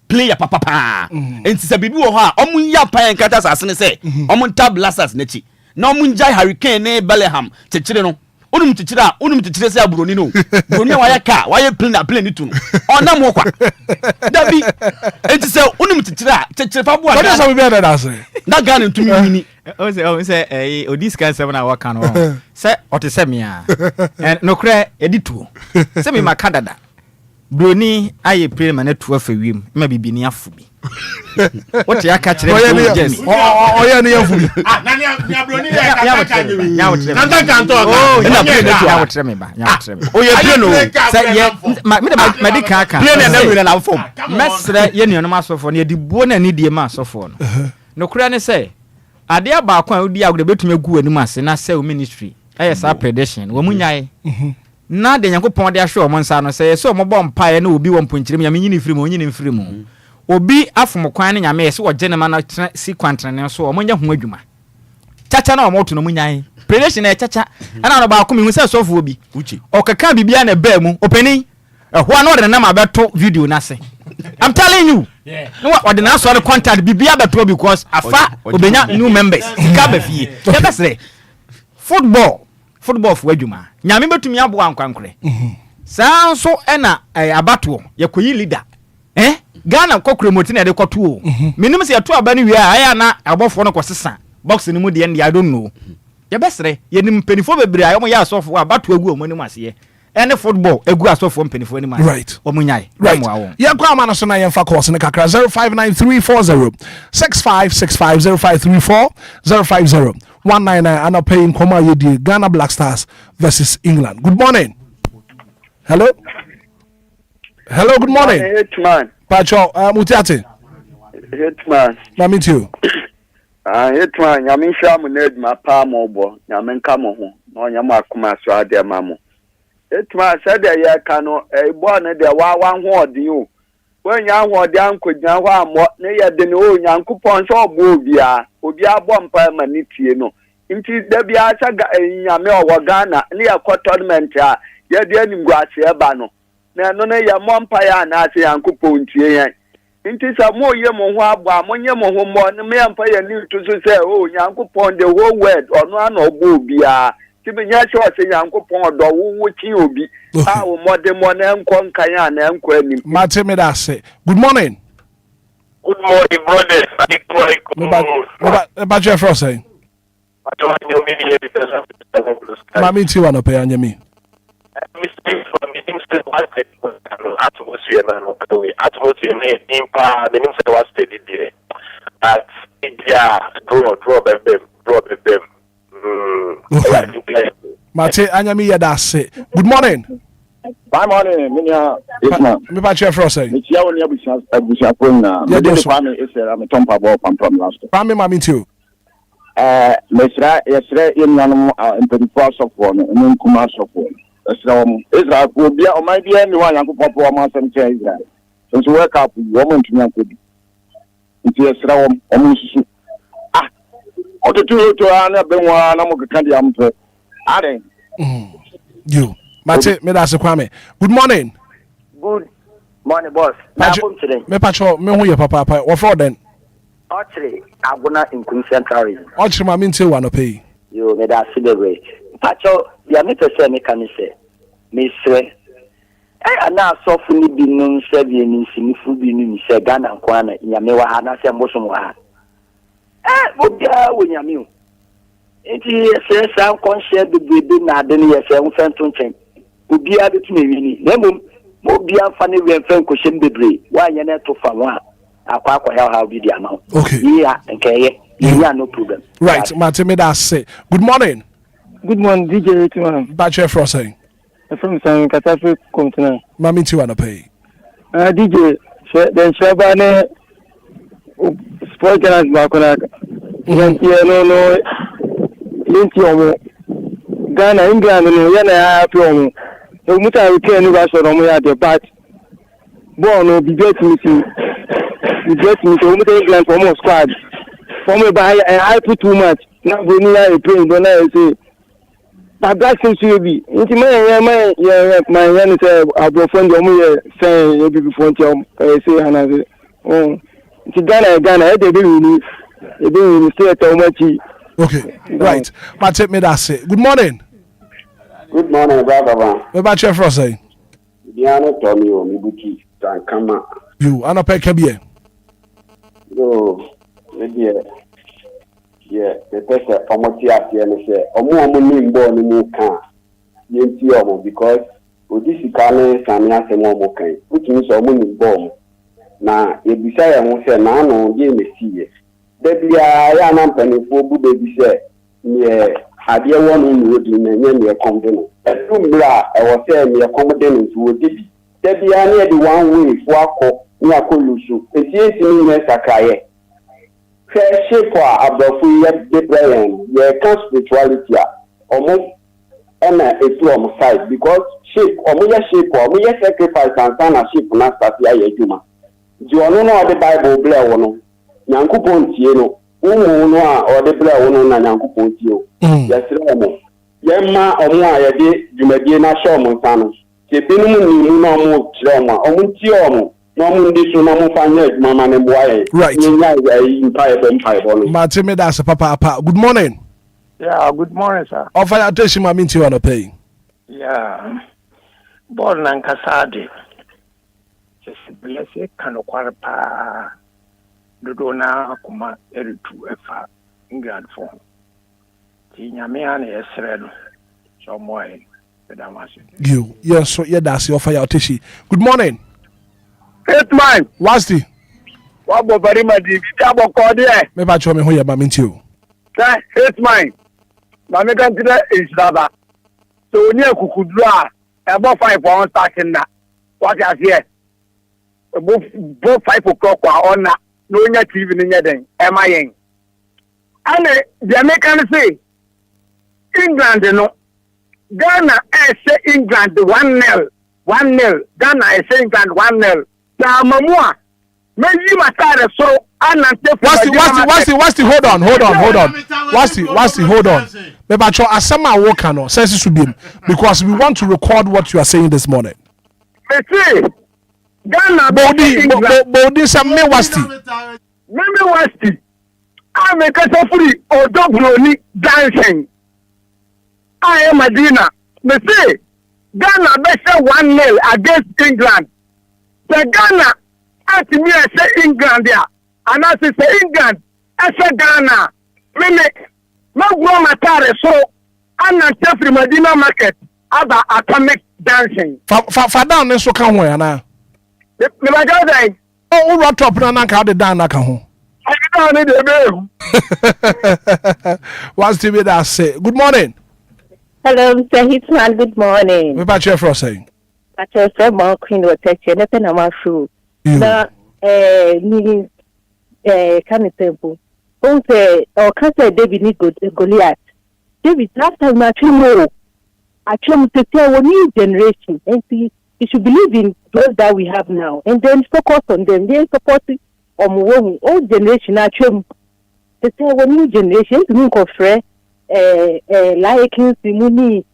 player papa. Enti say bibi wo ho a omo ya pan kata asase ne say omo tab blasters na chi. Na omo njai Hurricane ne Bellingham chechire no. Unum tichire say aburoni no. Buroni wa ya ka, wa ya plane ni tu no. Onam wo kwa. Dabi enti say unum tichire fa bo
What is we be that say?
Na Ghana ntumi wini.
O say odiscan 7 na waka no. Say otese me a. No kra editu. Say me makadada. Buroni aye plane ma na tu afa wiem. Ma bibi ni afu bi. What ya catch them? Yes.
Oh, yeah, near for me.
Oh, yeah,
say, yeah, medical can. Master, you know, master for near the bone and need the mass of phone. No cranny say, I dare back when we are the bit to me go and mass and I sell ministry. I saw predation. Woman, na de Yankopon de show Monsano say so mo bomb pie no obi 1.3 me nyini free mo nyini free mo obi afom kwan ne nyame so genema na si kwantrene so o monya ho adwuma chacha na o moto no munyan predation na chacha ana no ba ko me hu say sofu obi uchi o kaka bibia na ba mu opani ho na ode na ma beto video na se I'm telling you no what na so contact bibia beto because afa obenya new members ka ba fie ya be say football for adwuma nyame betumi abo ankwankore saa so ena abato yakoyi leader Ghana kokure moti na de koto menim se yato aba ne wi aya na abofo no kosesa box ni mu de I don't know ya besere yenim penifo bebre ayo ya asofo abato agu omonim ase ene football agu asofo penifo ni ma
right
omunyai
right ya kwa ma no so na yemfa course ne kakra 059340 6565 0534 050 and paying Koma Yedi Ghana Black Stars versus England. Good morning. Hello, good morning.
Hitman.
Pacho, Mutiate.
Hitman.
Na meet you.
Hitman, yamin sha mu need ma pa mo bo, yamin ka mo ho. No nyama akuma so ade ma mo. Hitman said ya ka no bo na de wa ho odi o. When ya ho odi ankodnya ho amo na ye de ne o nyankopon so obo obia bo mpa ma ni tie no. Inti da bia saga nyame owo Ghana ne ya tournament a ye de animguase eba no. Na no na ya mo mpa ya na ase yankopon tie yan. Inti sa mo ye mo ho abwa mo nye mo ho mo ne me mpa ya ni to so say oh yankopon the whole world ono ana obo obia. Tibe nya che o se yankopon odo wo chi obi. Ah o mode mo na enko nkan ya na enko anim.
Mate me da say. Good morning.
Good morning, brothers.
About your first say. Mami ti wa no pe anyami.
Atmosphere impa the name say was steady there. At India draw bem.
Mate anyami ya da say. Good morning.
Good morning, Minya.
Me ba your first say.
Me tia woni abusia na. Me dey kwame ese am tompa ball pam last.
Kwame mami ti o.
Mesra yesre yenyanum empirical software no nkuma software. Israel Obia o my dear ni wa yankopon po ma sam che Israel. So wake up wo mo ntumi akodi. Nti yesra wo o mo susu. Otutu to ana benwa na mo keka dia mpe. Ade.
You. Mate me da se Kwame. Good morning.
Good morning, boss.
Me pacho me hu ye papa what for then?
Ochre aguna in Queen Central region.
Ochre ma min te wa no pay.
You me da celebrate. Pacho ya me pese me kan se. Me sre. Ana so fu ni bi no se bi ni sinifu bi ni se Ghana kwana nyame wa ha na se mbosom wa ha. Obia wo nyame o. Enti se san konse de na de ne ye se mfento nchen. Obia betu me wini. Nemo obia fa ne we mfen ko shem bebre. Wa nya na to fa wa. Akwa how be the amount.
Okay.
Yeah, okay. Yeah, no problem.
Right, Mate me da say. Good morning.
Good morning, DJ Hitman.
Bachelor Frost saying.
From San Catastrophe Continent.
Mami ti wanna pay.
DJ, then Shabane sport journalist Bakona. No, Linti omo Ghana England no ya na happy omo. So muta we can never show omo ya the but ball no be get me so muta England for more squad. For me by I put too much. Now we need a plane but now say but that seems to be into my say abofon omo ya say you be before say hana oh it's Ghana they be stay at omo.
Okay, right. But take me that say. Good morning.
Good morning, brother.
What about your first say?
Diana Tommy or Mibuki, Tankama.
You, I know Pekabie.
No, maybe, yeah, the person Omotia, and say, Omo Nimbo, Nimuka, Yentiomo, because Odisicane, Sanya, Semomokai, which means Omo bomb. Now, if you say I won't say, no, game is here. Debi ya na mpani fo bu baby say me ade wonu no di na nya me komde no etumbra e wo say me komde no so debi ya na di one way fo akọ ni akolusu etiesi ni me sakaye she for abrofo ye de brain ye can spirituality omo na etu omo side because shape omo ye sacrifice and na shape na start ya yeduma di ono no the bible ble wono Yankupon Tieno, Umo or the Bla Uno Yankupon Tio. Yes, Yemma or more a day, you may be in a show Montano. Tipinum, no more trauma, Omuntiomo, no Mundisu, no more fine, Mamma and Boy.
Right.
Empire.
Martin, that's a papa. Good morning.
Yeah, good morning, sir.
Offer attention, my minty on a pay.
Yeah. Born and Casadi. Just bless it, Canoquarpa. Dodona kuma eritu efa England for ti nyame an esredo so moy bedamase
you yes so yeah that's your fire otishi. Good morning
Hitman
what's the
what bo bari madi bi abo ko de
me ba cho me ho ya ba minti o
Hitman ma me kan tire isaba so oni akukudru a e bo 5 on starting na what you here bo 5 o'clock on na no nya TV ni nya den e ma yen ane the American say England no Ghana say England 1-0 Ghana say England 1-0 na mamua me yi matare so anante
what's the hold on what's the hold on me ba cho asama wo kan no sense should be because we want to record what you are saying this morning
me see Ghana
body some me wasti
I'm a free or double dancing. I am Medina. Me say Ghana best 1-0 against England. The Ghana at me I say England there. And I say England I say Ghana. Me grow my tare so I'm not free Medina market about atomic dancing.
Fa down so kan ho ya na.
Me ba ga dai.
Oh, what top na ka de down na ka ho.
I don't need a
what's the way that say? Good morning.
Hello, Mr. Hitman. Good morning.
We about your first saying.
But your friend Mark Queen will text you. Nothing about shoe. Now, me, can it temple? Don't say, or can't say David need Goliath. David, last time I actually to tell a new generation and see. You should believe in those that we have now and then focus on them. They support old generation actually. They say one new generation to me confrere like Simuni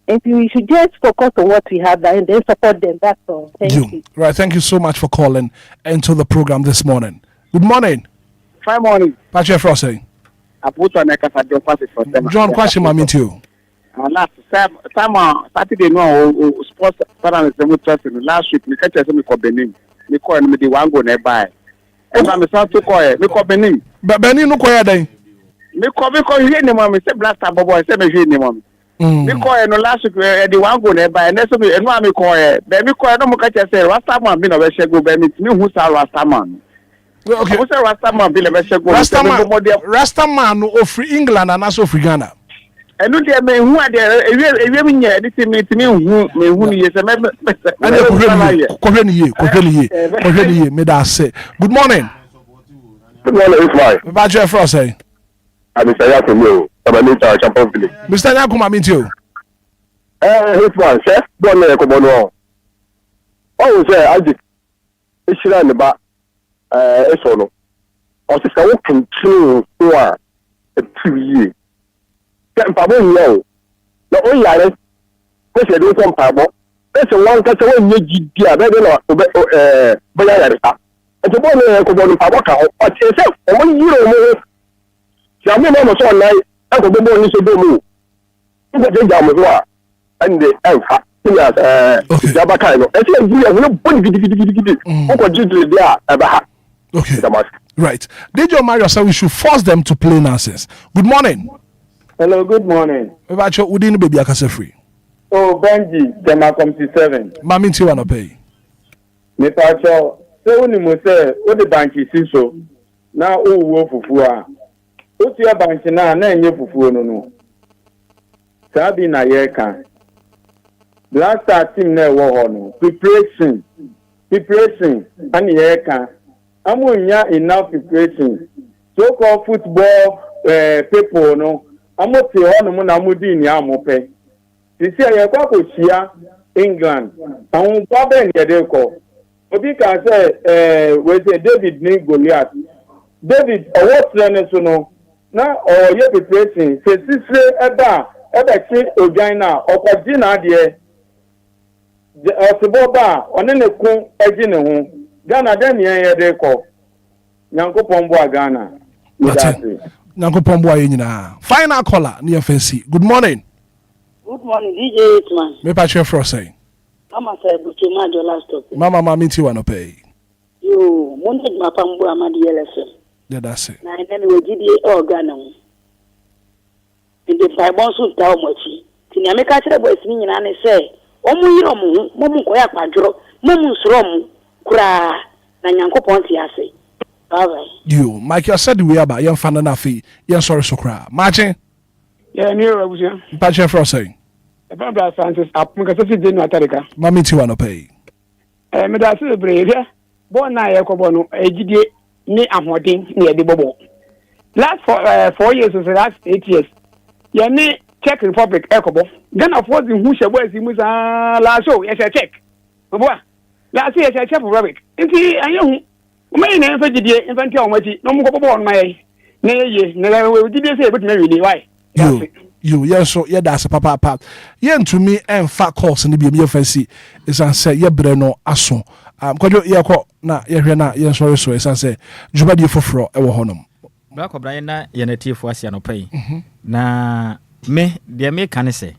and we should just focus on what we have and then support them. That's all. Thank you.
Right, thank you so much for calling into the program this morning. Good morning.
Fine morning.
Patrick Frosting. John, question my too.
Last Saturday no sports parents last week me catch me ko Benin me ko me dey wan go nearby e ma me san to ko me ko Benin
Benin no ko ya den
me ko here ni mo me say blaster bobo say me here ni mo me ko no last week e dey wan go nearby and so me no me ko be me ko no mo catch say Rastaman be no be shego be me hu sa Rastaman
okay
mo say Rastaman be le be shego
Rastaman no ofri England and also ofri Ghana.
And look at me who are there. This is me who is a member.
Good morning.
Good morning,
About your first say.
Mr. Yakumo, Tamanita, Champion Village.
Mr. Yakuma, meet you.
Hitman, chef, don't let go on. Oh, say, I just, it's in the back, it's on. Or if I will continue for 2 years. Can't probably know. The only island, which I do some pabo, that's a long cut away, you get better not, Bayarista. And the boy, I could go to Pabaka, but yourself, 1 year more. Jamie Mama saw night, I could go on to do. And the Alpha, Jabakano. I think we have no body.
Okay. Right. Did you marry yourself? We should force them to play nonsense. Good morning.
Hello, good morning.
About your Udin baby, I can say free.
Oh, Benji, Jama 7.
Mammy, you want to pay?
Me Pacho, so when you say, what the bank is so now, oh, wo fufua. What's your bank now? Name you fufu no. Sabi na yeka. Last team na wo preparation, and yeka. Amunya enough preparation. So-called football people no. Amote hono na mudi ni amope. Sisi ayekwa ko chia England. Awon pa ni edeko. Obi ka say we say David ni Goliath. David what training so no. Na ye preparation. Se sisi eba chi ogina okojina de Osiboba one ne kun eji ne ho. Ghana den ye de ko. Nyankopon bo Ghana.
Nyankopon bo nyina. Final caller near fancy. Good morning.
Good morning, DJ Hitman.
Me pa chef for say.
Mama say Bukima do last talk.
Mama meet you no pay.
You money ma pambo ama DLFM.
Yeah, that's it.
Na ene we GDA o Ghana. Inde fa bon so ta omochi. Ti nya me ka kire boys ni nyina ne say, omu yiro mu ko ya kwadro, mu nsoro mu kura na Nyankopon ti ase. Bye.
You, Mike, you said we about young fan na fi. Yes, sorry so cry. Marching.
Yeah, near Abuja.
Pa chef for say.
Baba Francis apunka so fi de no atarika.
Mami ti wa no pay.
Me da se breve. Bon na ye ko bono ejidie ni ahoden ni e de bobo. Last 4 years or last 8 years. Ya ni Czech Republic ekobo. Ghana for the who shebo asimu sa la show ye check. Bobo. La se ye Czech Republic. Nti ayehu. Umay na fa gidie infanti awmati no mu ko bobo on mai. Na ye na we gidie se e betu na really why?
You yes so yeah that's papa yen to me and fat course ni bi me fancy is an say ye bre no aso kwadwo ye ko na ye hwe na ye sorry so is an say juba di foforo e wo honom
bra ko bra ye na ye na tiefo asia no pai na me de me kan say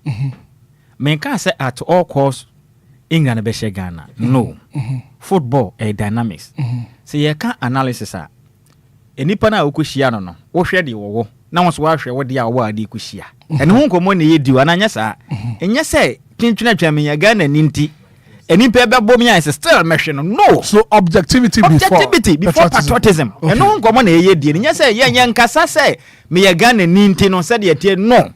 me kan say at all costs England be share Ghana no football a dynamics say ye kan analysis a enipa na okohia no wo hwe de wo na wonso wa hwe wo de a wo ade kuhia ene ho nkomo na ye di wa na nya sa enye se twintwina atwame ya Ghana ninti enipa be bom ya is still mehwe no
so objectivity
before patriotism ene ho nkomo na ye di nya se ye nkasa se me ya Ghana ninti no se de tie no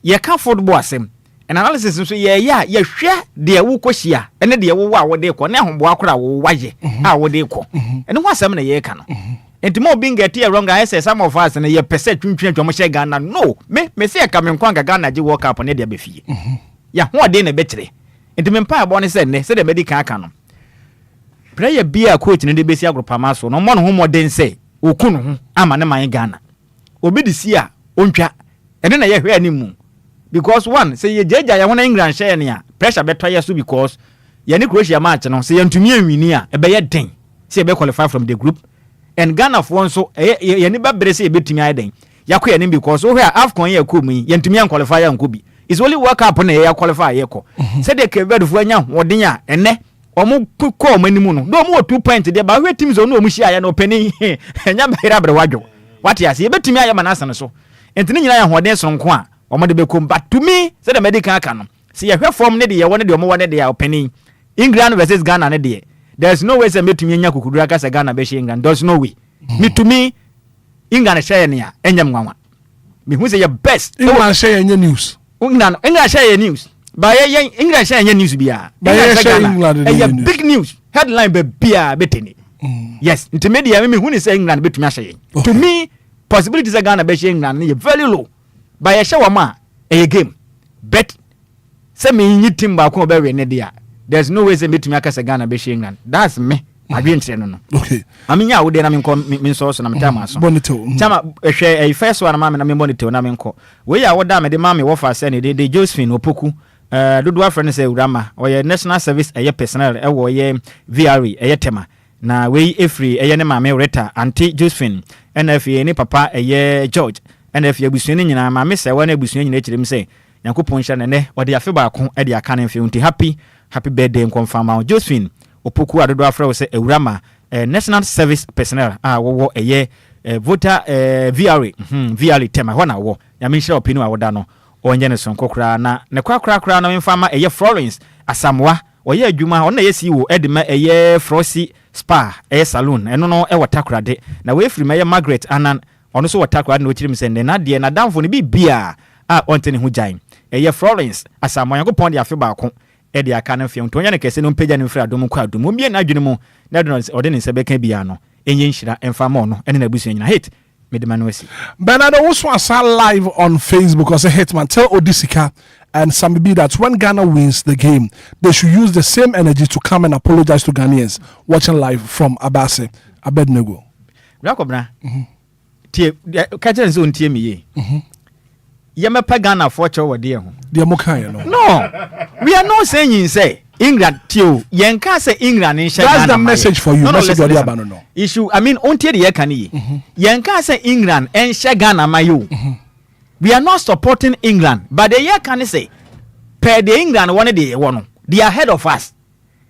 ye ka football asem analysis so ye ya ye hwe de wo kohia ene de wo wa wo de ko na hombo akora wo waye a wo de ko ene ho asem na ye ka no enti mo being get here wrong I say some of us na ye pese twintwin twom hye Ghana no me say ka me nkwan Ghana ji world cup ne de be fie ya ho de na be kire enti me mpa abo ne se ne se de medical aka no prayer bia coach ne de be si agropama so no mo no ho modern say okunu ho ama ne man Ghana obi de si a ontwa ene na ye hwe animu because one say ye jeja ya wona England share ne a pressure be toye so because ye ne Croatia match no say ye ntumi anwini a e be ye den say e be qualify from the group and Ghana for one so ye ni ba brese e betumi aden yakọ ye ni because so where AFCON ye ko mu ye ntumi an qualify ya nko bi is only world cup na ye qualify ye ko say de Kevin fu anya hoden a ene omo ko manimu no do mo 2 points de ba hwe teams no omo hia ya no pani enya bahira bre wadwo what ya say ye betumi aya manasa no so entini nyina ya hoden so nko a omo de be ko but to me say the medical aka no say ye hwe form ne de ye won de omo won de ya pani England versus Ghana ne de there's no way say metumi nya kokudura ka say Ghana be she England there's no way me to me England share nya enyam nwanwa me hu say your best
England share nya news
England share news ba ye England share nya news bia England big news headline be bia beteni yes intermediate me hu ni say England betumi share to me possibilities of Ghana be England is very low. By a show a game. Bet say me you team back over Nedia. There's no way they meet me as a Ghana be England. That's me. I didn't say no.
Okay.
I mean, yeah, we did. I mean, source and I'm Tamas.
Bonito.
Tama, a first one, mamma, and I'm Bonito, and I'm in co. We are what damn the mammy offer sending the Josephine Opoku. Do our friends say Rama or your national service a personnel or ye VRE a tema. Na we free a mammy reta Auntie Josephine and if ye any papa a ye George and if you be swinging in my miss, I want to be swinging nature him say Yanko Ponshan and or the Afiba at the cannon film happy birthday and confirm our Josephine. Opoku ado afra say Rama national service personnel wo a year voter VRE VRE tema wana wo ya me share opinion awoda no onye ne sonko kra na ne kwakra na mfama eye Florence Asamwa oye adwuma ona ye CEO edema eye Frosty Spa salon eno no e watakra de na we free me Margaret Anan ono so watakra na ochirim sende na de na damfo ne bibia onte ne hu jan eye Florence Asamwa yakopon de afi ba ko edi aka na fiam to nya ne kese no mpagya ne mfra adom kwa adom obi na adwene mu na do ode ne sebeka bia no enye nhira emfa ma no ene na busu nyina hit Medemanuesi. Bernardo also asa live on Facebook as a Hitman. Tell Odisika and Sammy B that when Ghana wins the game, they should use the same energy to come and apologize to Ghanaians watching live from Abase, Abednego. Rakobna. Tie kaje nzo ntie miye. Yemepa Ghana for cho wode ho. De mokan no. No. We are not saying say England tio yenka say England in Ghana. That's the message for you. No, message no, no. Issue I mean ontie de yeka ni. Yenka say England en Ghana mayo. We are not supporting England, but the year can say per the England one day one. They are ahead of us.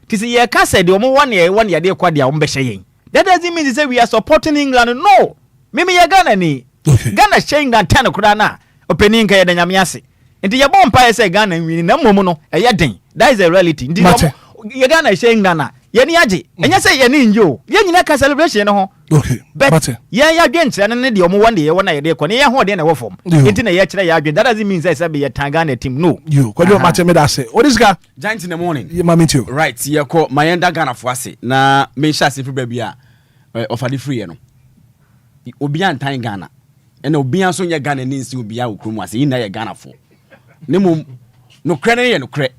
This year can say the one year they kwa dia umbeshe. That doesn't mean to say we are supporting England. No. Mimi ya Ghana ni. Ghana she England 10 kudana. Opening ka ya nyamiase. Nti ya bompa say Ghana win na momo no eya den. That is a reality. Nti ya Ghana she England ye ni aje. Enya say ye ni njo. Ye nyina ka celebration no ho. Okay. But yeah, ya dwenche na ne de omo one day one ye kwa ne ya ho de na wo form. Nti na ye kire ya dwen. That doesn't mean say be a Ghana team. No. You. Kwa do mate me da say. What is guy?
Giant in the morning.
Yeah, mama too.
Right. Ye ko mayenda Ghana fo ase. Na me sha se free bia offer free no. Obia ntan Ghana. And Obia so ye Ghana ni nsi Obia okrum ase. Ina ye Ghana fo. Ne mum no kre ne ye no kre.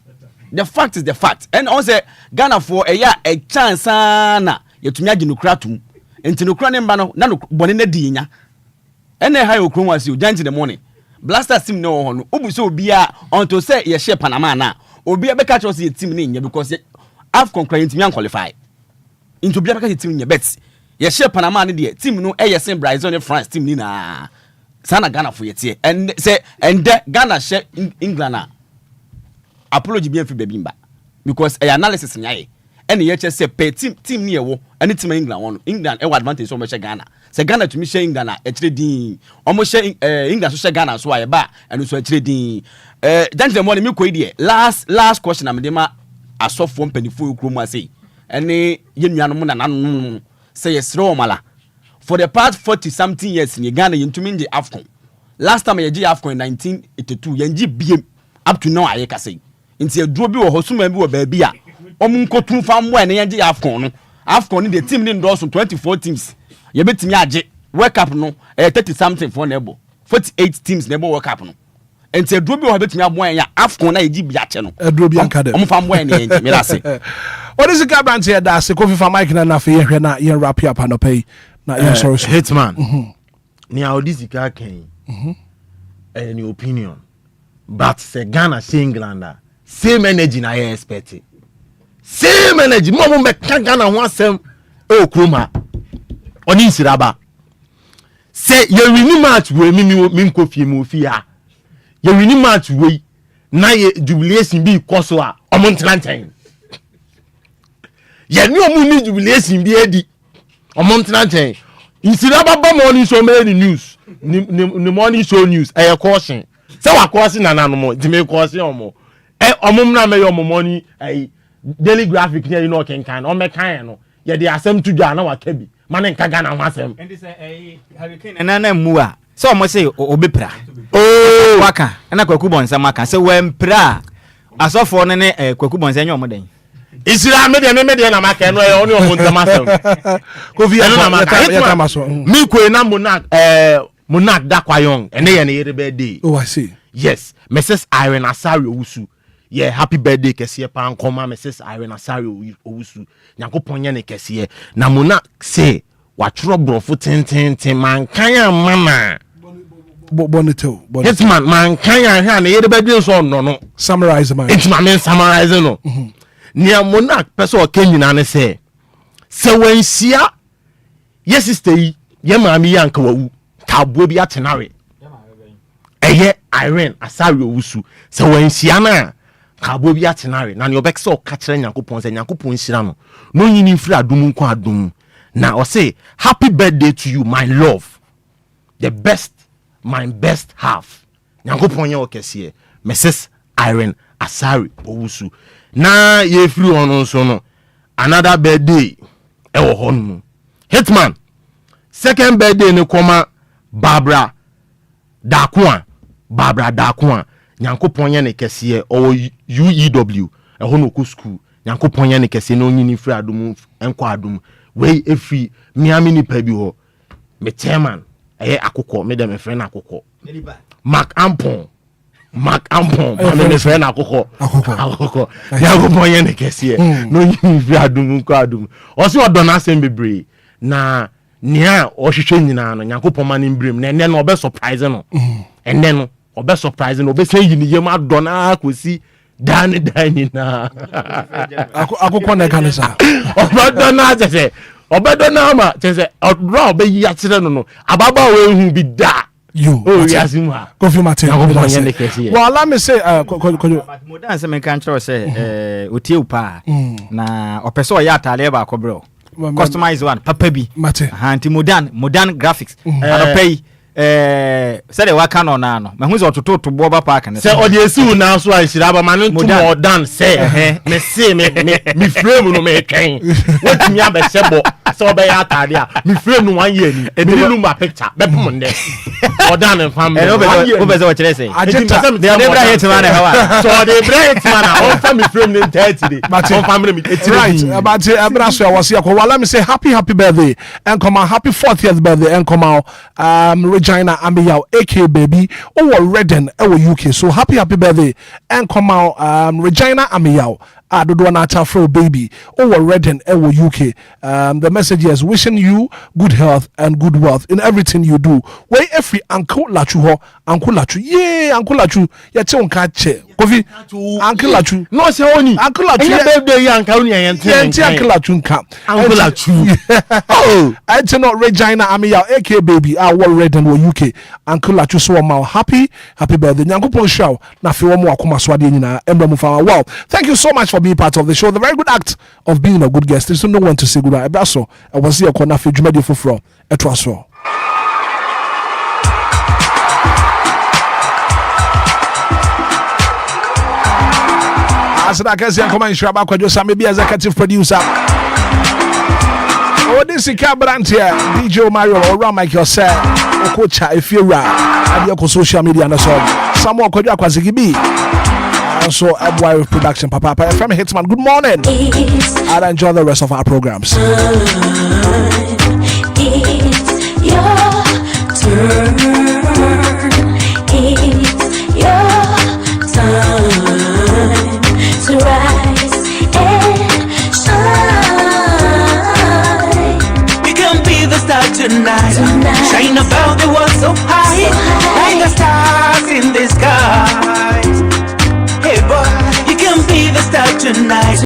The fact is the fact. And also Ghana for a chance na yetumi agi no kratum. Enti no kra ne mba no na no bone na di nya. Ene ha okrum wase Giant in the morning. Blaster sim no ho no. Obu so Obia onto say ye share Panama na. Obia be catch us ye team ni nya because AFCON kra yetumi an qualify. Into Obia be catch team nya bet. Ye share Panama ni de team no e ye sen Brazil and France team ni na. Sana Ghana for yete. And say and Ghana share England na. Apology bien fi bebimba because analysis nya and ye say pe team ni ewo any team England one England e advantage so much Ghana say Ghana to me share England e tire din omo share England so share Ghana so aye ba and so tire din then the morning me ko ide last question am de ma asofo mpanifo okrom ase ene ye nuanom na nanom say yes ro mala for the past 40 something years in Ghana yentumi nje AFCON last time ye AFCON in 1982 yenji biem up to now aye ka say nti aduro bi wo hosuma bi wo ba bia omunkotu fam wa na yanje AFCON ni the team ni endorse 24 teams ye betimi age World Cup no 30 something for nebo 48 teams nebo World Cup no nti aduro bi wo betimi aboa ya AFCON na yeji bia che no
aduro bi anka dem
omfam wa na yanje me lase
what is the branch here da se Kofi fa mic na fe hwe na ye wrap up and pay na ye sorry
Hitman ni audisika kan any opinion but se Ghana se England same energy na I expect it. Same energy. Mama me Ghana ho asem e okroma. Oni nsiraba. Say you win match we mi nkofie mu ofia. You win match we na ye jubilation bi koso a omo ntrantan. Ye ni omo ni jubilation bi edi. Omo ntrantan. Nsiraba ba morning show me news. Ni morning show news e caution. Say wa caution na nanom, di me caution omo. Omumna me your money daily graphic here you know can o me kan no ye dey asem to dwa na wa ka bi man nka Ghana ho asem
and say hurricane na mu a so mo say obepra waka na kwaku bonsa maka say wempra asofo ne kwaku bonsa nya omodan
Isira media na maka no e oni o montamasem.
Kofi na maka.
Me ko na Monak Dakwayon ene ye ne birthday.
Oh I see.
Yes, Mrs. Irene Asari Owusu. Yeah, happy birthday kesiye pa nkoma Mrs. Irene Asari Owusu. Nyankopon ye ne kesiye. Na Monak say watro brofo ten man kanya mama.
Bonito.
Hitman man kanya ha ne ye birthday so no.
Summarize man.
Hitman men summarize no. Nia Monak person o kenyina ne say se wansia yes sister yi ye maami yanka wawu. Kabwe bi atenare eye Irene Asari Owusu se wansia na kabwe bi atenare na ne obekse o ka kire Nyankopon se Nyankopon hira no no nyini mfiri adum nko adum na o say happy birthday to you my love the best my best half Nyankopon ye okese Mrs. Irene Asari Owusu na ye free ono so no another birthday e wo honu Hitman second birthday ne koma Barbara Dakwa Nyankopon ye ne kese o UEW e hono ko school Nyankopon ye ne kese no nyini free adum enko adum we efi miami ni pa bi ho me chairman eye akokọ me dem friend akokọ Mark Ampon me friend akokọ Nyankopon ye ne kese no nyini free adum enko adum o si odona asem bebre na nia o hwehwe nyina no Nyankopon ma ne mbrim na ene no obe surprise no ene no obe surprise no obe say yini yem adona akosi dan na
akokọ na kanisa
obadona tese obadona ma tese odro obe yi akyere no ababa we hu bi da
you
yasima
Kofi Martin well let me say
modan se men kan kire say otie upa na opese o ya atale ba akobro customize one papa bi anti modern graphics pay say the work on na me hu say ototo bo ba park na
say o dey see na so an shiraba man to modern say me see me frame no me twen what me aba sebo say oba ya atade a me frame no 1 year ni me Lumba picture be pom nde modern and family
o be say o kire say
the nebra Hitman na hawa so the nebra Hitman na on family frame ni 30 day on family me
right about ebra so was here well let me say happy birthday and come on happy 40th birthday and come out Regina Amiyao AK baby over Redden UK so happy birthday and come out Regina Amiyao dodo na afro baby over Redden UK the message is wishing you good health and good wealth in everything you do where every uncle lachu yeah uncle lachu ya che onka che Kofi uncle lachu
no say oni
uncle lachu
birthday yanka oni yente
uncle lachu nka
uncle lachu
oh I tell not Regina Amiyao AK baby over Redden UK uncle lachu so ma happy birthday Nyankopon show na fe wo mo akoma so ade nyina emba mu fa wow thank you so much for being part of the show the very good act of being a good guest there's no one to say goodbye so I was here corner for Jumadi Fofro etwaso as that case come in Shraba Kwajo Sami be executive producer oh this is Cabrant here DJ Mario or Michael say Okocha if you're right and your social media and so Samuel Kwajo Akwazigi B also Abwai production Papa FM Hitman good morning and enjoy the rest of our programs
it's your turn it's your time to rise and shine you can be the star tonight. Shine above the world so high like the stars in the sky. Hey boy, you can be the star tonight.